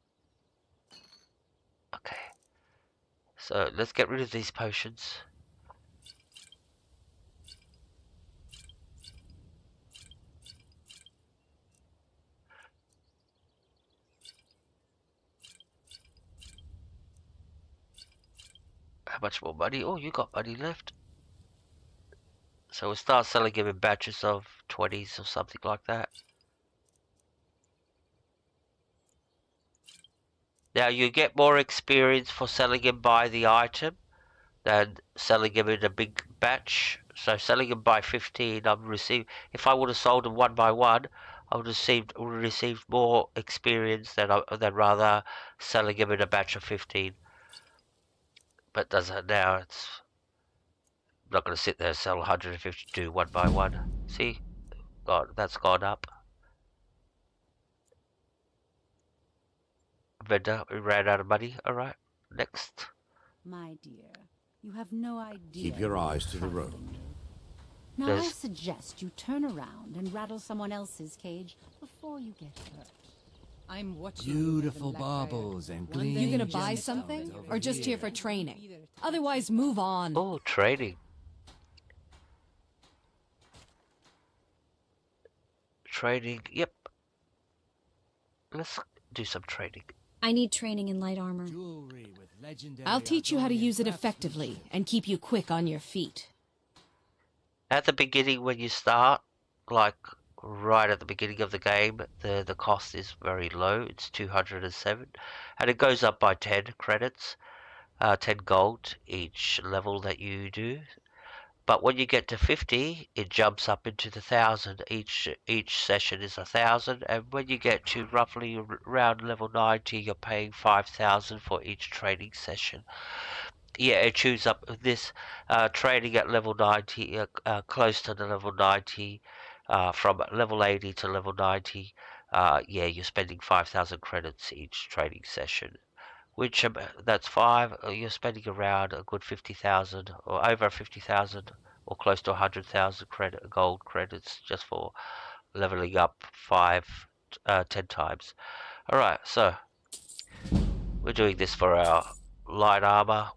Okay. So, let's get rid of these potions. How much more money? Oh, you got money left. So we'll start selling him in batches of 20s or something like that. Now you get more experience for selling him by the item than selling him in a big batch. So selling him by 15, if I would have sold him one by one, I would have received more experience than rather selling him in a batch of 15. But does it now? It's I'm not going to sit there and sell 152 one by one. See, God, that's gone up. Vendor, we ran out of money. All right, next. My dear, You have no idea. Keep your eyes to the road. Now I suggest you turn around and rattle someone else's cage before you get hurt. I'm watching. Beautiful baubles and gleaming. You gonna buy something, or just here for training? Otherwise, move on. Oh, trading. Trading, yep. Let's do some trading. I need training in light armor. I'll teach you how to use it effectively and keep you quick on your feet. At the beginning, when you start, like right at the beginning of the game, the cost is very low. It's 207, and it goes up by 10 credits, 10 gold each level that you do. But when you get to 50, it jumps up into the 1,000. Each session is 1,000, and when you get to roughly around level 90, you're paying 5,000 for each training session. Yeah, it chews up this training at level 90, close to the level 90, from level 80 to level 90. Yeah, you're spending 5,000 credits each training session. Which that's 5. You're spending around a good 50,000 or over 50,000 or close to 100,000 gold credits just for leveling up 10 times. All right, so we're doing this for our light armor.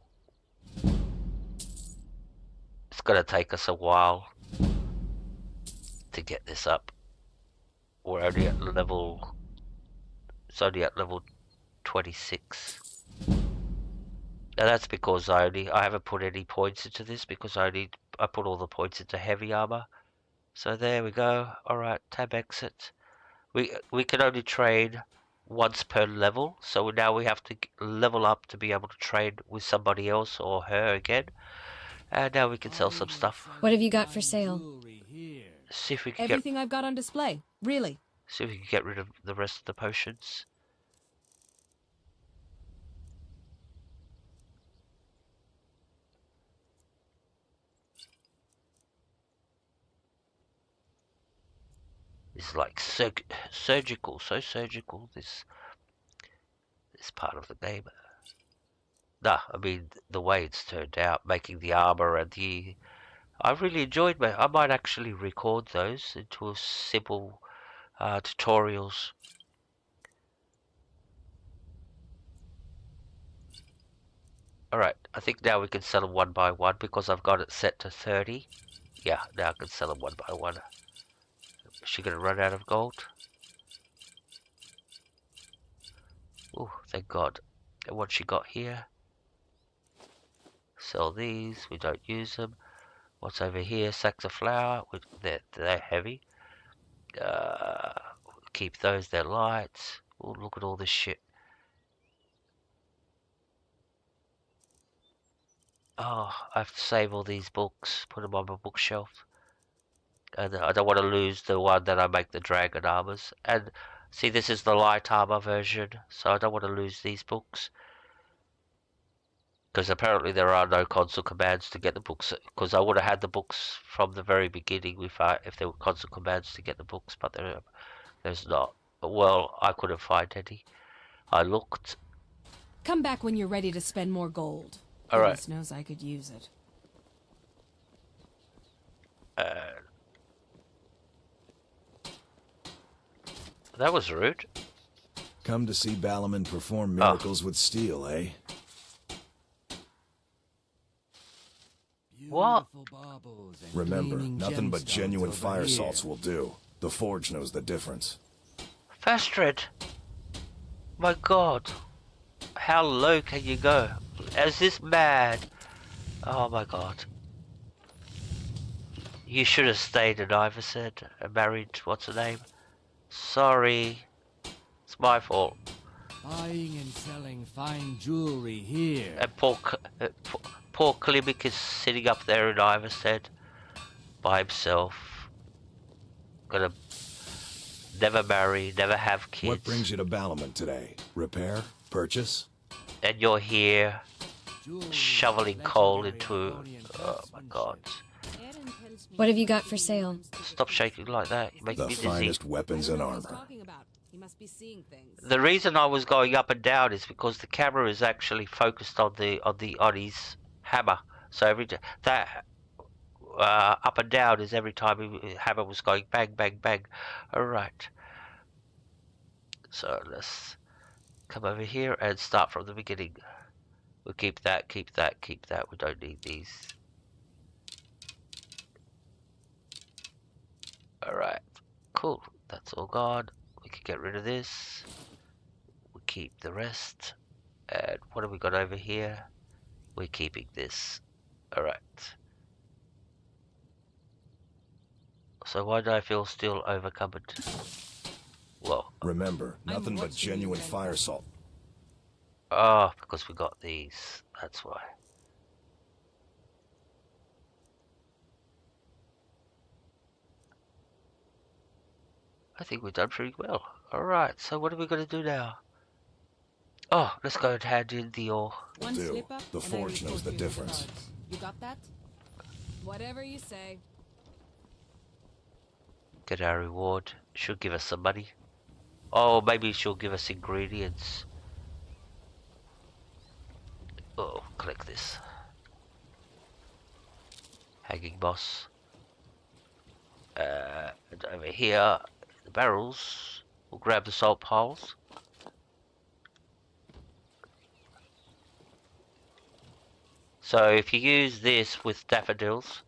It's gonna take us a while to get this up. We're only at level. It's only at level 26. Now that's because I haven't put any points into this because I put all the points into heavy armor. So there we go. Alright, tab exit. We can only trade once per level, so now we have to level up to be able to trade with somebody else or her again. And now we can sell some stuff. What have you got for sale? See if we can Everything I've got on display, really. See if we can get rid of the rest of the potions. It's like surgical, so surgical, this part of the game. Nah, I mean, the way it's turned out, making the armor and I really enjoyed I might actually record those into a simple tutorials. Alright, I think now we can sell them one by one because I've got it set to 30. Yeah, now I can sell them one by one. Is she gonna run out of gold? Oh, thank God. And what she got here? Sell these, we don't use them. What's over here? Sacks of flour, they're heavy. Keep those, they're light. Oh, look at all this shit. Oh, I have to save all these books, put them on my bookshelf. And I don't want to lose the one that I make the dragon armors. And see, this is the light armor version, so I don't want to lose these books. Because apparently there are no console commands to get the books. Because I would have had the books from the very beginning if there were console commands to get the books, but there's not. Well, I couldn't find any. I looked. Come back when you're ready to spend more gold. All right. Goodness knows I could use it. That was rude. Come to see Balaman perform miracles with steel, eh? What? Remember, nothing but genuine fire salts will do. The Forge knows the difference. Fastred! My God. How low can you go? Is this mad? Oh my God. You should have stayed in Iverstead and married, what's her name? Sorry. It's my fault. Buying and selling fine jewelry here. And poor Klimek is sitting up there in Iverstead by himself. Gonna never marry, never have kids. What brings you to Balaman today? Repair? Purchase? And you're here shoveling coal into... Oh my God. What have you got for sale? Stop shaking like that. You make me The dizzy. finest weapons and armor. The reason I was going up and down is because the camera is actually focused on his hammer So that up and down is every time the hammer was going bang, bang, bang. Alright. So let's come over here and start from the beginning. We'll keep that, keep that, keep that. We don't need these. Alright. Cool. That's all gone. We can get rid of this. We'll keep the rest. And what have we got over here? We're keeping this. Alright. So why do I feel still overcoming? Well, remember, nothing but genuine fire salt. Oh, because we got these. That's why. I think we've done pretty well. Alright, so what are we going to do now? Oh, let's go and hand in the ore. One slip up, the forge knows the difference. You got that? Whatever you say. Get our reward. She'll give us some money. Oh, maybe she'll give us ingredients. Oh, click this. Hanging boss. And over here, the barrels. We'll grab the salt piles. So if you use this with death bells,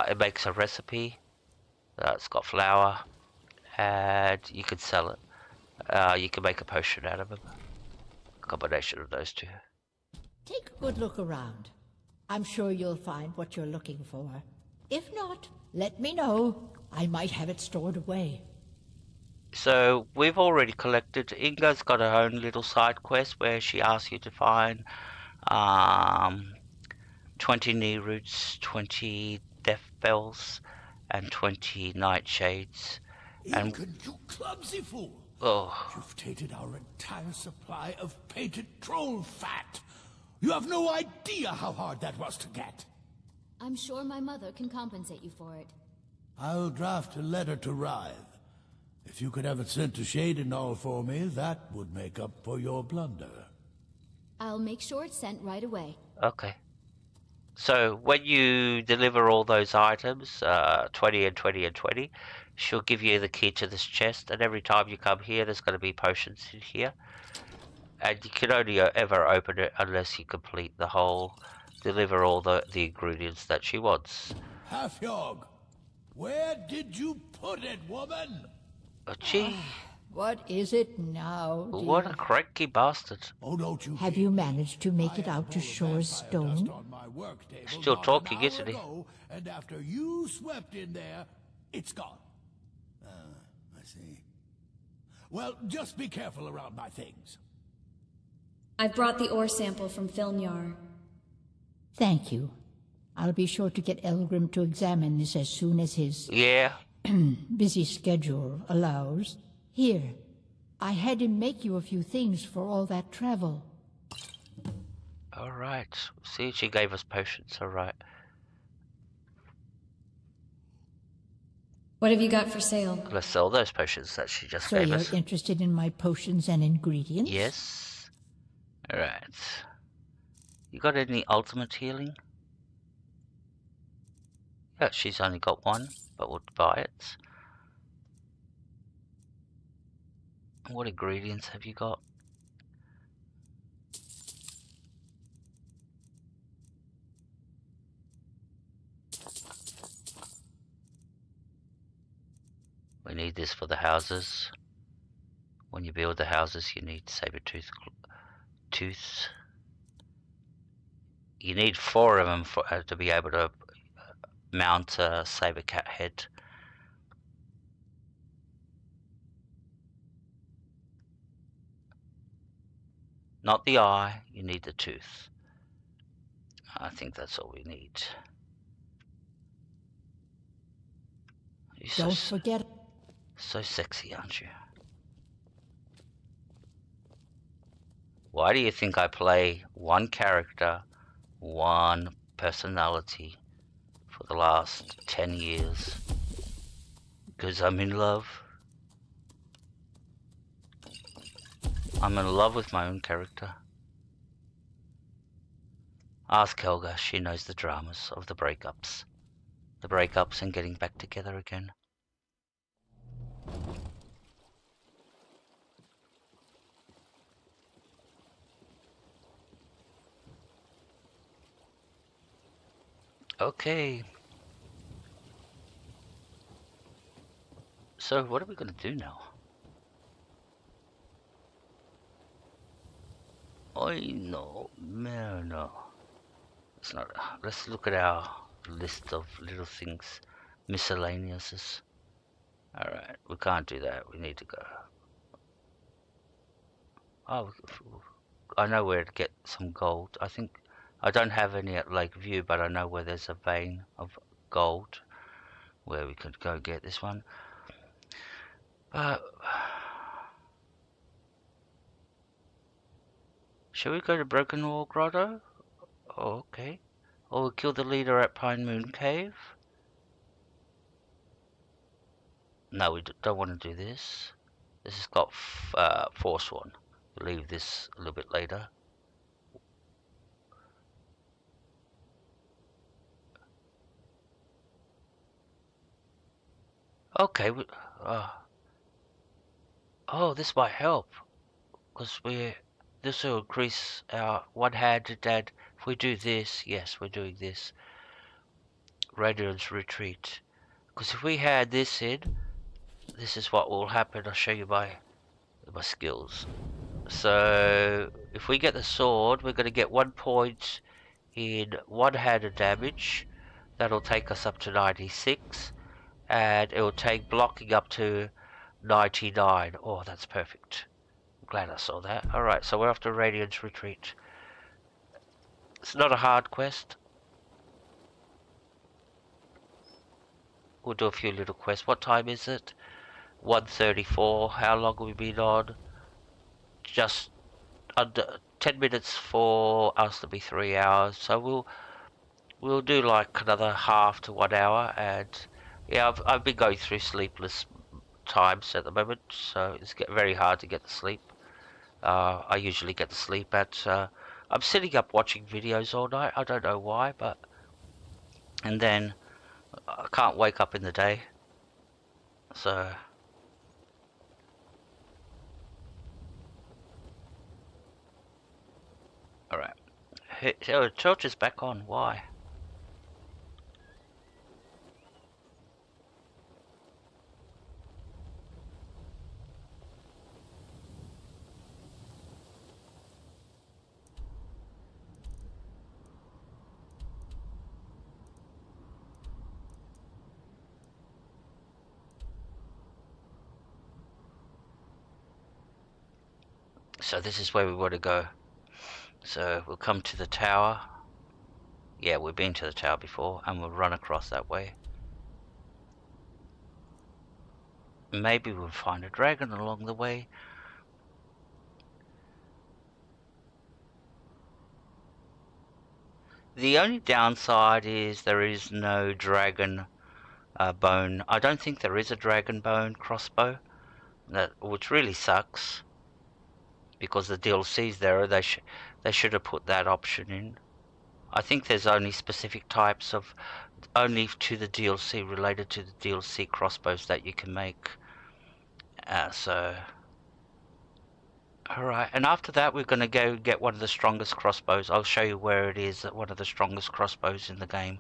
it makes a recipe. It's got flour, and you can sell it. You can make a potion out of them. A combination of those two. Take a good look around. I'm sure you'll find what you're looking for. If not, let me know. I might have it stored away. So we've already collected. Inga's got her own little side quest where she asks you to find 20 Neeroots, 20 death bells, and 20 nightshades. And you clumsy fool! Oh, You've tainted our entire supply of painted troll fat. You have no idea how hard that was to get. I'm sure my mother can compensate you for it. I'll draft a letter to Rive. If you could have it sent to Shadenall for me, that would make up for your blunder. I'll make sure it's sent right away. okay. So when you deliver all those items, 20 and 20 and 20, she'll give you the key to this chest, and every time you come here, there's going to be potions in here. And you can only ever open it unless you complete the whole, deliver all the ingredients that she wants. Halfyog, where did you put it, woman? Oh, gee. What is it now, dear? What a cranky bastard. Oh, don't you? Have you managed to make it out to Shore's Stone? Still talking, isn't he? And after you swept in there, it's gone. I see. Well, just be careful around my things. I've brought the ore sample from Filmyar. Thank you. I'll be sure to get Elgrim to examine this as soon as his busy schedule allows. Here, I had him make you a few things for all that travel. Alright. See, she gave us potions, alright. What have you got for sale? Let's sell those potions that she just So gave you're us. interested in my potions and ingredients? Yes. Alright. You got any ultimate healing? Yeah, she's only got one, but we'll buy it. What ingredients have you got? We need this for the houses. When you build the houses, you need saber-tooth tooths. You need 4 of them for, to be able to mount a saber cat head. Not the eye, you need the tooth. I think that's all we need. Don't forget. So sexy, aren't you? Why do you think I play one character, one personality for the last 10 years? Because I'm in love. I'm in love with my own character. Ask Helga, she knows the dramas of the breakups. The breakups and getting back together again. Okay. So what are we going to do now? No. It's not. Let's look at our list of little things. Miscellaneouses. Alright, we can't do that. We need to go. Oh, I know where to get some gold. I think I don't have any at Lakeview, but I know where there's a vein of gold where we could go get this one. Shall we go to Broken Wall Grotto? Oh, okay. Or we'll kill the leader at Pine Moon Cave? No, we don't want to do this. This has got Forsworn. We'll leave this a little bit later. Okay. Oh, this might help. Because this will increase our one-handed, and if we do this, yes, we're doing this. Radiant's Retreat. Because if we had this in, this is what will happen. I'll show you my skills. So if we get the sword, we're going to get 1 point in one-handed damage. That'll take us up to 96, and it will take blocking up to 99. Oh, that's perfect. I'm glad I saw that. Alright, so we're after Radiant's Retreat. It's not a hard quest. We'll do a few little quests. What time is it? 1:34. How long have we been on? Just under 10 minutes for us to be 3 hours. So we'll do like another half to 1 hour. And yeah, I've been going through sleepless times at the moment, so it's very hard to get to sleep. I usually get to sleep at I'm sitting up watching videos all night. I don't know why, but and then I can't wake up in the day. So alright. Oh, the torch is back on. Why? So this is where we want to go. So we'll come to the tower. Yeah, we've been to the tower before, and we'll run across that way. Maybe we'll find a dragon along the way. The only downside is there is no dragon bone. I don't think there is a dragon bone crossbow, which really sucks. Because the DLC's there, they should have put that option in. I think there's only specific types of, only to the DLC, related to the DLC crossbows that you can make. So, alright, and after that we're going to go get one of the strongest crossbows. I'll show you where it is, one of the strongest crossbows in the game.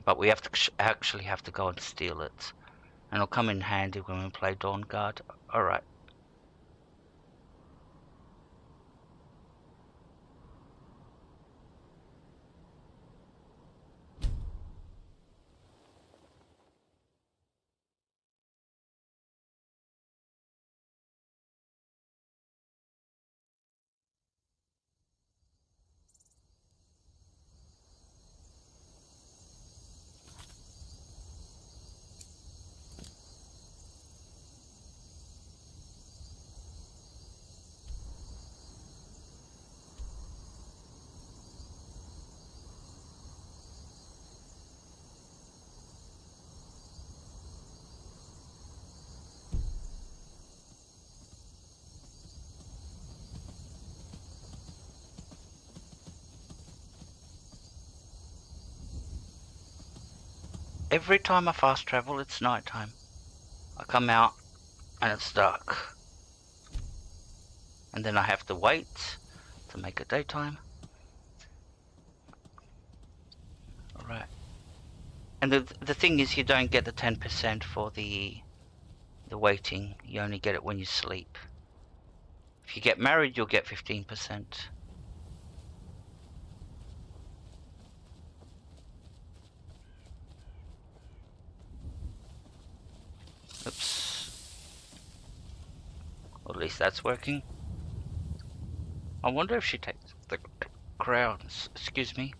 But we have to actually have to go and steal it. And it'll come in handy when we play Dawn Guard. Alright. every time I fast travel, it's nighttime. I come out and it's dark. And then I have to wait to make it daytime. Alright. And the thing is, you don't get the 10% for the waiting. You only get it when you sleep. If you get married, you'll get 15%. Oops. Well, at least that's working. I wonder if she takes the crown. Excuse me.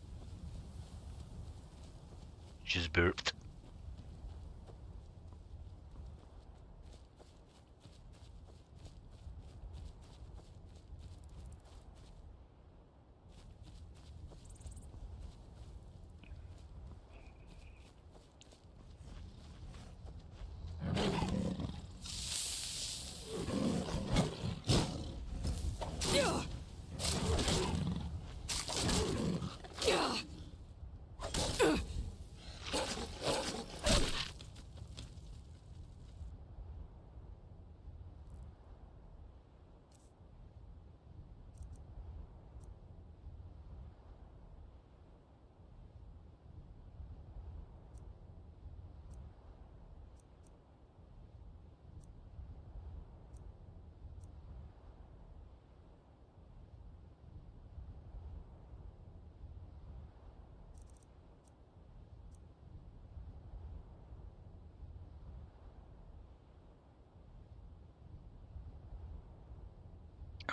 Just burped.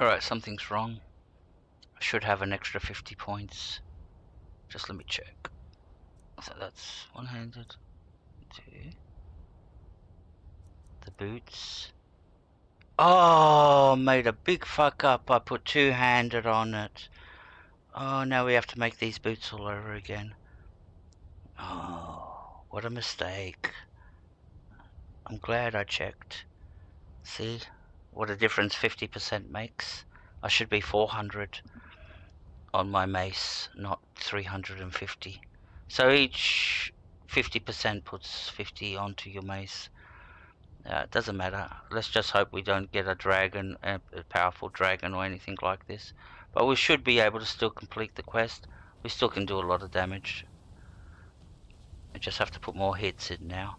Alright, something's wrong. I should have an extra 50 points. Just let me check. So that's one-handed. 2. The boots. Oh, made a big fuck up. I put two-handed on it. Oh, now we have to make these boots all over again. Oh, what a mistake. I'm glad I checked. See what a difference 50% makes. I should be 400 on my mace, not 350. So each 50% puts 50 onto your mace. It doesn't matter. Let's just hope we don't get a dragon, a powerful dragon or anything like this. But we should be able to still complete the quest. We still can do a lot of damage. We just have to put more hits in now.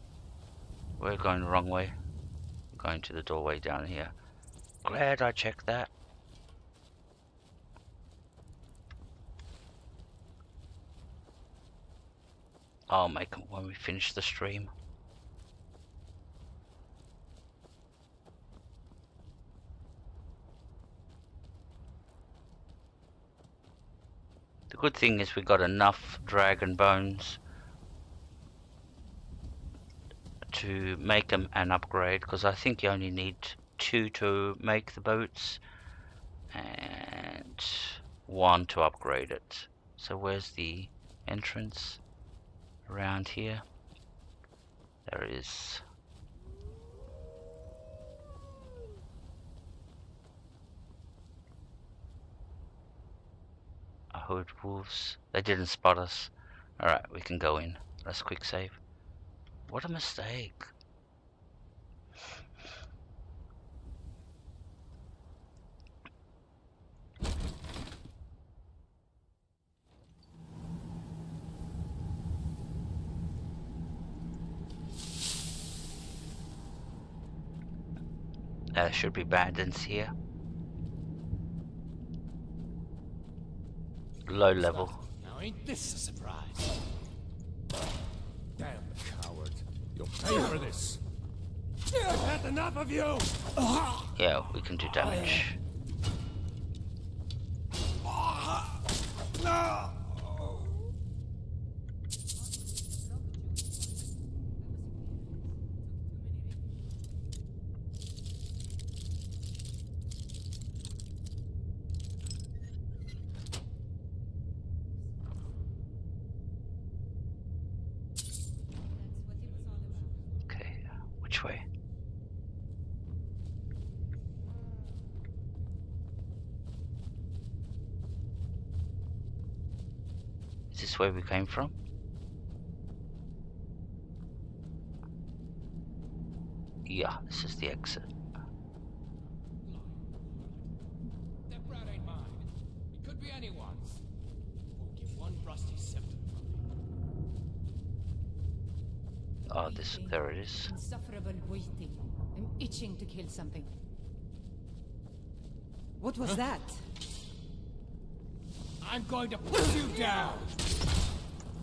We're going the wrong way. We're going to the doorway down here. Glad I checked that. I'll make them when we finish the stream. The good thing is we got enough dragon bones to make them an upgrade, because I think you only need 2 to make the boats and 1 to upgrade it. So where's the entrance? Around here. There is. I heard wolves. They didn't spot us. Alright, we can go in. Let's quick save. What a mistake. There should be bandits here. Low level. Now ain't this a surprise? Damn coward. You'll pay for this. I've had enough of you! Yeah, we can do damage. No! Which way? Is this where we came from? Yeah, this is the exit. That brat ain't mine. It could be anyone's. Won't give one rusty symptom from me. Oh, there it is. Insufferable waiting. I'm itching to kill something. What was that? I'm going to put you down!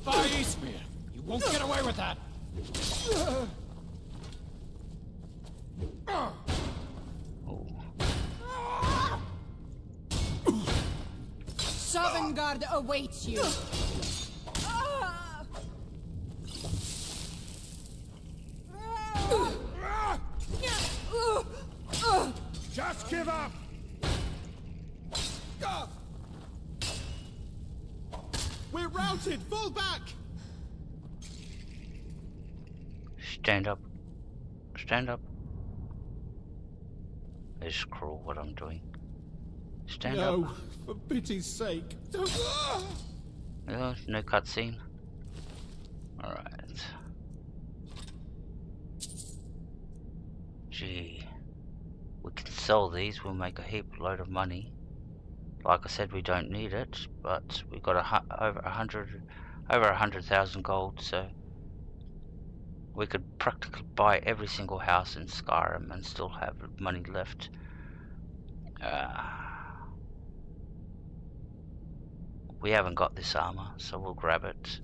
Fire Eastmere! You won't get away with that! Sovngarde awaits you! Just give up! We're routed! Fall back! Stand up. Stand up. It's cruel what I'm doing. Stand up. No, for pity's sake. Don't... Oh, no cutscene. Alright. Gee. We can sell these, we'll make a heap load of money. Like I said, we don't need it, but we've got over 100,000 gold, so we could practically buy every single house in Skyrim and still have money left. We haven't got this armor, so we'll grab it.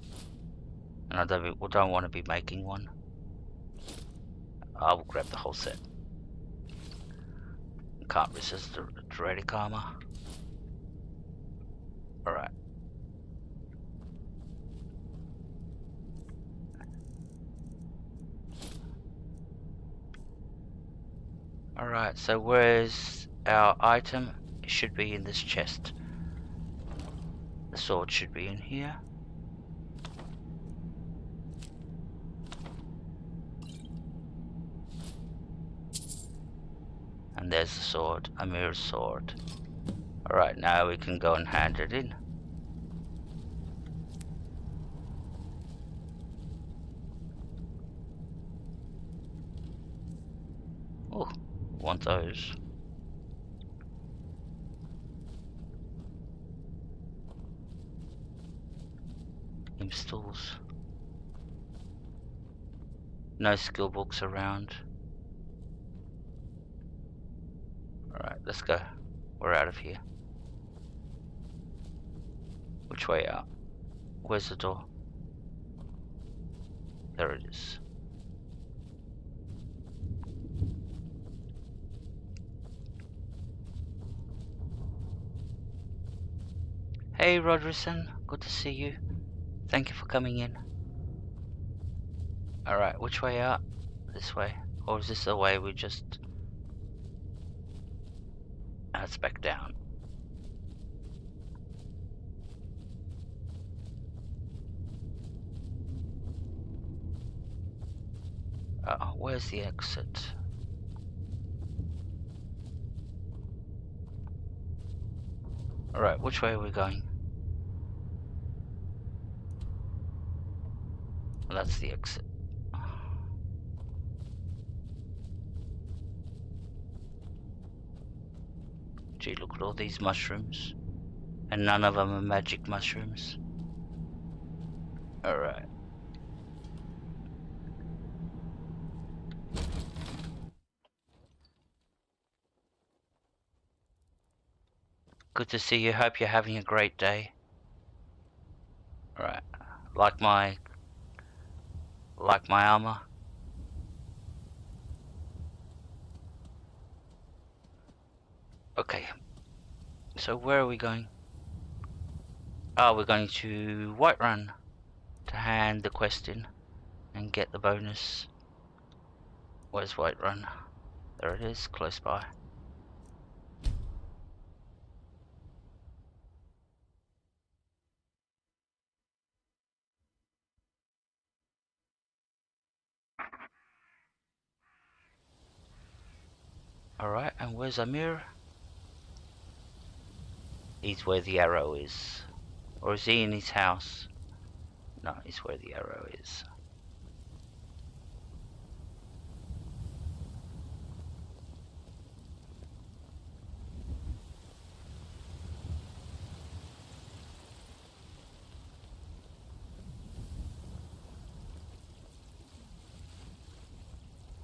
And we don't want to be making one. I will grab the whole set. Can't resist the Druidic armor. Alright. Alright, so where's our item? It should be in this chest. The sword should be in here. And there's the sword, Amir's sword. Alright, now we can go and hand it in. Oh, want those. Installs. No skill books around. Alright, let's go. We're out of here. Which way out? Where's the door? There it is. Hey Rodrison, good to see you. Thank you for coming in. Alright, which way out? This way. Or is this the way we just... It's back down. Where's the exit? Alright, which way are we going? Well, that's the exit. Gee, look at all these mushrooms. And none of them are magic mushrooms. Alright. Good to see you. Hope you're having a great day. Alright. Like my armor. Okay. So where are we going? Oh, we're going to Whiterun to hand the quest in and get the bonus. Where's Whiterun? There it is, close by. Alright, and where's Amir? He's where the arrow is. Or is he in his house? No, he's where the arrow is.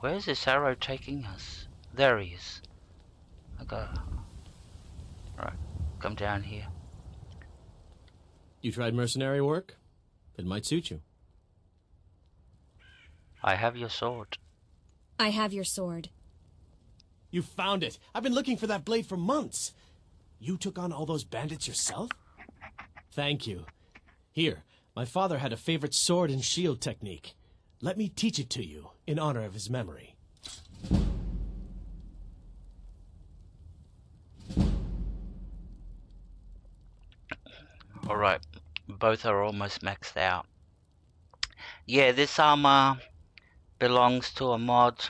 Where's this arrow taking us? There he is. Okay. Alright, come down here. You tried mercenary work? It might suit you. I have your sword. I have your sword. You found it! I've been looking for that blade for months! You took on all those bandits yourself? Thank you. Here, my father had a favorite sword and shield technique. Let me teach it to you, in honor of his memory. Alright, both are almost maxed out. Yeah, this armor belongs to a mod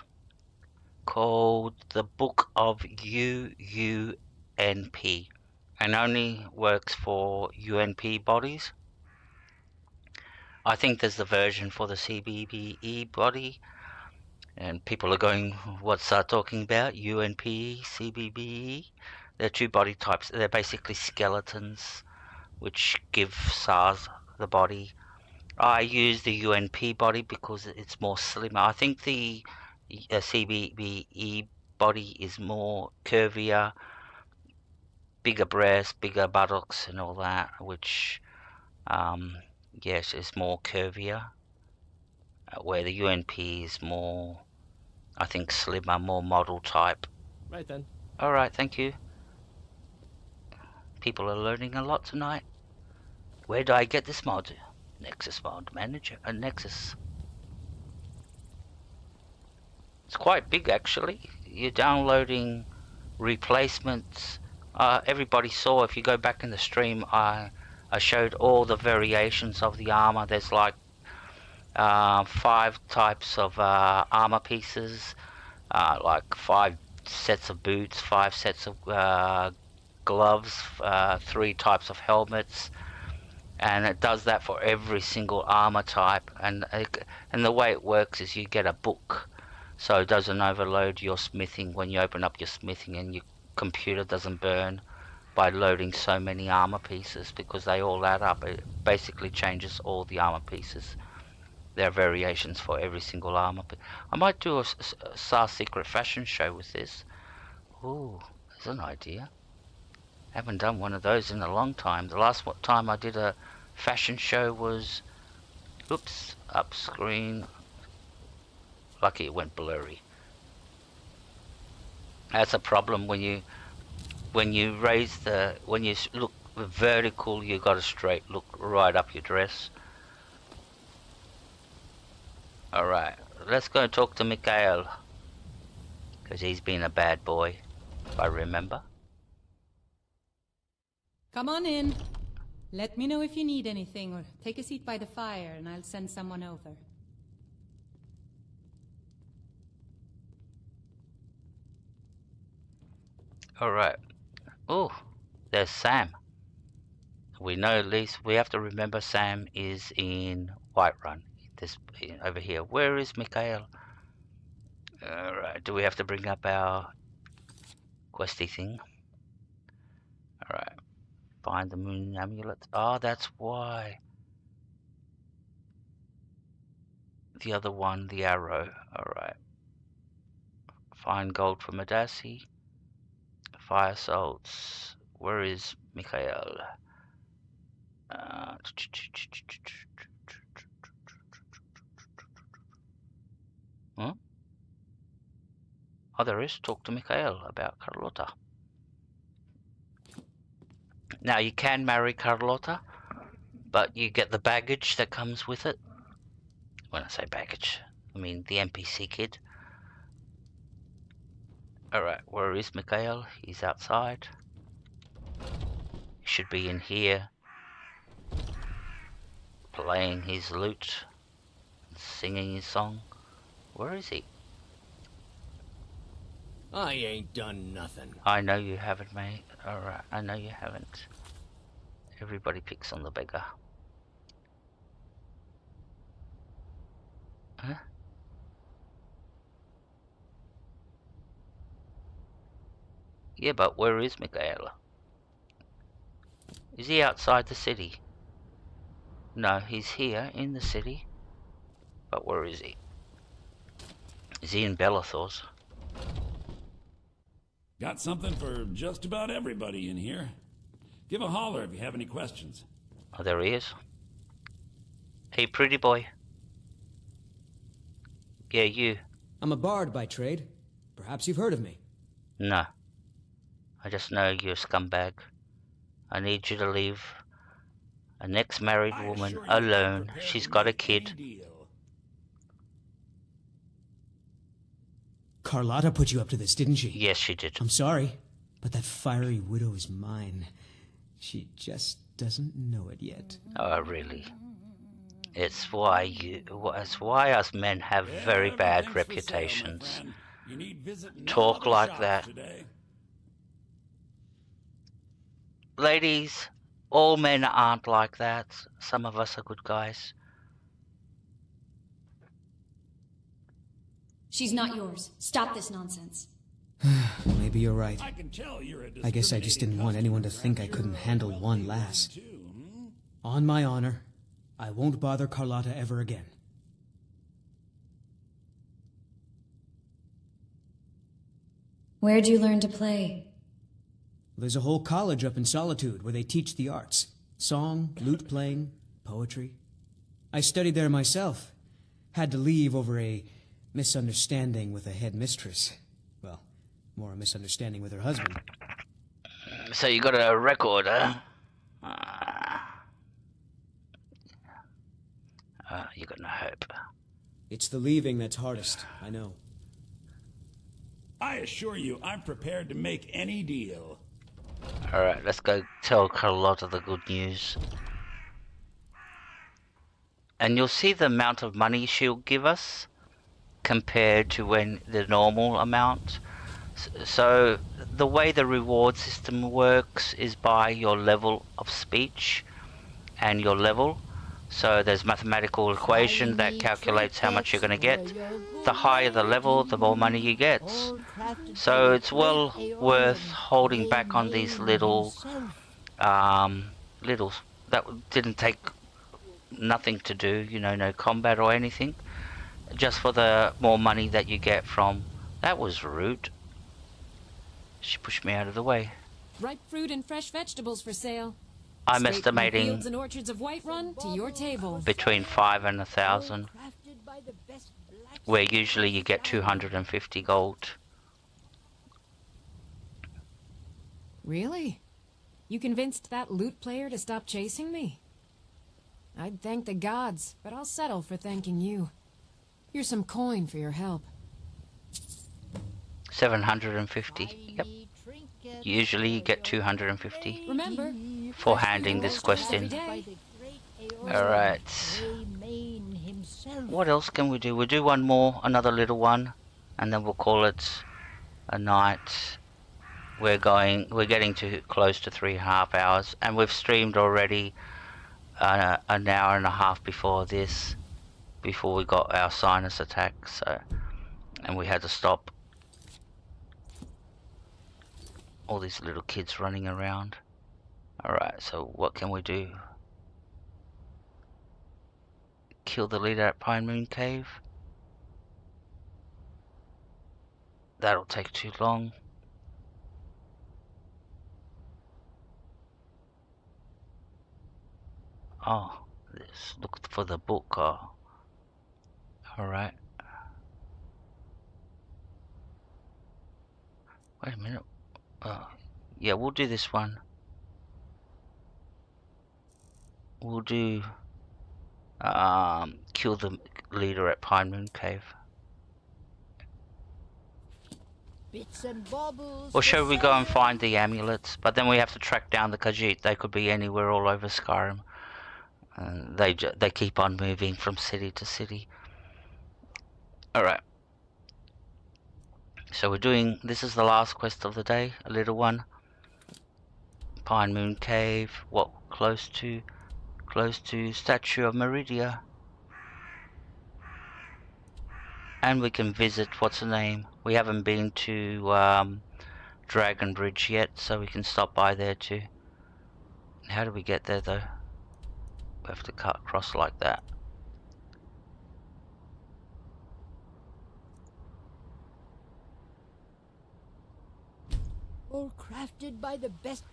called the Book of UUNP and only works for UNP bodies. I think there's the version for the CBBE body, and people are going, what's that talking about? UNP, CBBE? They're two body types. They're basically skeletons which give SARS the body. I use the UNP body because it's more slimmer. I think the CBBE body is more curvier, bigger breasts, bigger buttocks and all that, which yes, is more curvier, where the UNP is more, I think, slimmer, more model type. Right then. Alright, thank you. People are learning a lot tonight. Where do I get this mod? Nexus mod manager, Nexus. It's quite big actually. You're downloading replacements. Everybody saw, if you go back in the stream, I showed all the variations of the armor. There's like 5 types of armor pieces, like 5 sets of boots, 5 sets of gloves, 3 types of helmets, and it does that for every single armor type. And the way it works is you get a book, so it doesn't overload your smithing when you open up your smithing, and your computer doesn't burn by loading so many armor pieces, because they all add up. It basically changes all the armor pieces. There are variations for every single armor. I might do a SAR secret fashion show with this. Ooh, there's an idea. Haven't done one of those in a long time. The last time I did a fashion show was, oops, up screen. Lucky it went blurry. That's a problem when you raise the, when you look vertical, you got a straight look right up your dress. Alright, let's go and talk to Mikhail, because he's been a bad boy, if I remember. Come on in. Let me know if you need anything, or take a seat by the fire and I'll send someone over. Alright. Oh, there's Sam. We know, at least we have to remember Sam is in Whiterun. This over here. Where is Mikhail? Alright, do we have to bring up our questy thing? Alright. Find the moon amulet. Oh, that's why. The other one, the arrow. Alright. Find gold from Adasi. Fire salts. Where is Mikhail? Huh? Oh, there is. Talk to Mikhail about Carlotta. Now, you can marry Carlotta, but you get the baggage that comes with it. When I say baggage, I mean the NPC kid. Alright, where is Mikhail? He's outside. He should be in here, playing his lute, singing his song. Where is he? I ain't done nothing. I know you haven't, mate. Alright, I know you haven't. Everybody picks on the beggar. Huh? Yeah, but where is Mikhail? Is he outside the city? No, he's here in the city. But where is he? Is he in Bellathor's? Got something for just about everybody in here. Give a holler if you have any questions. Oh, there he is. Hey, pretty boy. Yeah, you. I'm a bard by trade. Perhaps you've heard of me. No. I just know you're a scumbag. I need you to leave an ex-married woman alone. She's got a kid. Carlotta put you up to this, didn't she? Yes, she did. I'm sorry, but that fiery widow is mine. She just doesn't know it yet. Oh, really? It's why us men have very bad reputations. Talk like that. Ladies, all men aren't like that. Some of us are good guys. She's not yours. Stop this nonsense. Maybe you're right. I can tell you're a I guess I just didn't want anyone to think I couldn't handle one lass. On my honor, I won't bother Carlotta ever again. Where'd you learn to play? There's a whole college up in Solitude where they teach the arts. Song, lute playing, poetry. I studied there myself. Had to leave over a misunderstanding with a headmistress. Well, more a misunderstanding with her husband. So you got a record, huh? You got no hope. It's the leaving that's hardest, I know. I assure you, I'm prepared to make any deal. Alright, let's go tell Carlotta the good news. And you'll see the amount of money she'll give us compared to when the normal amount. So the way the reward system works is by your level of speech and your level. So there's mathematical equation that calculates how much you're going to get. The higher the level, the more money you get. So it's well worth holding back on these little that didn't take nothing to do, you know, no combat or anything, just for the more money that you get from. That was rude. She pushed me out of the way. Ripe fruit and fresh vegetables for sale. I'm Straight estimating from fields and orchards of Whiterun to your table. between 5 and 1,000, where usually you get 250 gold. Really? You convinced that lute player to stop chasing me? I'd thank the gods, but I'll settle for thanking you. Here's some coin for your help. 750. Yep. Usually you get 250 Remember, for handing this quest in. Alright. What else can we do? We'll do one more, another little one, and then we'll call it a night. We're getting to close to 3.5 hours, and we've streamed already an hour and a half before this, before we got our sinus attack, so, and we had to stop. All these little kids running around. Alright, so what can we do? Kill the leader at Pine Moon Cave? That'll take too long. Oh, let's look for the book. Oh. Alright. Wait a minute. Yeah, we'll do this one. We'll do kill the leader at Pine Moon Cave. Bits and bobbles. Or shall we go and find the amulets? But then we have to track down the Khajiit. They could be anywhere all over Skyrim. They keep on moving from city to city. Alright. So we're doing, this is the last quest of the day, a little one. Pine Moon Cave, what, close to Statue of Meridia. And we can visit, what's the name? We haven't been to Dragon Bridge yet, so we can stop by there too. How do we get there though? We have to cut across like that. All crafted by the best.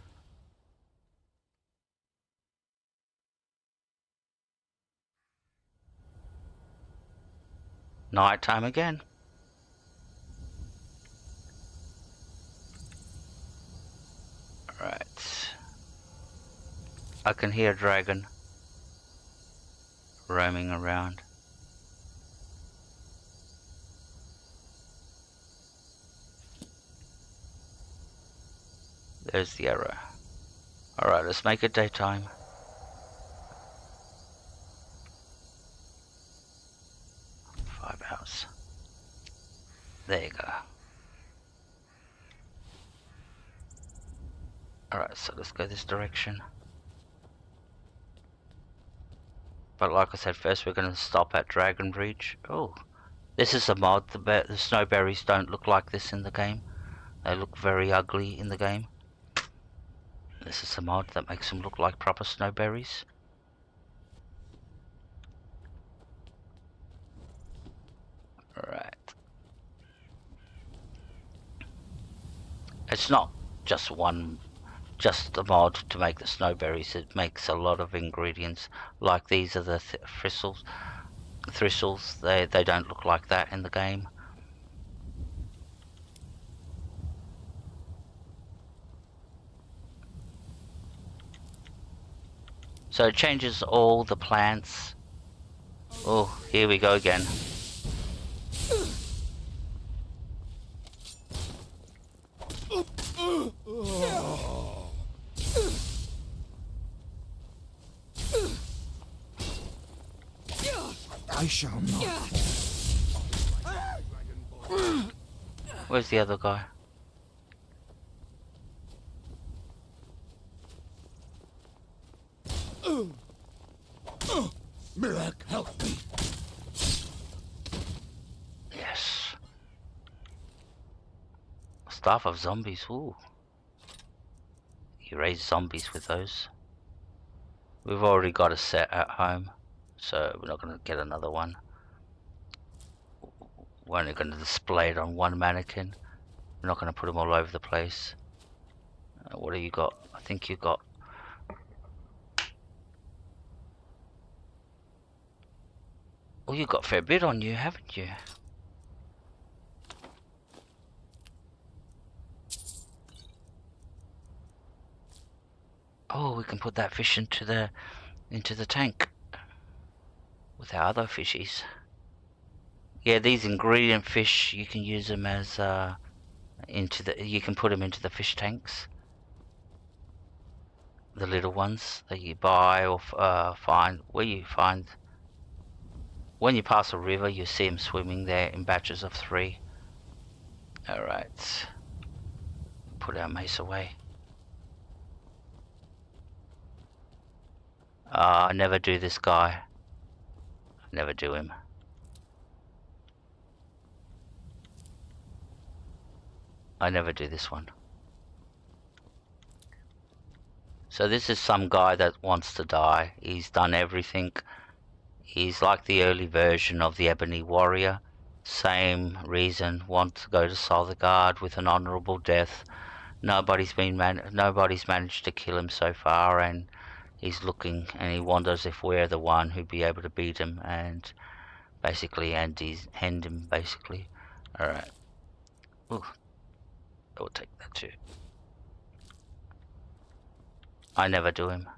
Night time again. Right. I can hear a dragon roaming around. There's the arrow. Alright, let's make it daytime. House. There you go. Alright, so let's go this direction. But like I said, first we're going to stop at Dragon Breach. Oh, this is a mod. The snowberries don't look like this in the game. They look very ugly in the game. This is a mod that makes them look like proper snowberries. Alright. It's not just a mod to make the snowberries. It makes a lot of ingredients. Like these are the thistles. They don't look like that in the game. So it changes all the plants. Oh, here we go again. I shall not. Where's the other guy? Mirak, help me. Yes. Staff of zombies. Ooh. You raise zombies with those. We've already got a set at home, so we're not going to get another one. We're only going to display it on one mannequin. We're not going to put them all over the place. What do you got? I think you got... Oh, you got a fair bit on you, haven't you? Oh, we can put that fish into the tank with our other fishies. Yeah, these ingredient fish, you can use them as you can put them into the fish tanks. The little ones that you buy or find when you pass a river, you see them swimming there in batches of 3. Alright. Put our mace away. I never do this guy. I never do him. I never do this one. So this is some guy that wants to die. He's done everything. He's like the early version of the Ebony Warrior. Same reason, want to go to Solgard with an honourable death. Nobody's managed to kill him so far, and he's looking and he wonders if we're the one who'd be able to beat him and basically end him basically. Alright. Ooh. I will take that too. I never do him.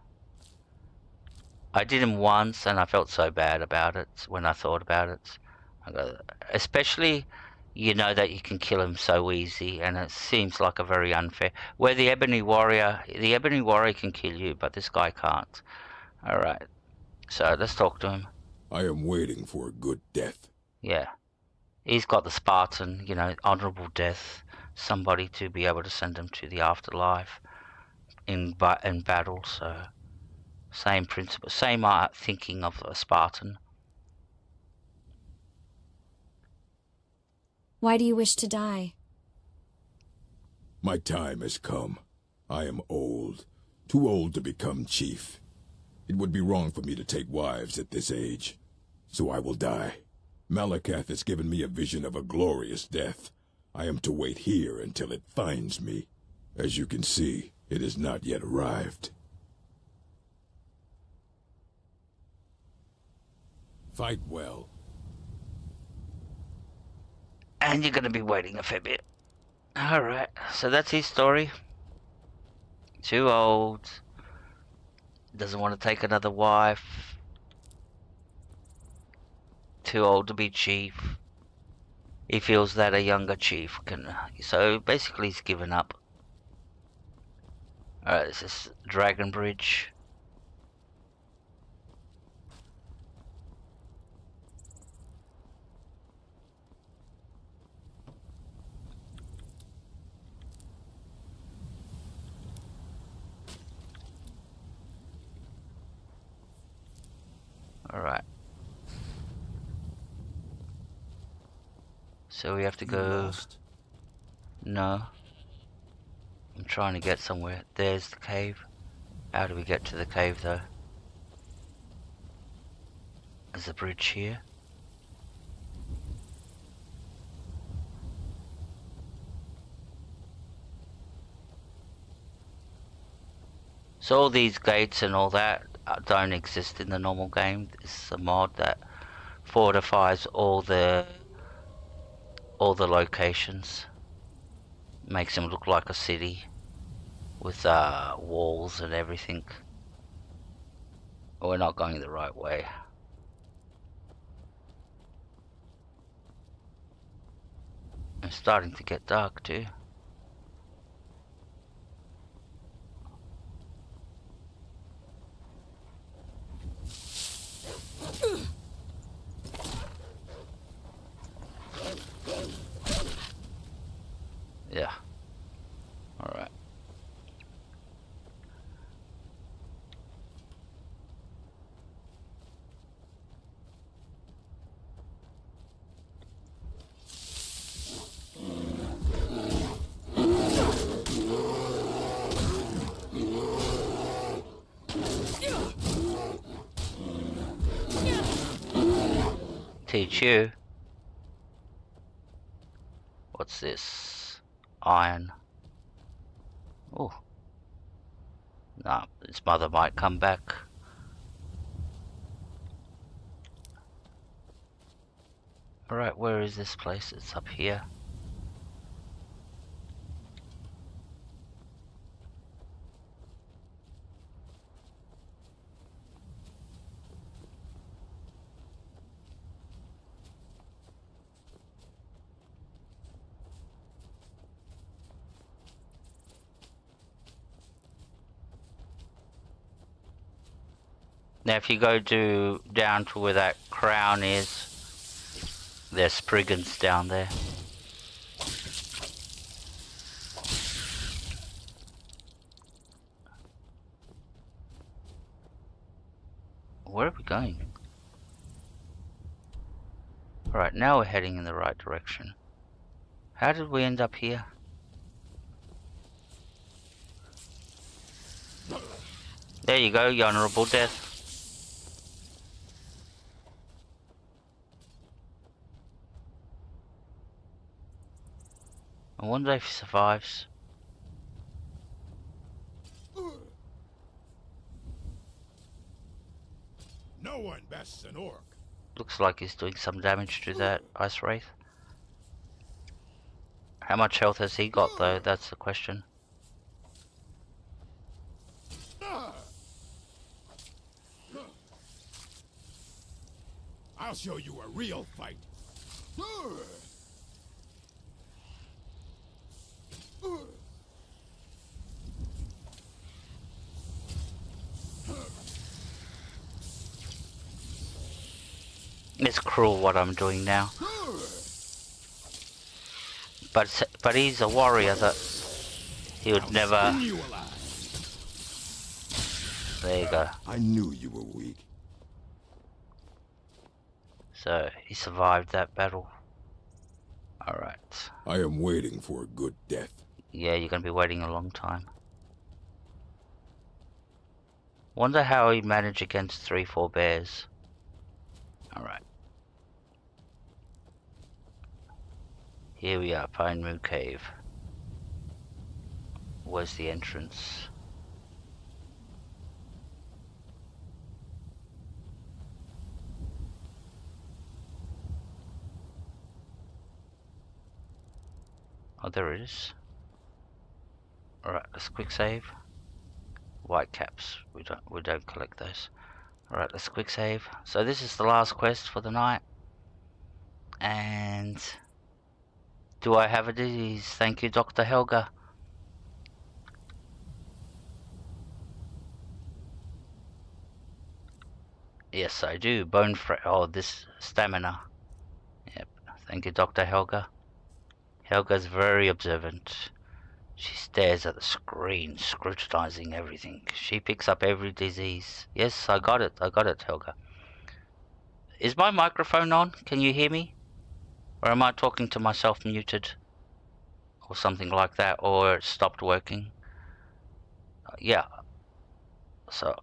I did him once and I felt so bad about it when I thought about it. Especially, you know that you can kill him so easy, and it seems like a very unfair. Where the Ebony Warrior can kill you, but this guy can't. Alright, so let's talk to him. I am waiting for a good death. Yeah. He's got the Spartan, you know, honourable death. Somebody to be able to send him to the afterlife in battle, so... Same principle, same thinking of a Spartan. Why do you wish to die? My time has come. I am old. Too old to become chief. It would be wrong for me to take wives at this age. So I will die. Malakath has given me a vision of a glorious death. I am to wait here until it finds me. As you can see, it has not yet arrived. Fight well. And you're going to be waiting a fair bit. Alright, so that's his story. Too old. Doesn't want to take another wife. Too old to be chief. He feels that a younger chief can... So basically he's given up. Alright, this is Dragon Bridge. Alright. So we have to go... Lost? No. I'm trying to get somewhere. There's the cave. How do we get to the cave though? There's a bridge here. So all these gates and all that don't exist in the normal game. It's a mod that fortifies all the locations. Makes them look like a city with walls and everything. We're not going the right way. It's starting to get dark too. Yeah. Alright. Teach you. What's this? Iron. Oh. Nah, his mother might come back. Alright, where is this place? It's up here. Now if you go down to where that crown is, there's Spriggans down there. Where are we going? Alright, now we're heading in the right direction. How did we end up here? There you go, your honourable death. I wonder if he survives. No one bests an orc. Looks like he's doing some damage to that ice wraith. How much health has he got though? That's the question. I'll show you a real fight. It's cruel what I'm doing now. But he's a warrior that he would never... There you go. I knew you were weak. So he survived that battle. Alright. I am waiting for a good death. Yeah, you're gonna be waiting a long time. Wonder how he managed against 3-4 bears. Alright. Here we are, Pine Moon Cave. Where's the entrance? Oh, there it is. Alright, let's quick save. White caps. We don't collect those. Alright, let's quick save. So this is the last quest for the night. And do I have a disease? Thank you, Dr. Helga. Yes, I do. Bone oh, this stamina. Yep. Thank you, Dr. Helga. Helga's very observant. She stares at the screen, scrutinizing everything. She picks up every disease. Yes, I got it. I got it, Helga. Is my microphone on? Can you hear me? Or am I talking to myself muted? Or something like that, or it stopped working? Yeah. So...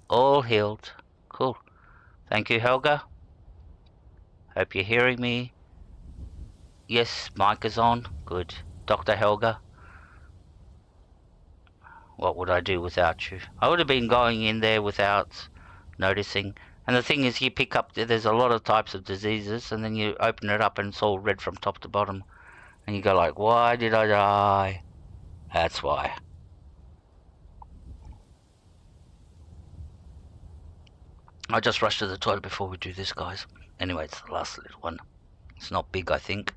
all healed. Cool. Thank you, Helga. Hope you're hearing me. Yes, mic is on. Good. Dr. Helga. What would I do without you? I would have been going in there without noticing. And the thing is, you pick up, there's a lot of types of diseases, and then you open it up and it's all red from top to bottom. And you go like, why did I die? That's why. I'll just rush to the toilet before we do this, guys. Anyway, it's the last little one. It's not big, I think.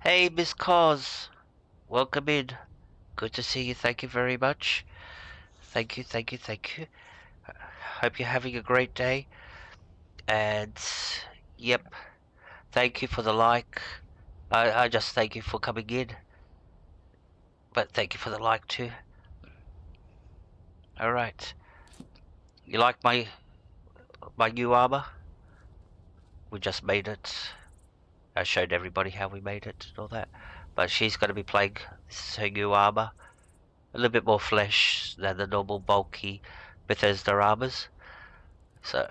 Hey, Miss Cos. Welcome in. Good to see you. Thank you very much. Thank you, thank you, thank you. Hope you're having a great day. And, yep. Thank you for the like. I just thank you for coming in. But thank you for the like too. Alright. You like my new armor? We just made it. I showed everybody how we made it and all that. But she's going to be playing, this is her new armor. A little bit more flesh than the normal bulky Bethesda armors. So,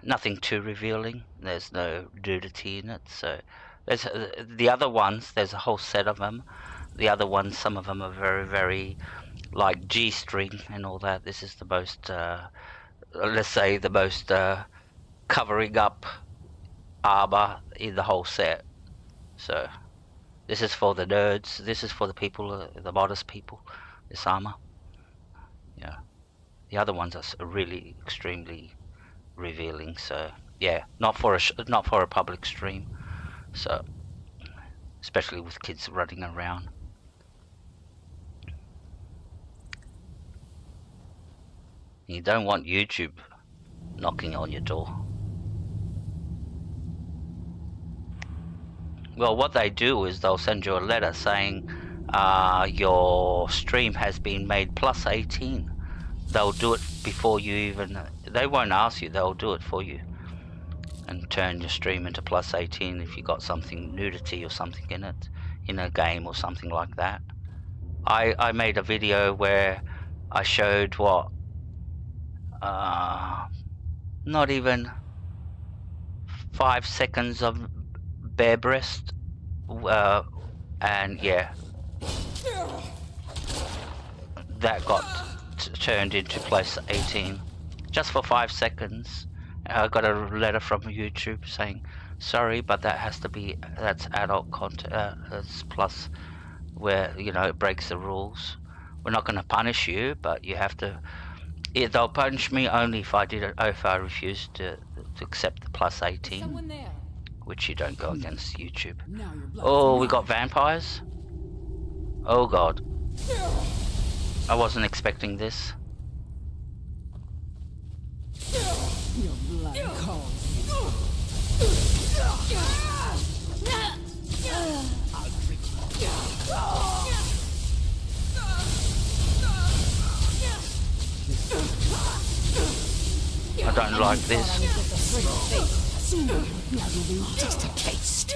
nothing too revealing. There's no nudity in it. So, there's the other ones, there's a whole set of them. The other ones, some of them are very, very like G-string and all that. This is the most, let's say, the most covering up armor in the whole set. So this is for the nerds, this is for the people, the modest people, this armor. Yeah, the other ones are really extremely revealing. So yeah, not for a public stream. So especially with kids running around. You don't want YouTube knocking on your door. Well, what they do is they'll send you a letter saying your stream has been made plus 18. They'll do it before you even... They won't ask you, they'll do it for you. And turn your stream into plus 18 if you got something, nudity or something in it, in a game or something like that. I made a video where I showed what... not even 5 seconds of bare breast, and yeah, that got turned into plus 18 just for 5 seconds. I got a letter from YouTube saying sorry, but that has to be, that's adult content, that's plus, where, you know, it breaks the rules. We're not going to punish you, but you have to. They'll punish me only if I did it, if I refused to accept the plus 18, which you don't go against YouTube. Oh, we got vampires. Oh God, I wasn't expecting this. Your blood calls. I'll trick you. I don't like this. Just a taste.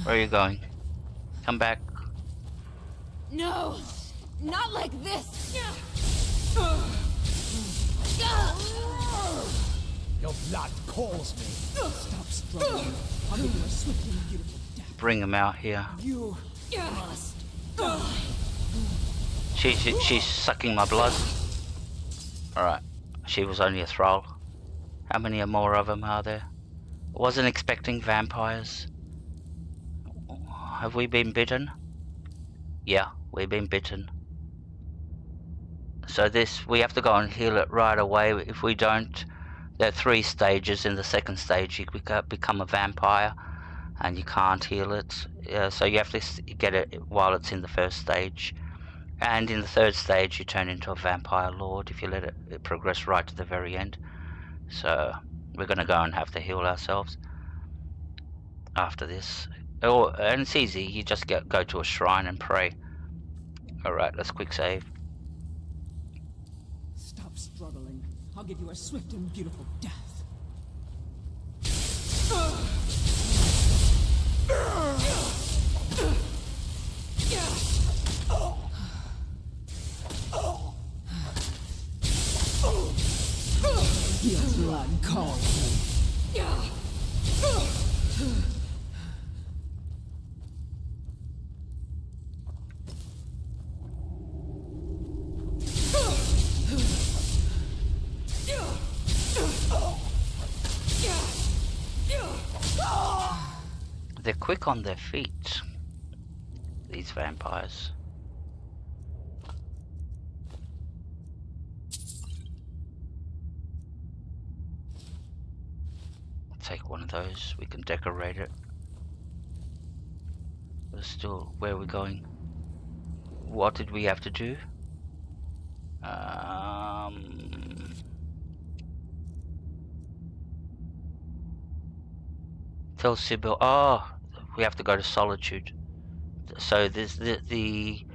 Where are you going? Come back. No, not like this. Your blood calls me. Stop struggling. I'll give you a swift and beautiful death. Bring him out here. You must die. She's sucking my blood. Alright. She was only a thrall. How many more of them are there? Wasn't expecting vampires. Have we been bitten? Yeah, we've been bitten. So this, we have to go and heal it right away. If we don't, there are 3 stages. In the second stage, you become a vampire, and you can't heal it. So you have to get it while it's in the first stage. And in the third stage, you turn into a vampire lord if you let it progress right to the very end. So we're going to go and have to heal ourselves after this. Oh, and it's easy. You just go to a shrine and pray. Alright, let's quick save. Stop struggling. I'll give you a swift and beautiful death. Your blood calls me. They're quick on their feet, these vampires. I'll take one of those, we can decorate it. But still, where are we going? What did we have to do? Tell Sybil. Oh, we have to go to Solitude. So there's the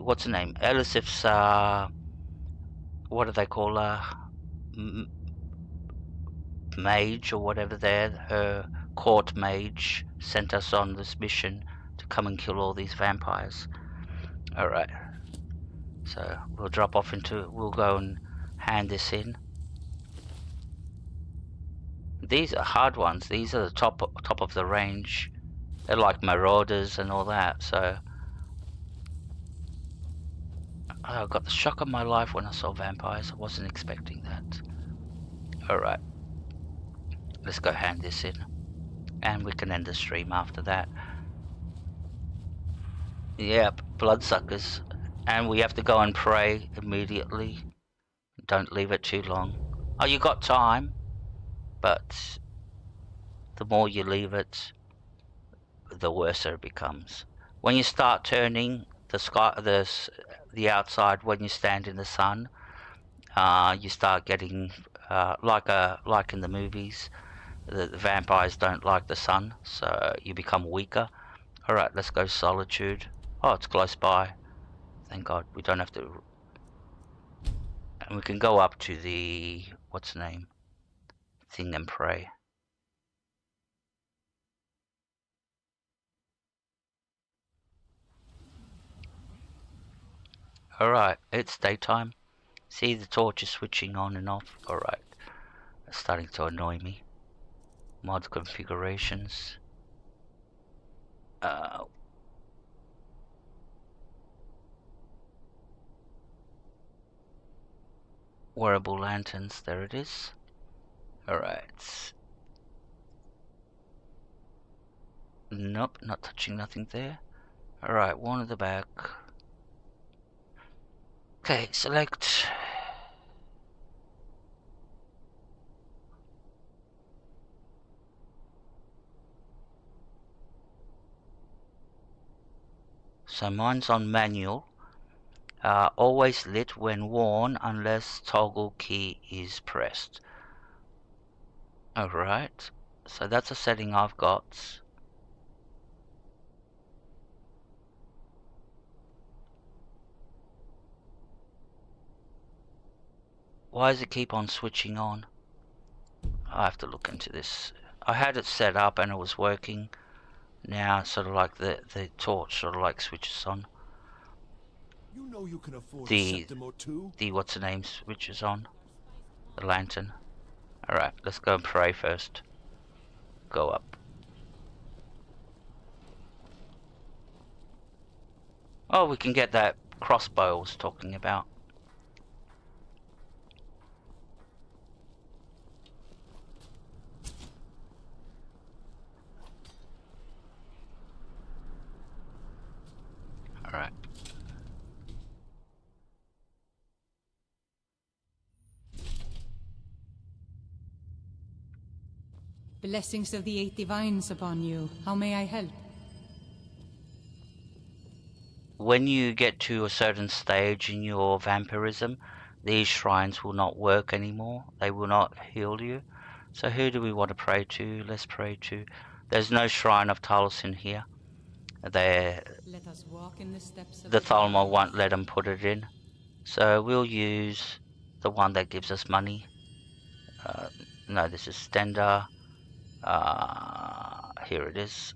what's her name? Elisif's what do they call her? Mage or whatever. There, her court mage sent us on this mission to come and kill all these vampires. All right. So we'll drop off into. We'll go and hand this in. These are hard ones. These are the top of the range. They're like marauders and all that. So I got the shock of my life when I saw vampires. I wasn't expecting that. Alright. Let's go hand this in. And we can end the stream after that. Yep, bloodsuckers. And we have to go and pray immediately. don't leave it too long. Oh, you got time, but the more you leave it, the worse it becomes. When you start turning the sky, the outside, when you stand in the sun, you start getting like in the movies. The vampires don't like the sun, so you become weaker. All right, let's go Solitude. Oh, it's close by. Thank God we don't have to. And we can go up to the what's the name thing and pray. Alright, it's daytime. See, the torch is switching on and off. Alright, it's starting to annoy me. Mod configurations. Wearable lanterns, there it is. Alright. Nope, not touching nothing there. Alright, one at the back. Okay, select. So mine's on manual. Always lit when worn unless toggle key is pressed. Alright, so that's a setting I've got. Why does it keep on switching on? I have to look into this. I had it set up and it was working. Now it's sort of like the torch sort of like switches on. You know you can afford The what's the name switches on. The lantern. Alright, let's go and pray first. Go up. Oh, we can get that crossbow I was talking about. Alright. Blessings of the 8 divines upon you. How may I help? When you get to a certain stage in your vampirism, these shrines will not work anymore. They will not heal you. So who do we want to pray to? Let's pray to... There's no shrine of Taliesin here. Let us walk in the steps of the Thalmor won't let them put it in. So we'll use the one that gives us money. No, this is Stendar. Here it is.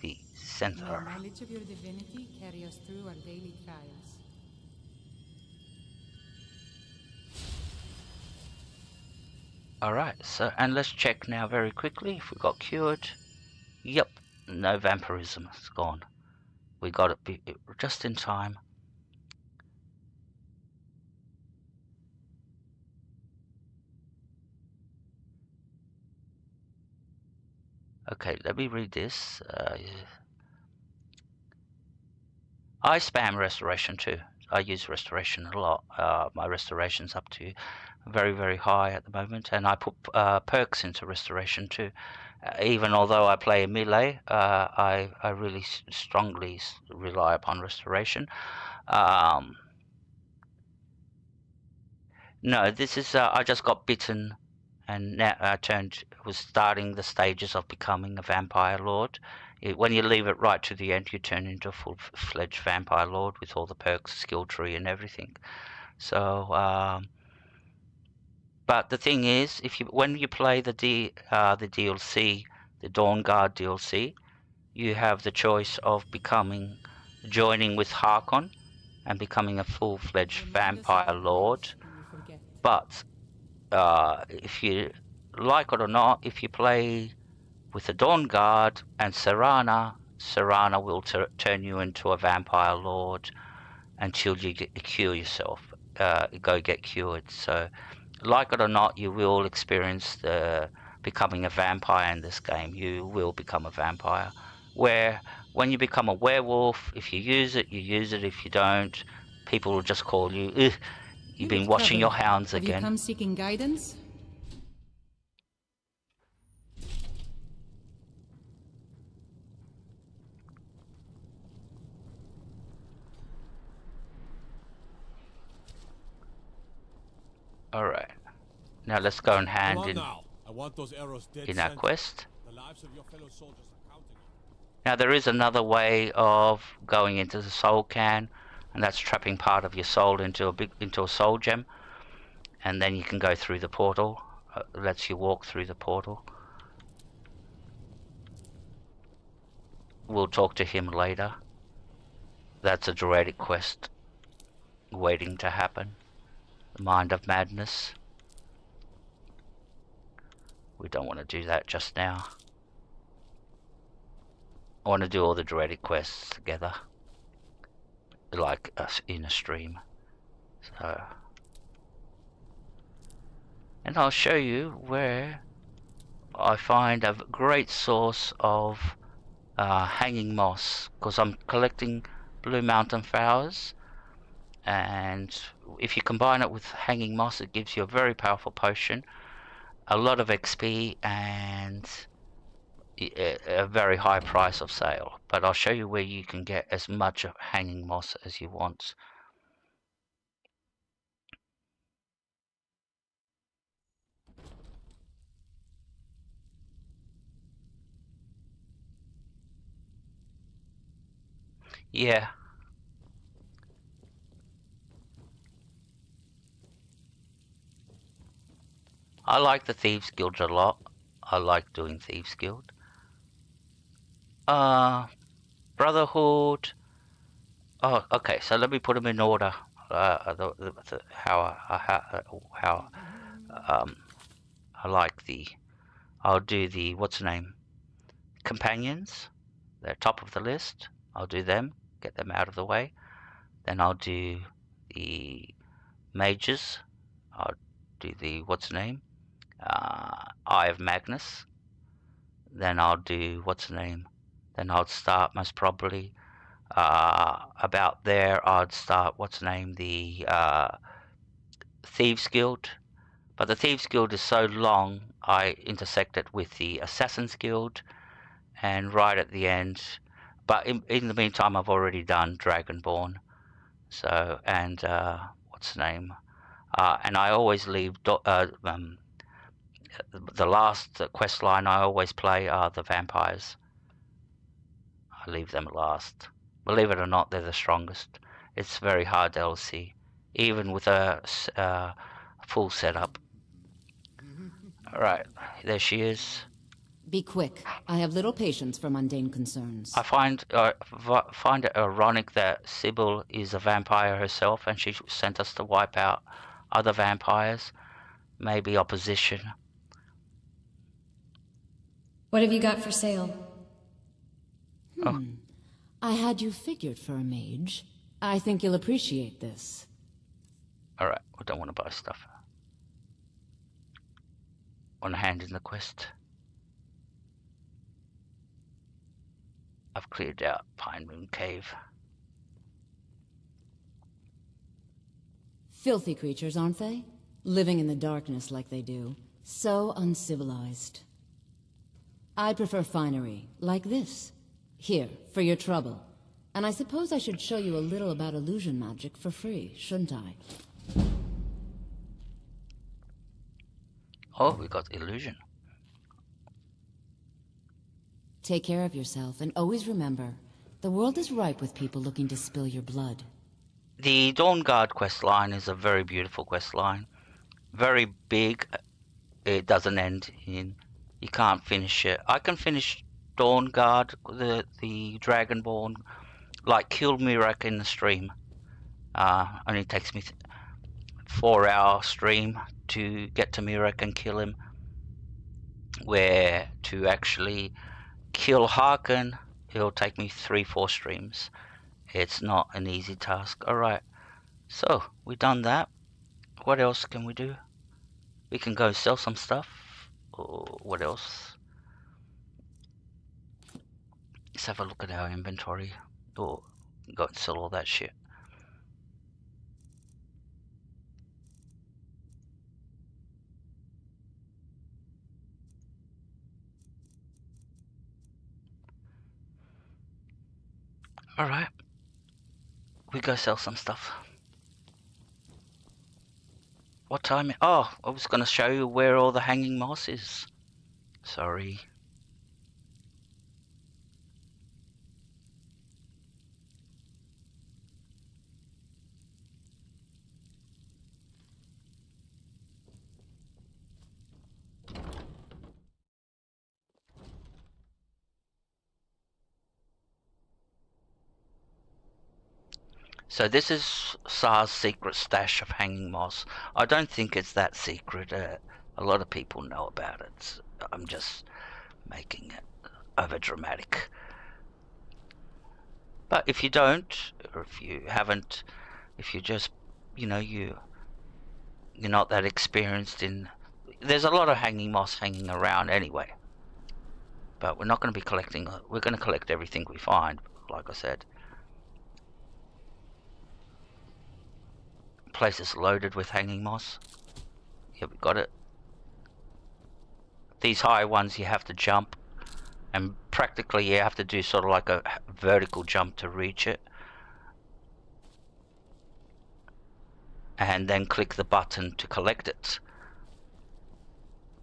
The center. Knowledge of your divinity carry us through our daily trials. Alright, so, and let's check now very quickly if we got cured. Yep, no vampirism, it's gone. We got it just in time. Okay, let me read this. I spam restoration too. I use restoration a lot. My restoration's up to very, very high at the moment, and I put perks into restoration too. Even although I play a melee, I really strongly rely upon restoration. No, this is I just got bitten, and now I was starting the stages of becoming a vampire lord. When you leave it right to the end, you turn into a full-fledged vampire lord with all the perks, skill tree, and everything. So, but the thing is, when you play the DLC, the Dawn Guard DLC, you have the choice of joining with Harkon, and becoming a full-fledged vampire lord. But if you like it or not, if you play with the Dawn Guard and Serana will turn you into a vampire lord until you cure yourself. Go get cured. So, like it or not, you will experience the becoming a vampire in this game. You will become a vampire. Where when you become a werewolf, if you use it, you use it. If you don't, people will just call you. You've been washing your hounds Have again. you come seeking guidance? Alright. Now let's go and hand in our quest. Now there is another way of going into the soul can, and that's trapping part of your soul into a soul gem, and then you can go through the portal. Lets you walk through the portal. We'll talk to him later. That's a dreaded quest waiting to happen. The Mind of Madness. We don't want to do that just now. I want to do all the dreaded quests together, like us in a stream. So, and I'll show you where I find a great source of hanging moss, because I'm collecting blue mountain flowers, and if you combine it with hanging moss, it gives you a very powerful potion, a lot of XP, and a very high price of sale. But I'll show you where you can get as much of hanging moss as you want. Yeah. I like the Thieves Guild a lot. I like doing Thieves Guild. Brotherhood. Oh, okay. So let me put them in order. How I like the. I'll do the what's the name? Companions. They're top of the list. I'll do them. Get them out of the way. Then I'll do the mages. I'll do the what's the name? Eye of Magnus. Then I'll do what's the name? Then I'll start most probably about there. I'd start what's the name? The Thieves Guild. But the Thieves Guild is so long, I intersect it with the Assassin's Guild, and right at the end. But in the meantime, I've already done Dragonborn. So, and what's the name? And I always leave the last quest line I always play are the vampires. I leave them last. Believe it or not, they're the strongest. It's very hard DLC, even with a full setup. Alright, there she is. Be quick. I have little patience for mundane concerns. I find it ironic that Sybil is a vampire herself, and she sent us to wipe out other vampires. Maybe opposition. What have you got for sale? I had you figured for a mage. I think you'll appreciate this. Alright, we don't want to buy stuff. Want to hand in the quest. I've cleared out Pine Moon Cave. Filthy creatures, aren't they? Living in the darkness like they do. So uncivilized. I prefer finery, like this. Here, for your trouble. And I suppose I should show you a little about illusion magic for free, shouldn't I? Oh, we got illusion. Take care of yourself, and always remember, the world is ripe with people looking to spill your blood. The Dawn Guard quest line is a very beautiful quest line. Very big. It doesn't end in... You can't finish it. I can finish Dawn Guard, the Dragonborn, like kill Mirak in the stream. Only takes me 4-hour stream to get to Mirak and kill him. Where to actually kill Harken, it'll take me 3-4 streams. It's not an easy task. Alright, so we've done that. What else can we do? We can go sell some stuff. Or what else? Let's have a look at our inventory. Or go and sell all that shit. Alright. We go sell some stuff. What time? Oh, I was going to show you where all the hanging moss is. Sorry. So this is Sar's secret stash of hanging moss. I don't think it's that secret. A lot of people know about it. I'm just making it over dramatic. But if you don't, or if you haven't, if you just, you know, you're not that experienced in... There's a lot of hanging moss hanging around anyway. But we're not going to be collecting... We're going to collect everything we find, like I said. Place is loaded with hanging moss. Yeah, we got it. These high ones you have to jump, and practically you have to do sort of like a vertical jump to reach it, and then click the button to collect it.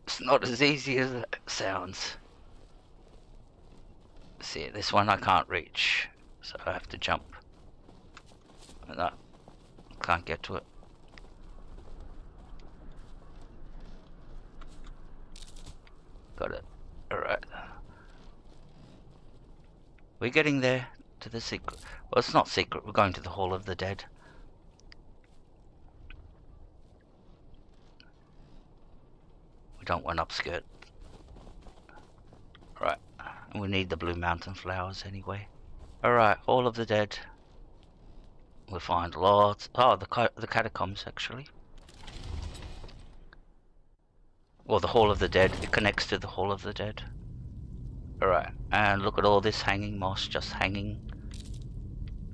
It's not as easy as it sounds. See, this one I can't reach, so I have to jump. No. Can't get to it. Got it. Alright. We're getting there to the secret. Well, it's not secret. We're going to the Hall of the Dead. We don't want upskirt. Right. We need the Blue Mountain flowers anyway. Alright, Hall of the Dead. We'll find lots. Oh, the catacombs actually. Or the Hall of the Dead. It connects to the Hall of the Dead. Alright, and look at all this hanging moss just hanging.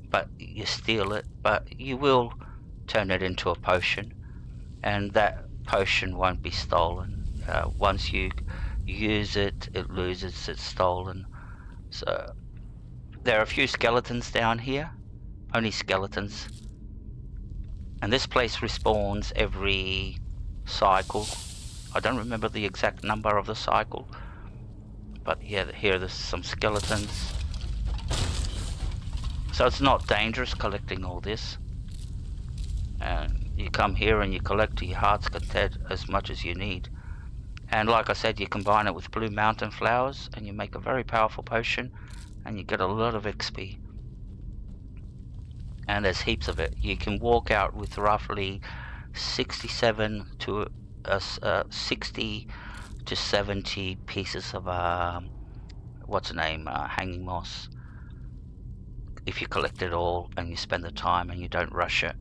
But you steal it, but you will turn it into a potion. And that potion won't be stolen. Once you use it, it loses its stolen. So, there are a few skeletons down here. Only skeletons. And this place respawns every cycle. I don't remember the exact number of the cycle. But yeah, here there's some skeletons. So it's not dangerous collecting all this. And you come here and you collect to your heart's content as much as you need. And like I said, you combine it with Blue Mountain flowers and you make a very powerful potion. And you get a lot of XP. And there's heaps of it. You can walk out with roughly 67 to 60 to 70 pieces of hanging moss. If you collect it all and you spend the time and you don't rush it,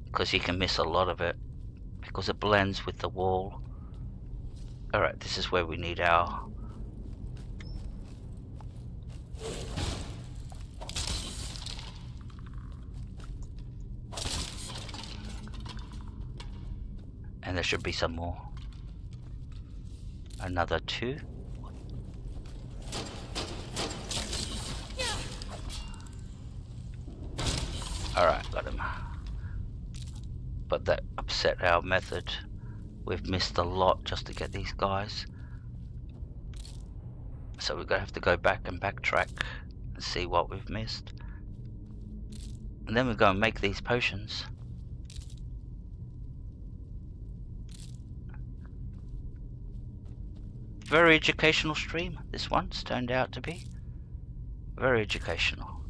because you can miss a lot of it because it blends with the wall. Alright, this is where we need our... And there should be some more. Another 2. Alright, got him. But that upset our method. We've missed a lot just to get these guys. So we're going to have to go back and backtrack and see what we've missed. And then we're going to make these potions. Very educational stream, this one's turned out to be. Very educational.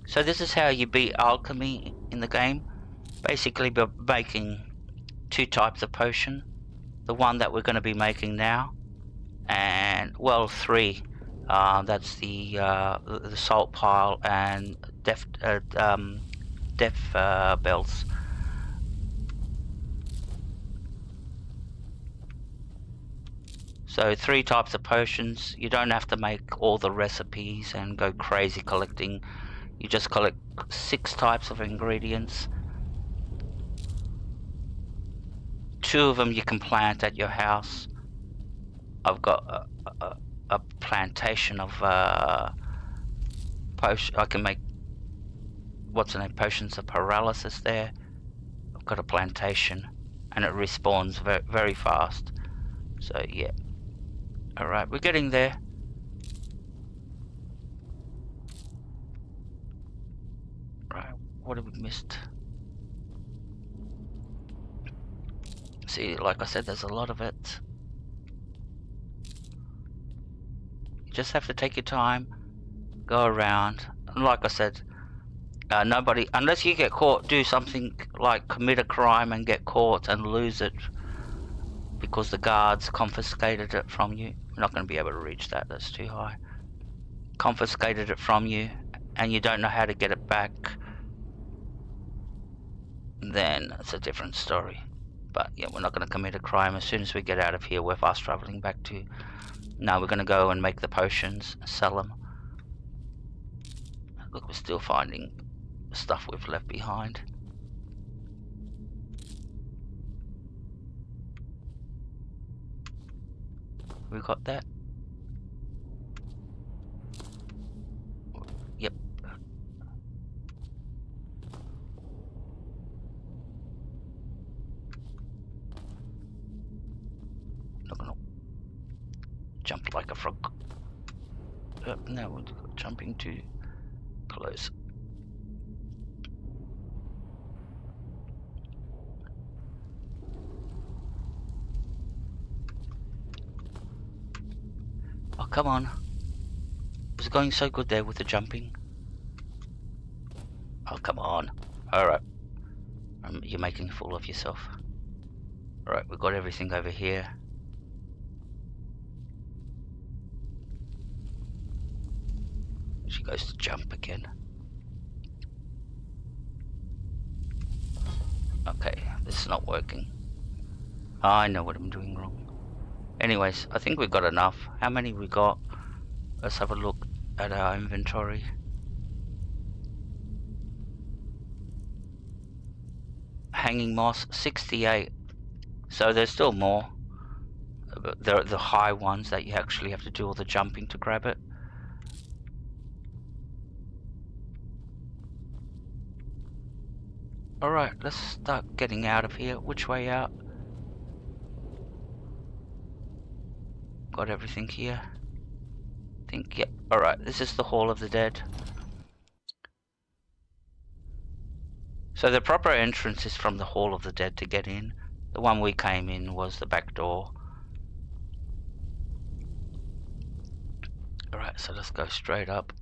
So this is how you beat alchemy in the game. Basically by making 2 types of potion. The one that we're going to be making now. And, well, 3. That's the salt pile and death bells. So 3 types of potions. You don't have to make all the recipes and go crazy collecting. You just collect 6 types of ingredients. 2 of them you can plant at your house. I've got a plantation of potion. I can make what's the name, potions of paralysis there. I've got a plantation, and it respawns very fast. So yeah. All right, we're getting there. Right, what have we missed? See, like I said, there's a lot of it. You just have to take your time, go around. And like I said, nobody, unless you get caught, do something like commit a crime and get caught and lose it because the guards confiscated it from you. You're not going to be able to reach that, that's too high. Confiscated it from you and you don't know how to get it back, then it's a different story. But yeah, we're not going to commit a crime. As soon as we get out of here, we're fast traveling back to... No, we're going to go and make the potions, sell them. Look, we're still finding stuff we've left behind. We got that? Yep. Not gonna jump like a frog. No, we're jumping too close. Oh, come on. It was going so good there with the jumping. Oh, come on. Alright. You're making a fool of yourself. Alright, we've got everything over here. She goes to jump again. Okay, this is not working. I know what I'm doing wrong. Anyways, I think we've got enough. How many we got? Let's have a look at our inventory. Hanging moss, 68. So there's still more. They're the high ones that you actually have to do all the jumping to grab it. Alright, let's start getting out of here. Which way out? Got everything here. I think, yep. Alright, this is the Hall of the Dead. So the proper entrance is from the Hall of the Dead to get in. The one we came in was the back door. Alright, so let's go straight up.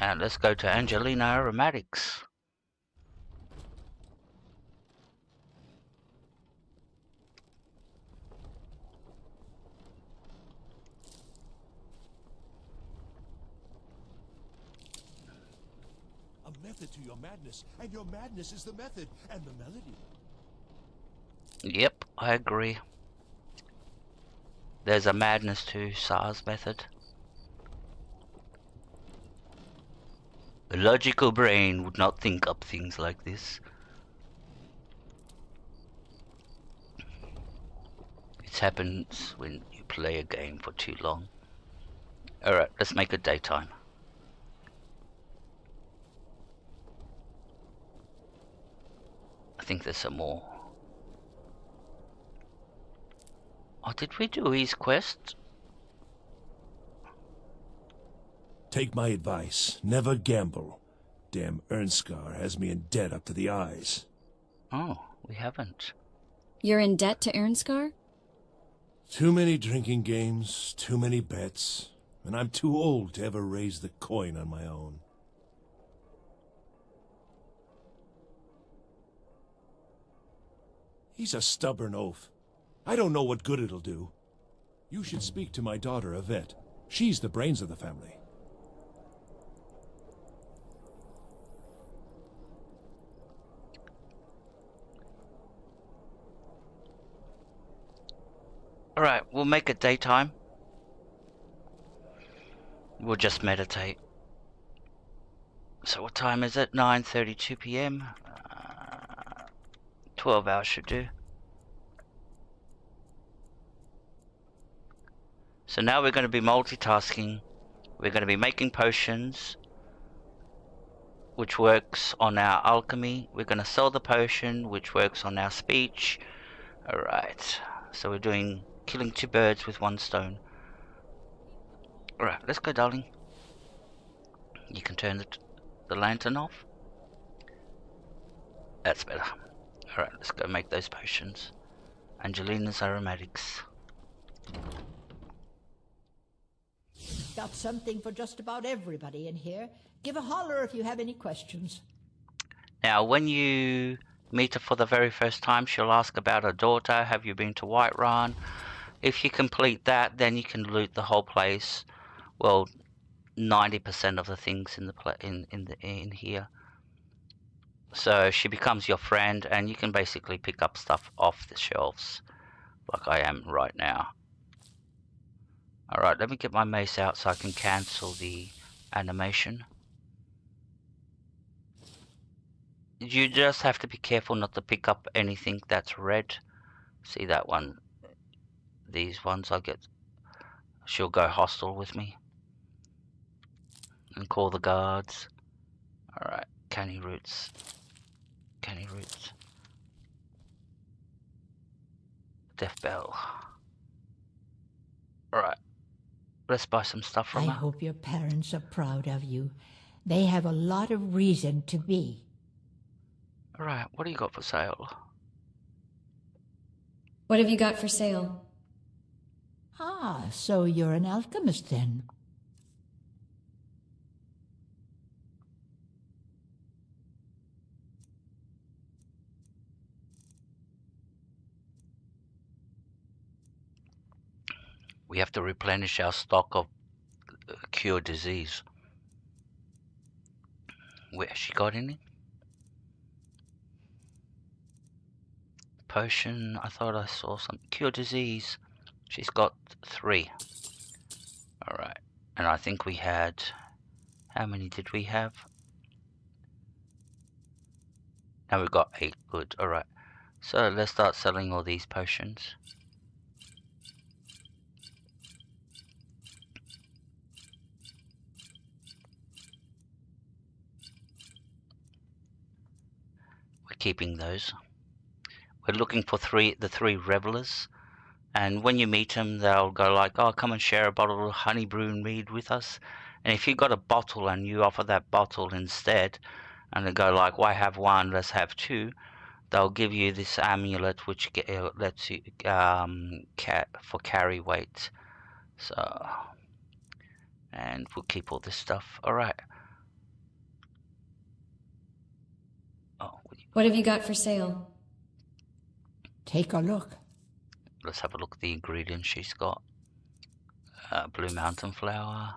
And let's go to Angelina Aromatics. A method to your madness, and your madness is the method and the melody. Yep, I agree. There's a madness to SAR's method. A logical brain would not think up things like this. It happens when you play a game for too long. Alright, let's make it daytime. I think there's some more. Oh, did we do his quest? Take my advice. Never gamble. Damn Ernskar has me in debt up to the eyes. Oh, we haven't. You're in debt to Ernskar? Too many drinking games, too many bets, and I'm too old to ever raise the coin on my own. He's a stubborn oaf. I don't know what good it'll do. You should speak to my daughter, Yvette. She's the brains of the family. Alright, we'll make it daytime. We'll just meditate. So what time is it? 9:32 PM. 12 hours should do. So now we're going to be multitasking. We're going to be making potions, which works on our alchemy. We're going to sell the potion, which works on our speech. Alright, so we're doing killing two birds with one stone. Alright, let's go, darling. You can turn the lantern off. That's better. Alright, let's go make those potions. Angelina's aromatics. Got something for just about everybody in here. Give a holler if you have any questions. Now, when you meet her for the very first time, she'll ask about her daughter. Have you been to Whiterun? If you complete that, then you can loot the whole place. Well, 90% of the things in the in here. So she becomes your friend, and you can basically pick up stuff off the shelves, like I am right now. Alright, let me get my mace out so I can cancel the animation. You just have to be careful not to pick up anything that's red. See that one? These ones she'll go hostile with me. And call the guards. Alright, canny roots. Canny roots. Death bell. Alright. Let's buy some stuff from her. I hope your parents are proud of you. They have a lot of reason to be. Alright, what do you got for sale? What have you got for sale? Ah, so you're an alchemist then. We have to replenish our stock of cure disease. Where has she got any? Potion, I thought I saw some. Cure disease. She's got 3. Alright. And I think we had... How many did we have? Now we've got 8. Good. Alright. So let's start selling all these potions. We're keeping those. We're looking for the 3 revelers, and when you meet them, they'll go like, "Oh, come and share a bottle of honey brew mead with us." And if you've got a bottle and you offer that bottle instead, and they go like, "Why have 1? Let's have 2." They'll give you this amulet which lets you for carry weight. So, and we'll keep all this stuff. All right. Oh, what have you got for sale? Take a look. Let's have a look at the ingredients she's got. Blue mountain flower.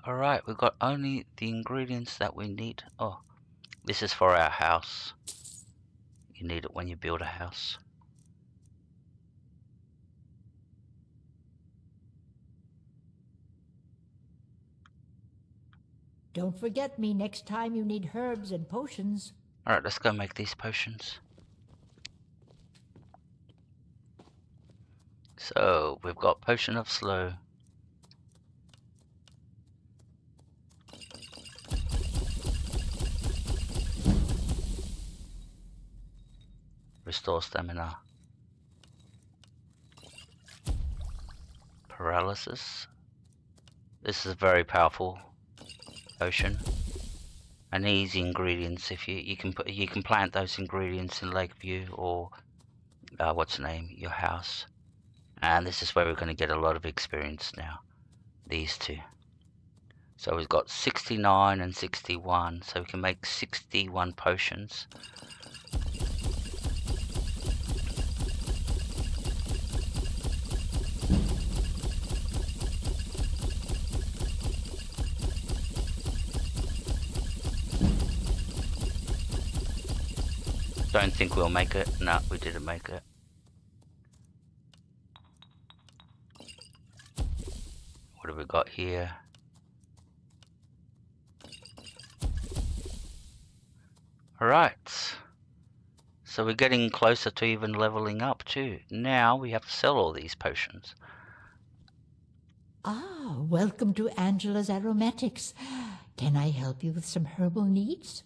Alright, we've got only the ingredients that we need. Oh, this is for our house. You need it when you build a house. Don't forget me next time you need herbs and potions. Alright, let's go make these potions. So, we've got Potion of Slow. Restore stamina. Paralysis. This is a very powerful potion. And easy ingredients. If you can plant those ingredients in Lakeview or what's the name, your house. And this is where we're going to get a lot of experience now. These 2. So we've got 69 and 61. So we can make 61 potions. Don't think we'll make it. No, we didn't make it. What have we got here? Alright. So we're getting closer to even leveling up too. Now we have to sell all these potions. Ah, welcome to Angela's Aromatics. Can I help you with some herbal needs?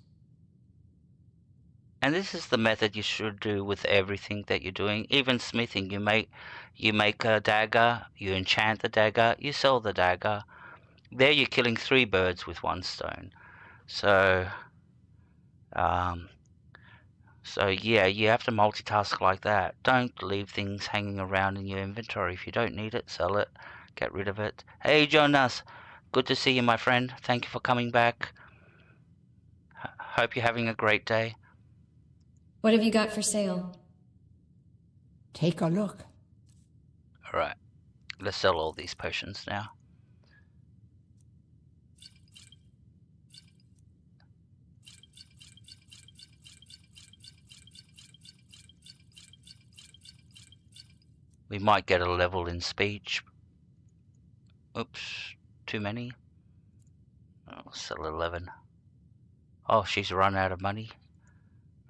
And this is the method you should do with everything that you're doing. Even smithing, you make a dagger, you enchant the dagger, you sell the dagger. There you're killing 3 birds with 1 stone. So yeah, you have to multitask like that. Don't leave things hanging around in your inventory. If you don't need it, sell it. Get rid of it. Hey Jonas, good to see you, my friend. Thank you for coming back. Hope you're having a great day. What have you got for sale? Take a look. Alright, let's sell all these potions now. We might get a level in speech. Oops, too many. I'll sell 11. Oh, she's run out of money.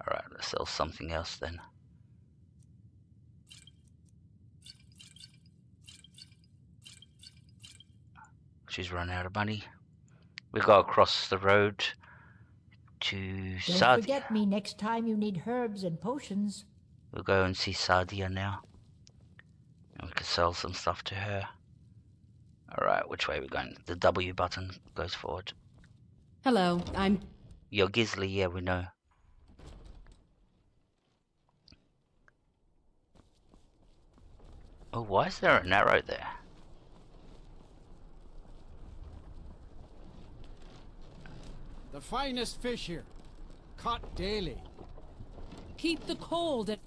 Alright, let's sell something else then. She's run out of money. We go across the road to Don't Sardia. forget me next time you need herbs and potions. We'll go and see Sardia now. And we can sell some stuff to her. Alright, which way are we going? The W button goes forward. Hello, I'm... You're Gizly, yeah, we know. Oh, why is there an arrow there? The finest fish here. Caught daily. Keep the cold at...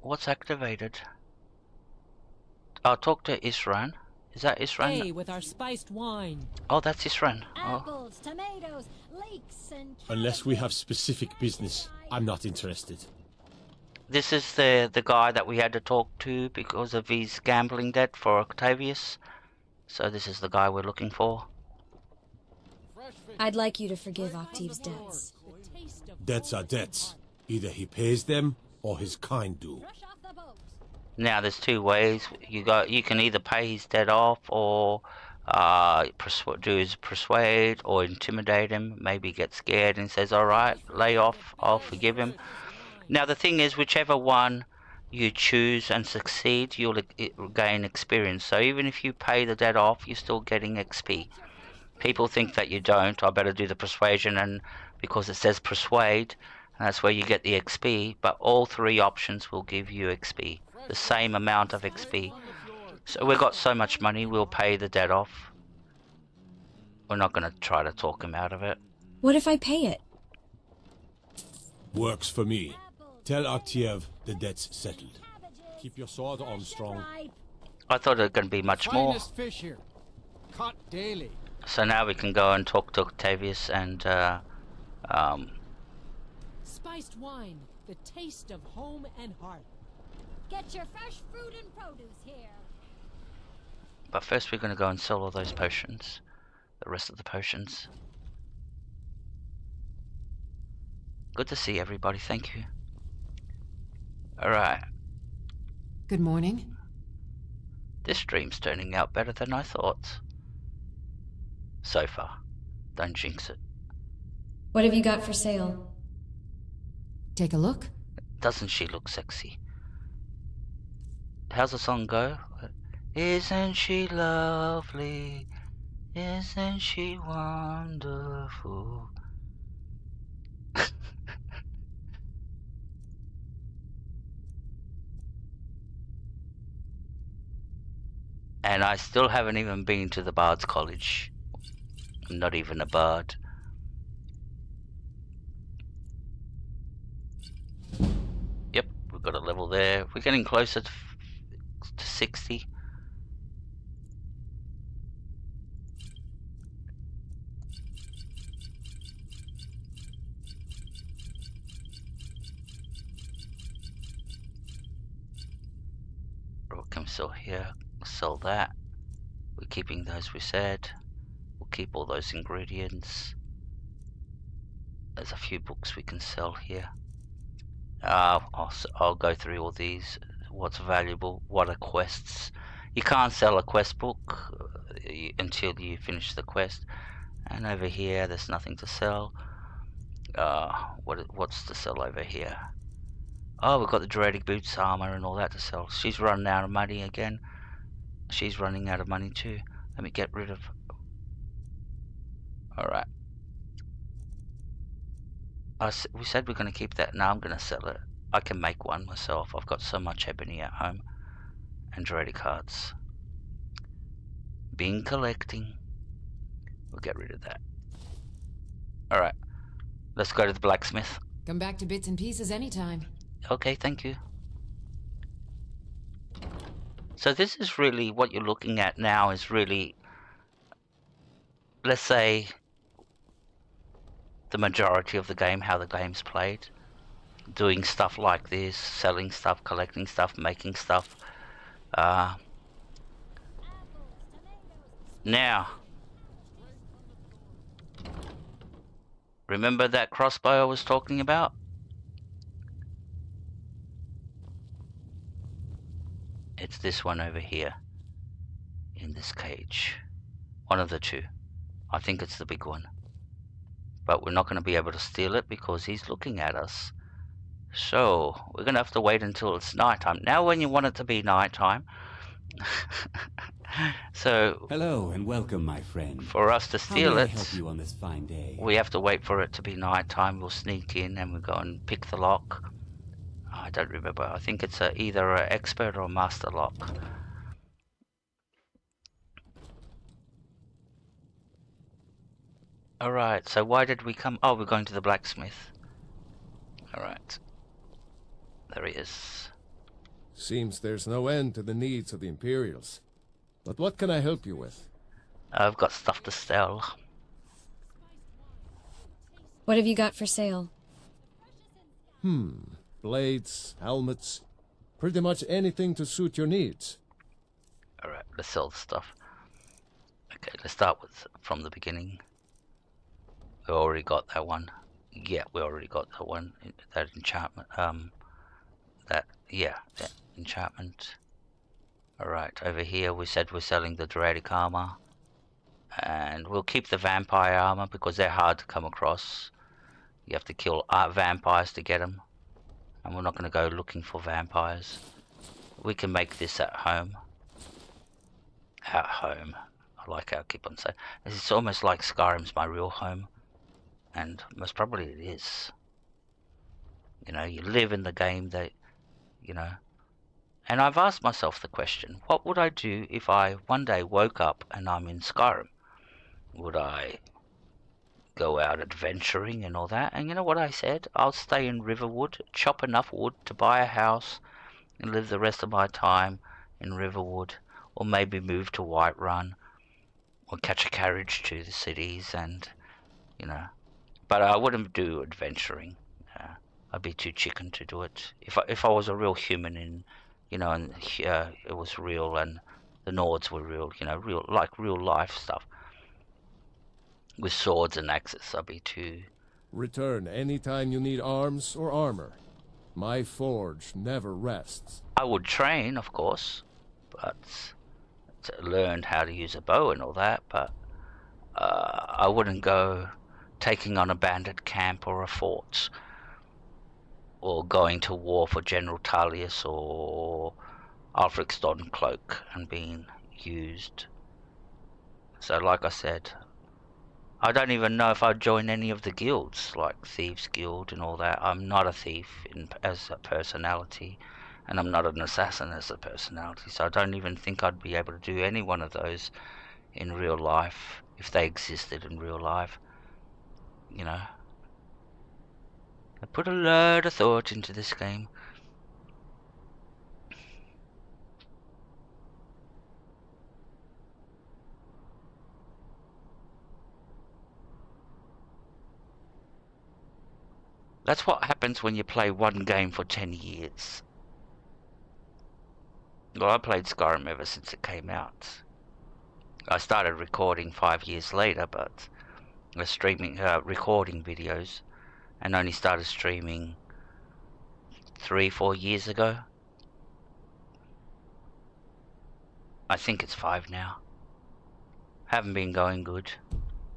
What's activated? I'll talk to Isran. Is that Isran? Hey, with our spiced wine. Oh, that's Isran. Apples, tomatoes, leeks, and... Unless we have specific business, I'm not interested. This is the guy that we had to talk to because of his gambling debt for Octavius. So this is the guy we're looking for. I'd like you to forgive Octave's debts. Debts are debts. Either he pays them, or his kind do. Now there's 2 ways. You can either pay his debt off, or do his persuade, or intimidate him. Maybe get scared and says, "All right, lay off. I'll forgive him." Now the thing is, whichever one you choose and succeed, you'll gain experience. So even if you pay the debt off, you're still getting XP. People think that you don't. I better do the persuasion, and because it says persuade, and that's where you get the XP. But all 3 options will give you XP, the same amount of XP. So we've got so much money, we'll pay the debt off. We're not going to try to talk him out of it. What if I pay it? Works for me. Tell Octave the debt's settled. Keep your sword on strong. I thought it was going to be much more. Finest fish here. Caught daily. So now we can go and talk to Octavius and Spiced wine, the taste of home and heart. Get your fresh fruit and produce here. but first we're going to go and sell all those potions, the rest of the potions. Good to see everybody, thank you. Alright. Good morning. This stream's turning out better than I thought. So far. Don't jinx it. What have you got for sale? Take a look. Doesn't she look sexy? How's the song go? Isn't she lovely? Isn't she wonderful? And I still haven't even been to the Bard's College. I'm not even a bard. Yep, we've got a level there. We're getting closer to 60. What can we sell here? Sell that. We're keeping those we said. We'll keep all those ingredients. There's a few books we can sell here. I'll go through all these. What's valuable? What are quests? You can't sell a quest book until you finish the quest. And over here, there's nothing to sell. What's to sell over here? Oh, we've got the Druidic boots, armor, and all that to sell. She's running out of money again. She's running out of money too. Let me get rid of... Alright. We said we're going to keep that. Now I'm going to sell it. I can make one myself. I've got so much ebony at home. And Druidic cards. Been collecting. We'll get rid of that. Alright. Let's go to the blacksmith. Come back to bits and pieces anytime. Okay, thank you. So this is really what you're looking at now is really, let's say, the majority of the game, how the game's played. Doing stuff like this, selling stuff, collecting stuff, making stuff. Now, remember that crossbow I was talking about? It's this one over here, in this cage. One of the two. I think it's the big one. But we're not going to be able to steal it because he's looking at us. So, we're going to have to wait until it's nighttime. Now when you want it to be nighttime... So... Hello and welcome, my friend. For us to steal it... How may I help you on this fine day? We have to wait for it to be nighttime. We'll sneak in and we'll go and pick the lock. I don't remember. I think it's either an expert or master lock. Alright, so why did we come? Oh, we're going to the blacksmith. Alright. There he is. Seems there's no end to the needs of the Imperials. But what can I help you with? I've got stuff to sell. What have you got for sale? Blades, helmets, pretty much anything to suit your needs. Alright, let's sell the stuff. Okay, let's start with from the beginning. We already got that one. Yeah, we already got that one. That enchantment. That enchantment. Alright, over here we said we're selling the Druidic armor. And we'll keep the vampire armor because they're hard to come across. You have to kill vampires to get them. And we're not going to go looking for vampires. We can make this at home. At home. I like how I keep on saying. It's almost like Skyrim's my real home. And most probably it is. You know, you live in the game that, you know. And I've asked myself the question, what would I do if I one day woke up and I'm in Skyrim? Would I go out adventuring and all that? And you know what I said? I'll stay in Riverwood, chop enough wood to buy a house and live the rest of my time in Riverwood, or maybe move to Whiterun or catch a carriage to the cities and, you know. But I wouldn't do adventuring. I'd be too chicken to do it. If I was a real human in, you know, and it was real and the Nords were real, you know, real life stuff. With swords and axes, I'd be too... Return anytime you need arms or armor. My forge never rests. I would train, of course, but to learn how to use a bow and all that, but I wouldn't go taking on a bandit camp or a fort, or going to war for General Tullius or Ulfric Stormcloak and being used. So like I said, I don't even know if I'd join any of the guilds, like Thieves Guild and all that. I'm not a thief as a personality, and I'm not an assassin as a personality, so I don't even think I'd be able to do any one of those in real life, if they existed in real life, you know. I put a lot of thought into this game. That's what happens when you play one game for 10 years. Well, I played Skyrim ever since it came out. I started recording 5 years later, but streaming, recording videos, and only started streaming 3-4 years ago. I think it's 5 now. Haven't been going good.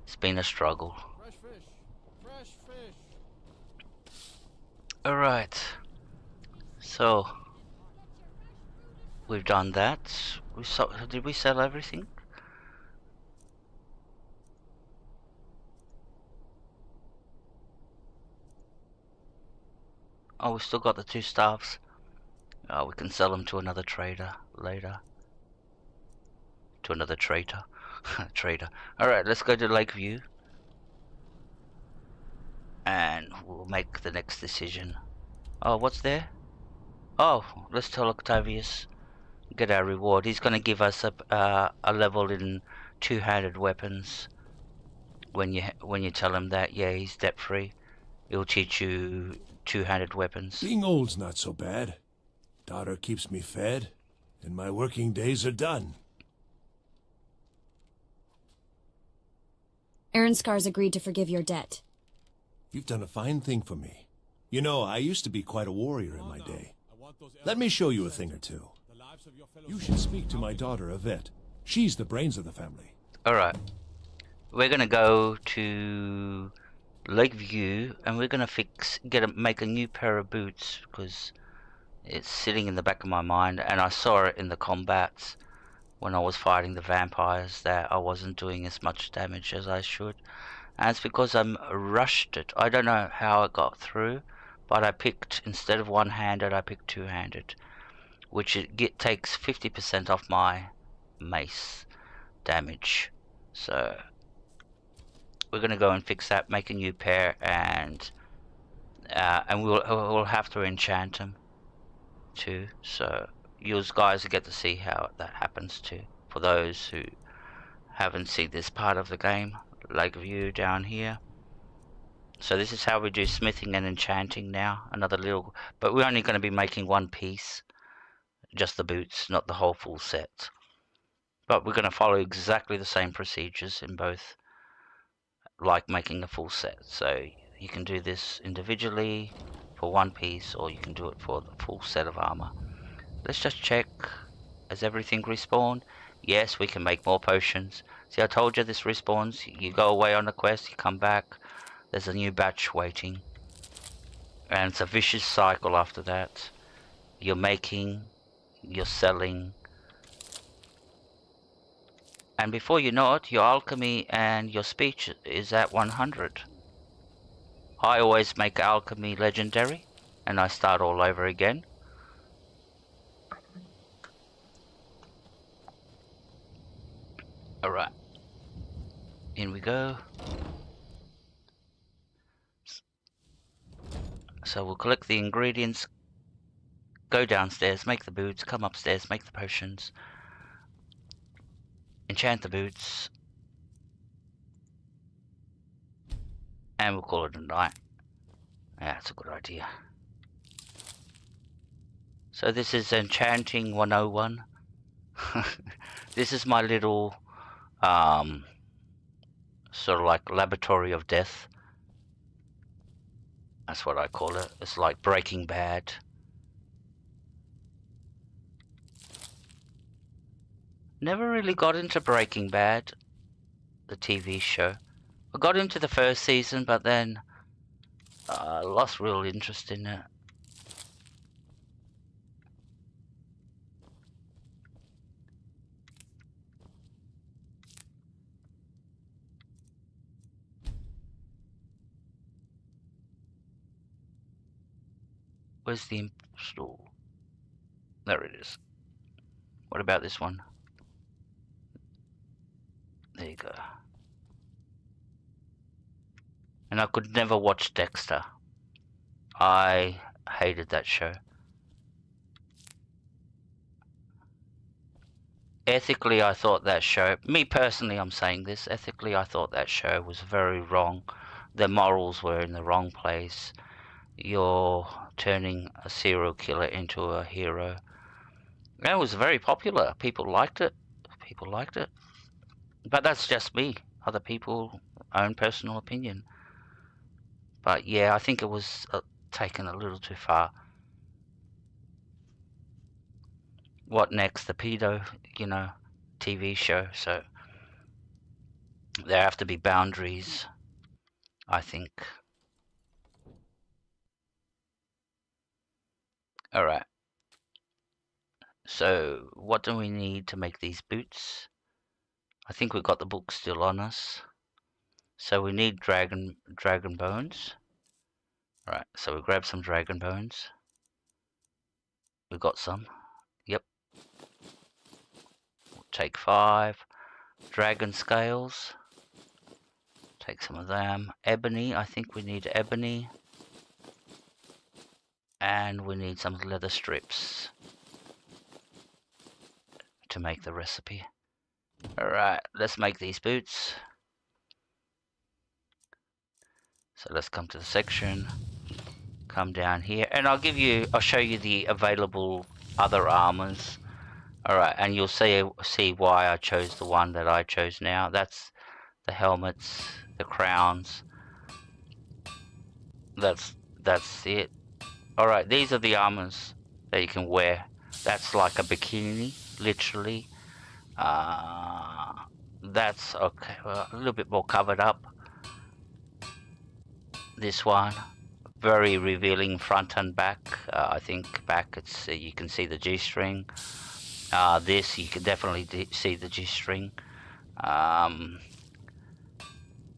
It's been a struggle. Fresh fish. Fresh fish. Alright. So we've done that. Did we sell everything? Oh, we still got the 2 staffs. We can sell them to another trader later. To another traitor. Trader. Alright, let's go to Lakeview. And we'll make the next decision. Oh, what's there? Oh, let's tell Octavius. Get our reward. He's going to give us a level in 2-handed weapons. When you tell him that, yeah, he's debt free. He'll teach you 2-handed weapons. Being old's not so bad. Daughter keeps me fed, and my working days are done. Arenskar's agreed to forgive your debt. You've done a fine thing for me. You know, I used to be quite a warrior in my day. Let me show you a thing or two. You should speak to my daughter, Yvette. She's the brains of the family. Alright. We're gonna go to Lakeview, and we're gonna make a new pair of boots, because it's sitting in the back of my mind, and I saw it in the combats when I was fighting the vampires that I wasn't doing as much damage as I should. And it's because I rushed it. I don't know how it got through, but I picked, instead of 1-handed, I picked 2-handed, which takes 50% off my mace damage. So we're gonna go and fix that, make a new pair, and we'll have to enchant them too. So you guys will get to see how that happens too. For those who haven't seen this part of the game, Lakeview down here. So this is how we do smithing and enchanting now. Another little, but we're only going to be making 1 piece, just the boots, not the whole full set. But we're going to follow exactly the same procedures in both, like making a full set. So you can do this individually for 1 piece, or you can do it for the full set of armor. Let's just check. Has everything respawned? Yes, we can make more potions. See, I told you this respawns. You go away on a quest, you come back, there's a new batch waiting. And it's a vicious cycle after that. You're making, you're selling. And before you know it, your alchemy and your speech is at 100. I always make alchemy legendary, and I start all over again. Alright, in we go. So we'll collect the ingredients, go downstairs, make the boots, come upstairs, make the potions, enchant the boots, and we'll call it a night. Yeah, that's a good idea. So this is Enchanting 101. This is my little sort of like laboratory of death. That's what I call it. It's like Breaking Bad. Never really got into Breaking Bad, the TV show. I got into the first season, but then I lost real interest in it. Where's the install? There it is. What about this one? There you go. And I could never watch Dexter. I hated that show. Ethically, I thought that show, me personally, I'm saying this, ethically, I thought that show was very wrong. The morals were in the wrong place. You're turning a serial killer into a hero. And it was very popular. People liked it. People liked it. But that's just me. Other people own personal opinion. But yeah, I think it was taken a little too far. What next? The pedo, TV show. So there have to be boundaries, I think. Alright. So what do we need to make these boots? I think we've got the book still on us. So we need dragon bones. Alright, so we grab some dragon bones. We got some. Yep. We'll take 5. Dragon scales. Take some of them. Ebony, I think we need ebony. And we need some leather strips to make the recipe. Alright, let's make these boots. So let's come to the section. Come down here, and I'll show you the available other armors. Alright, and you'll see why I chose the one that I chose now. That's the helmets, the crowns. That's it. Alright, these are the armors that you can wear. That's like a bikini, literally. That's okay, well, a little bit more covered up. This one, very revealing front and back. I think back it's you can see the G-string. This you can definitely see the G-string.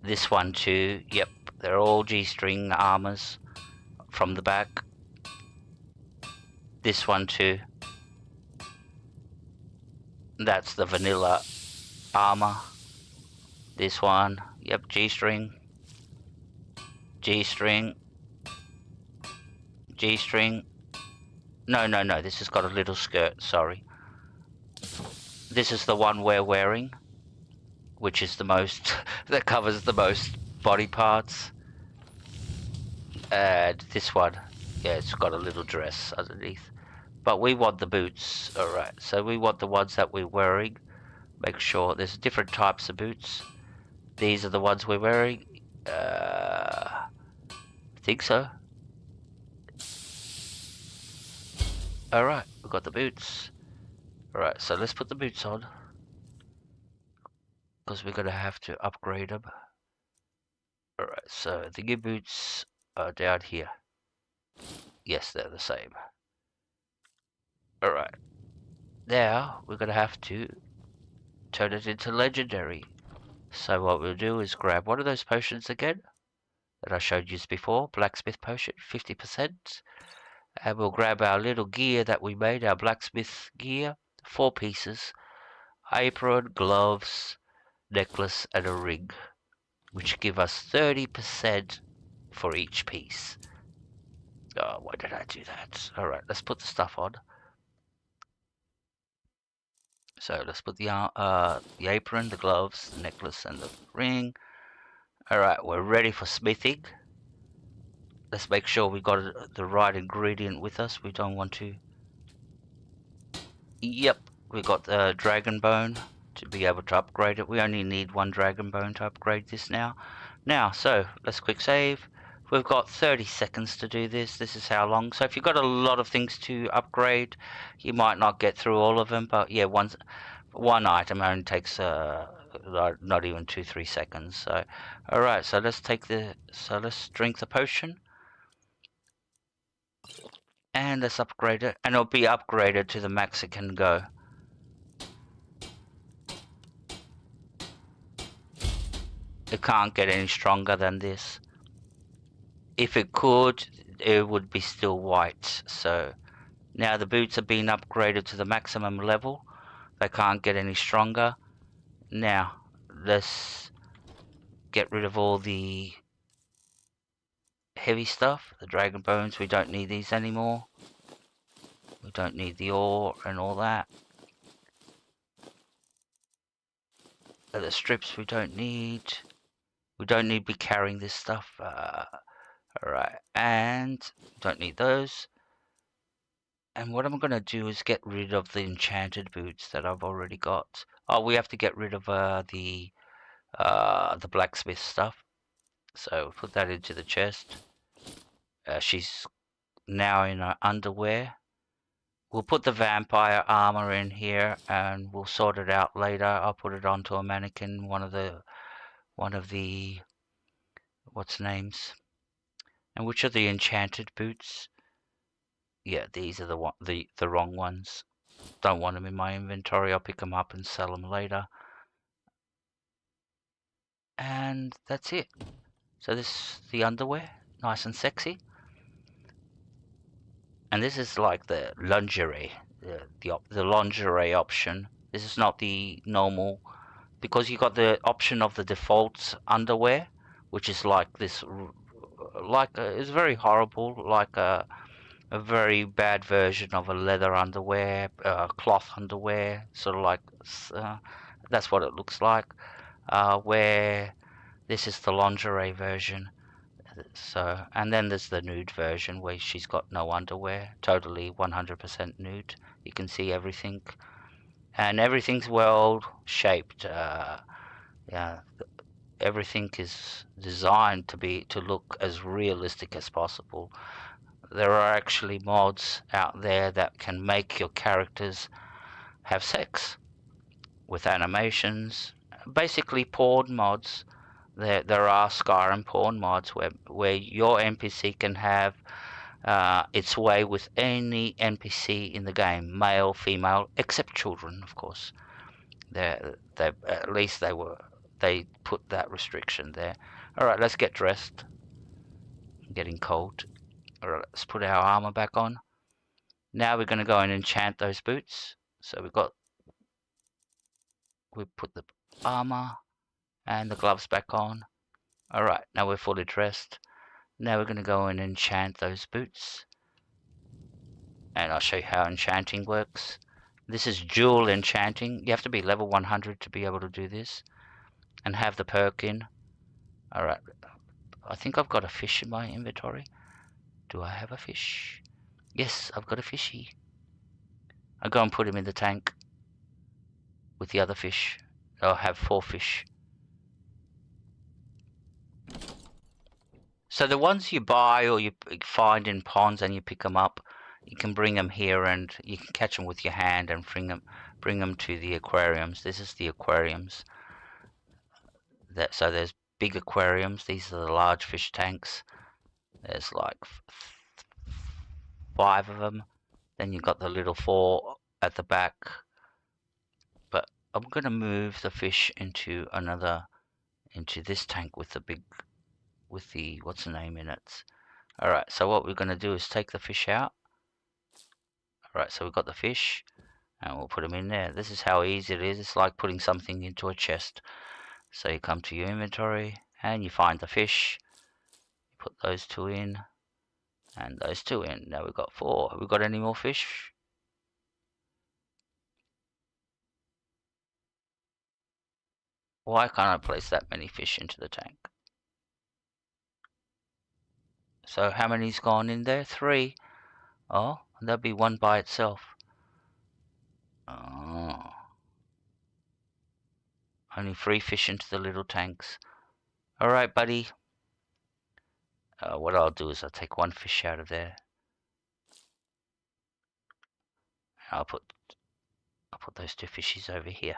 This one too. Yep, they're all G-string armors from the back. This one too. That's the vanilla armor. This one, yep, G-string. G-string. G-string. No, this has got a little skirt, sorry. This is the one we're wearing, which is the most, that covers the most body parts. And this one, yeah, it's got a little dress underneath. But we want the boots, alright, so we want the ones that we're wearing. Make sure there's different types of boots. These are the ones we're wearing. I think so. Alright, we've got the boots. Alright, so let's put the boots on. Because we're going to have to upgrade them. Alright, so the new boots are down here. Yes, they're the same. Alright. Now, we're going to have to turn it into legendary. So what we'll do is grab one of those potions again that I showed you before, blacksmith potion, 50%. And we'll grab our little gear that we made, our blacksmith gear, 4 pieces, apron, gloves, necklace, and a ring, which give us 30% for each piece. Oh, why did I do that? Alright, let's put the stuff on. So let's put the apron, the gloves, the necklace, and the ring. Alright, we're ready for smithing. Let's make sure we got the right ingredient with us. We don't want to... Yep, we got the dragon bone to be able to upgrade it. We only need 1 dragon bone to upgrade this now. So let's quick save. We've got 30 seconds to do this. This is how long. So if you've got a lot of things to upgrade, you might not get through all of them. But yeah, one item only takes not even 2-3 seconds. So alright, so let's drink the potion. And let's upgrade it. And it'll be upgraded to the max it can go. It can't get any stronger than this. If it could, it would be still white. So now the boots are being upgraded to the maximum level. They can't get any stronger. Now let's get rid of all the heavy stuff, the dragon bones. We don't need these anymore. We don't need the ore and all that. The strips we don't need. We don't need to be carrying this stuff. Alright, and don't need those. And what I'm going to do is get rid of the enchanted boots that I've already got. Oh, we have to get rid of the blacksmith stuff. So put that into the chest. She's now in her underwear. We'll put the vampire armor in here, and we'll sort it out later. I'll put it onto a mannequin. One of the what's names? And which are the enchanted boots? Yeah, these are the wrong ones. Don't want them in my inventory. I'll pick them up and sell them later. And that's it. So this is the underwear, nice and sexy. And this is like the lingerie, the lingerie option. This is not the normal, because you got the option of the default underwear, which is like this, it's very horrible, like a very bad version of a leather underwear, cloth underwear, sort of like, that's what it looks like, where this is the lingerie version. So, and then there's the nude version where she's got no underwear, totally 100% nude. You can see everything, and everything's well shaped. Yeah, everything is designed to look as realistic as possible. There are actually mods out there that can make your characters have sex with animations, basically porn mods. There are Skyrim porn mods where your NPC can have its way with any NPC in the game, male, female, except children, of course. At least they put that restriction there. All right, let's get dressed. I'm getting cold. All right, let's put our armor back on. Now we're going to go and enchant those boots. So we put the armor and the gloves back on. Alright, now we're fully dressed. Now we're going to go and enchant those boots. And I'll show you how enchanting works. This is duel enchanting. You have to be level 100 to be able to do this. And have the perk in. Alright, I think I've got a fish in my inventory. Do I have a fish? Yes, I've got a fishy. I'll go and put him in the tank with the other fish. I'll have 4 fish. So the ones you buy or you find in ponds and you pick them up, you can bring them here and you can catch them with your hand and bring them to the aquariums. This is the aquariums. So there's big aquariums. These are the large fish tanks. There's like 5 of them. Then you've got the little 4 at the back. But I'm going to move the fish into this tank with the what's the name in it. Alright, so what we're going to do is take the fish out. Alright, so we've got the fish and we'll put them in there. This is how easy it is. It's like putting something into a chest. So you come to your inventory and you find the fish. You put those 2 in and those 2 in. Now we've got 4. Have we got any more fish? Why can't I place that many fish into the tank? So how many's gone in there? 3. Oh, there'll be 1 by itself. Oh. Only 3 fish into the little tanks. Alright, buddy. What I'll do is I'll take 1 fish out of there. I'll put those 2 fishies over here.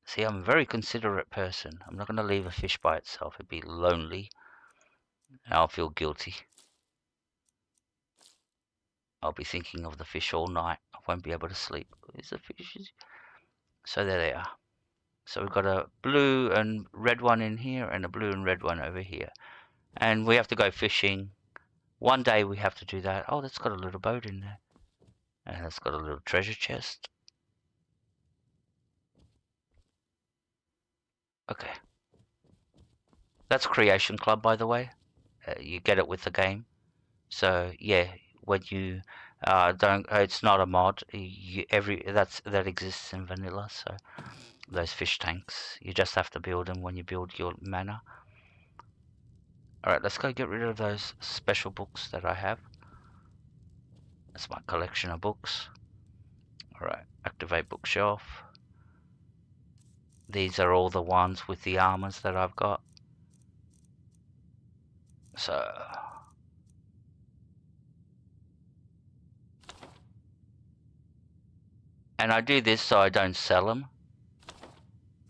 See, I'm a very considerate person. I'm not going to leave a fish by itself. It'd be lonely. I'll feel guilty. I'll be thinking of the fish all night. I won't be able to sleep. Where's the fishes? So there they are. So we've got a blue and red one in here and a blue and red one over here. And we have to go fishing. One day we have to do that. Oh, that's got a little boat in there. And it's got a little treasure chest. Okay. That's Creation Club, by the way. You get it with the game. So yeah, when you don't, it's not a mod. That exists in vanilla. So those fish tanks, you just have to build them when you build your manor. All right, let's go get rid of those special books that I have. That's my collection of books. All right, activate bookshelf. These are all the ones with the armors that I've got. So... And I do this so I don't sell them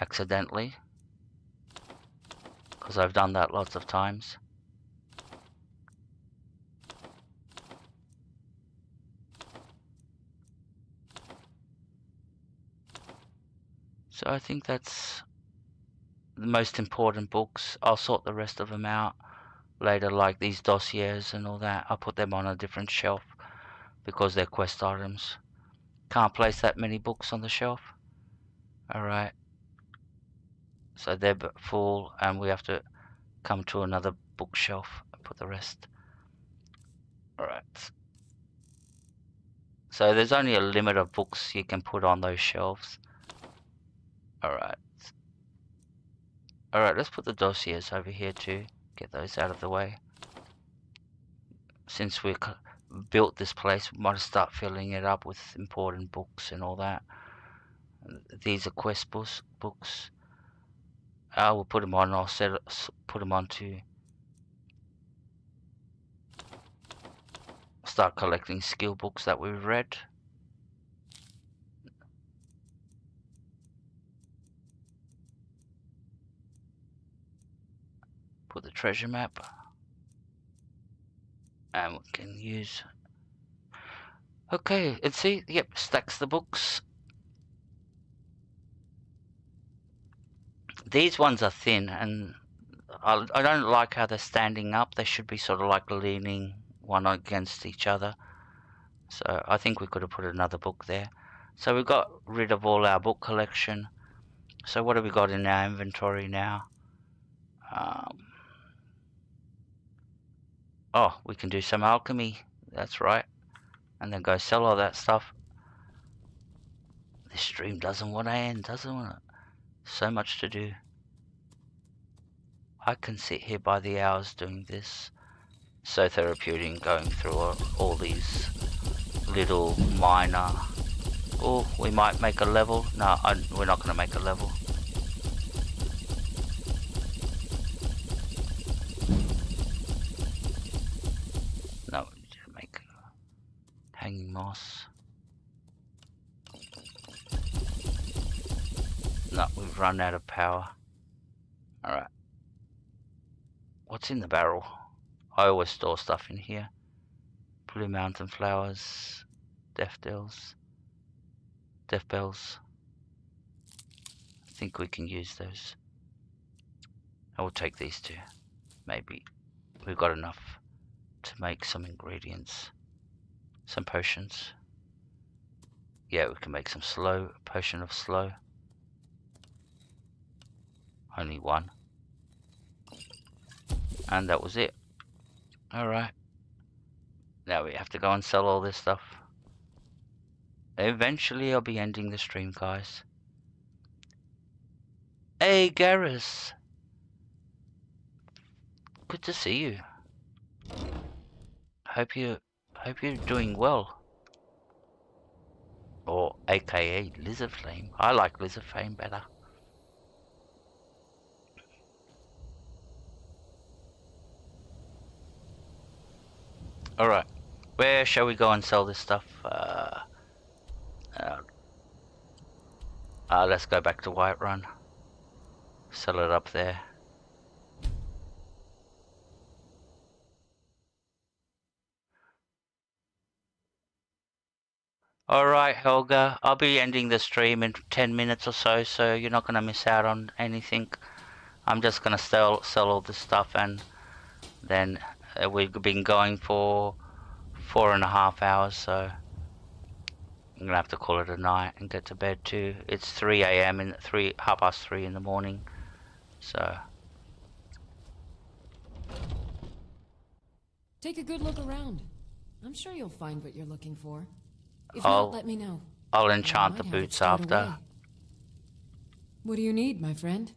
accidentally, because I've done that lots of times. So I think that's the most important books. I'll sort the rest of them out later, like these dossiers and all that. I'll put them on a different shelf because they're quest items. Can't place that many books on the shelf. Alright. So they're full and we have to come to another bookshelf and put the rest. Alright. So there's only a limit of books you can put on those shelves. Alright. Alright, let's put the dossiers over here too. Get those out of the way. Since we built this place, we might start filling it up with important books and all that. These are quest books. I will put them on. I'll put them on to start collecting skill books that we've read. Put the treasure map. And we can use... Okay, and see, yep, stacks the books. These ones are thin, and I don't like how they're standing up. They should be sort of like leaning one against each other. So I think we could have put another book there. So we got rid of all our book collection. So what have we got in our inventory now? Oh, we can do some alchemy. That's right. And then go sell all that stuff. This stream doesn't want to end, doesn't it? So much to do. I can sit here by the hours doing this. So therapeutic, going through all these little minor... Oh, we might make a level. No, we're not going to make a level. No, we need to make hanging moss. No, we've run out of power. Alright. What's in the barrel? I always store stuff in here. Blue mountain flowers. Death bells. I think we can use those. I will take these two. Maybe. We've got enough to make some ingredients. Some potions. Yeah, we can make some potion of slow. Only one. And that was it. Alright. Now we have to go and sell all this stuff. Eventually I'll be ending the stream, guys. Hey, Garrus. Good to see you. Hope you're doing well. Or AKA Lizard Flame. I like Lizard Flame better. Alright, where shall we go and sell this stuff? Let's go back to Whiterun. Sell it up there. Alright, Helga, I'll be ending the stream in 10 minutes or so, so you're not going to miss out on anything. I'm just going to sell all this stuff, and then we've been going for 4.5 hours, so I'm going to have to call it a night and get to bed too. It's 3 AM and 3:30 in the morning, so... Take a good look around. I'm sure you'll find what you're looking for. If not, let me know. I'll enchant the boots after. Away. What do you need, my friend?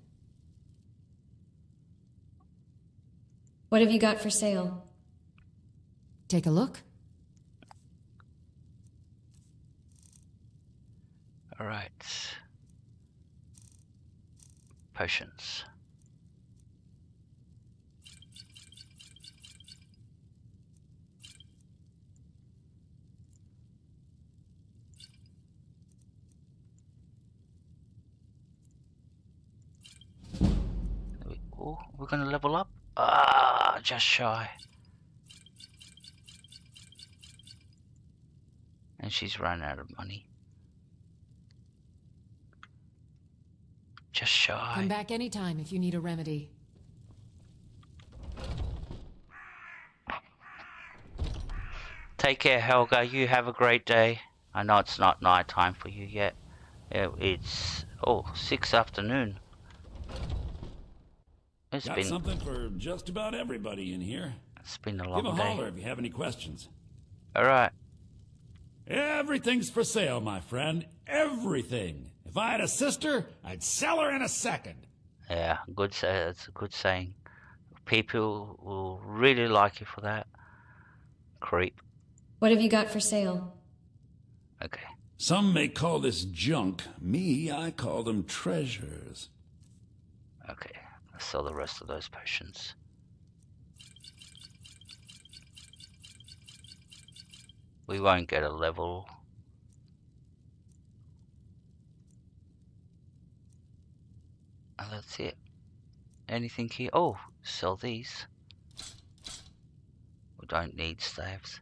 What have you got for sale? Take a look. Alright. potions. Oh, we're gonna level up? Ah, just shy. And she's run out of money. Just shy. Come back anytime if you need a remedy. Take care, Helga. You have a great day. I know it's not night time for you yet. It's 6 afternoon. Got something for just about everybody in here. It's been a long day. Give a holler if you have any questions. All right. Everything's for sale, my friend. Everything. If I had a sister, I'd sell her in a second. Yeah, good. It's a good saying. People will really like you for that. Creep. What have you got for sale? Okay. Some may call this junk. Me, I call them treasures. Okay. Let's sell the rest of those potions. We won't get a level. And that's it. Anything here? Oh, sell these. We don't need staves.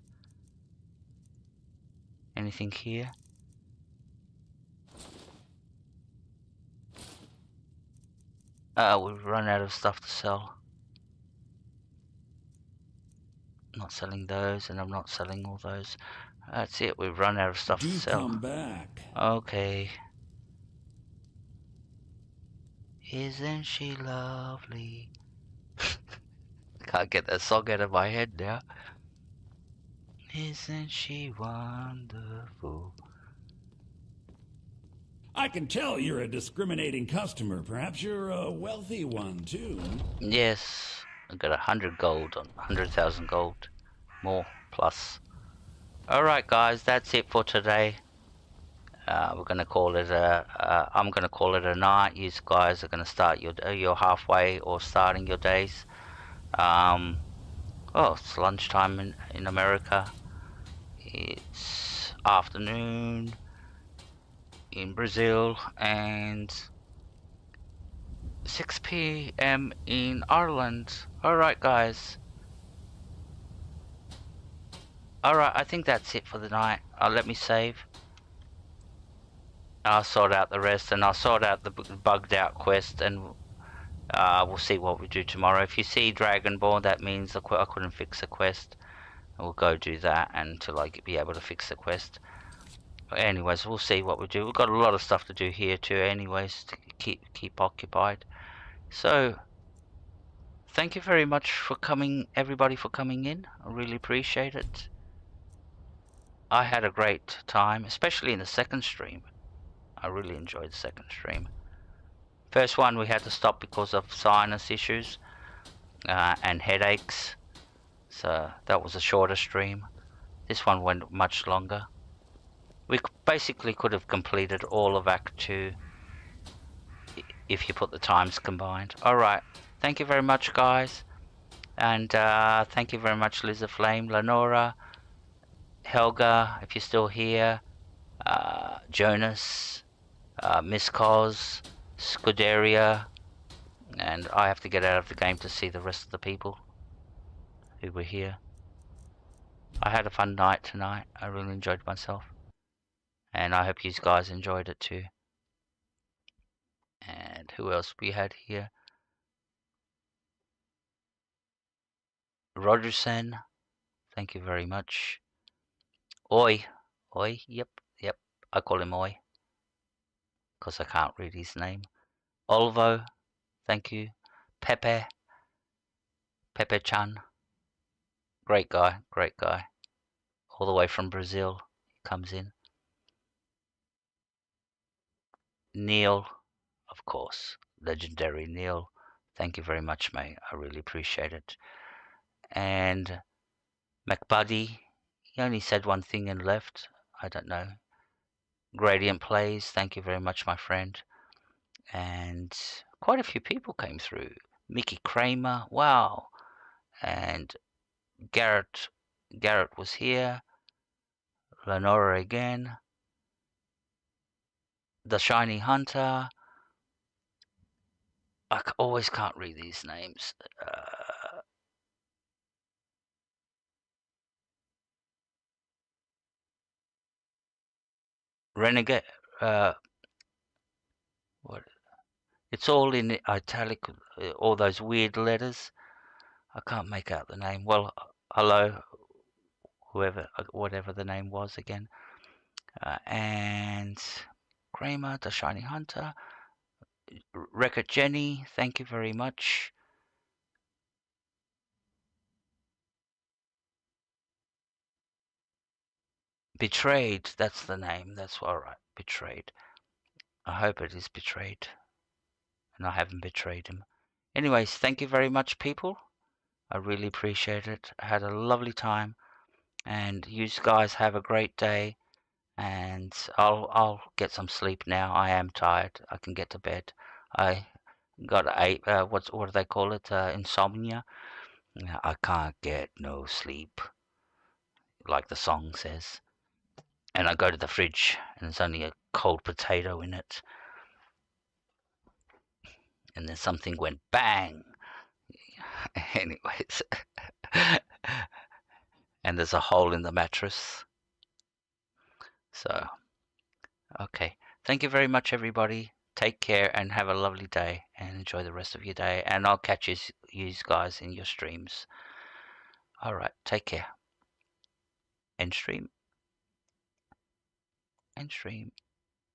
Anything here? We've run out of stuff to sell. Not selling those, and I'm not selling all those. That's it, we've run out of stuff to sell. Come back. Okay. Isn't she lovely? Can't get that song out of my head now. Isn't she wonderful? I can tell you're a discriminating customer. Perhaps you're a wealthy one, too. Yes. I got 100 gold on 100,000 gold. More, plus. Alright guys, that's it for today. We're gonna call it I'm gonna call it a night. You guys are gonna start your halfway or starting your days. It's lunchtime in America. It's afternoon in Brazil and 6 p.m. in Ireland. Alright guys. Alright, I think that's it for the night. Let me save. I'll sort out the rest, and I'll sort out the bugged out quest, and we'll see what we do tomorrow. If you see Dragonborn, that means I couldn't fix the quest. We'll go do that until I be able to fix the quest. But anyways, we'll see what we do. We've got a lot of stuff to do here too anyways, to keep occupied. So thank you very much for coming, everybody, for coming in. I really appreciate it. I had a great time, especially in the second stream. I really enjoyed the second stream. First one we had to stop because of sinus issues and headaches. So that was a shorter stream. This one went much longer. We basically could have completed all of Act 2 if you put the times combined. Alright, thank you very much guys. And thank you very much Liz of Flame, Lenora, Helga, if you're still here, Jonas, Miss Cos, Scuderia, and I have to get out of the game to see the rest of the people who were here. I had a fun night tonight. I really enjoyed myself. And I hope you guys enjoyed it too. And who else we had here? Rogersen, thank you very much. Oi, yep, I call him Oi, because I can't read his name. Olvo, thank you. Pepe Chan, great guy, all the way from Brazil, he comes in. Neil, of course, legendary Neil, thank you very much mate, I really appreciate it. And McBuddy, he only said one thing and left, I don't know. Gradient Plays, thank you very much my friend. And quite a few people came through. Mickey Kramer, wow. And Garrett was here. Lenora again. The Shiny Hunter. I always can't read these names. Renegade. What? It's all in italic. All those weird letters. I can't make out the name. Well, hello, whatever the name was again. And Kramer, the Shiny Hunter. Record Jenny, thank you very much. Betrayed, that's the name. That's all right. Betrayed. I hope it is Betrayed. And I haven't betrayed him. Anyways, thank you very much, people. I really appreciate it. I had a lovely time. And you guys have a great day. And I'll get some sleep now. I am tired. I can get to bed. I got what do they call it? Insomnia. I can't get no sleep, like the song says. And I go to the fridge, and there's only a cold potato in it. And then something went bang. Anyways. And there's a hole in the mattress. So, okay. Thank you very much, everybody. Take care and have a lovely day and enjoy the rest of your day. And I'll catch you guys in your streams. All right. Take care. End stream. End stream.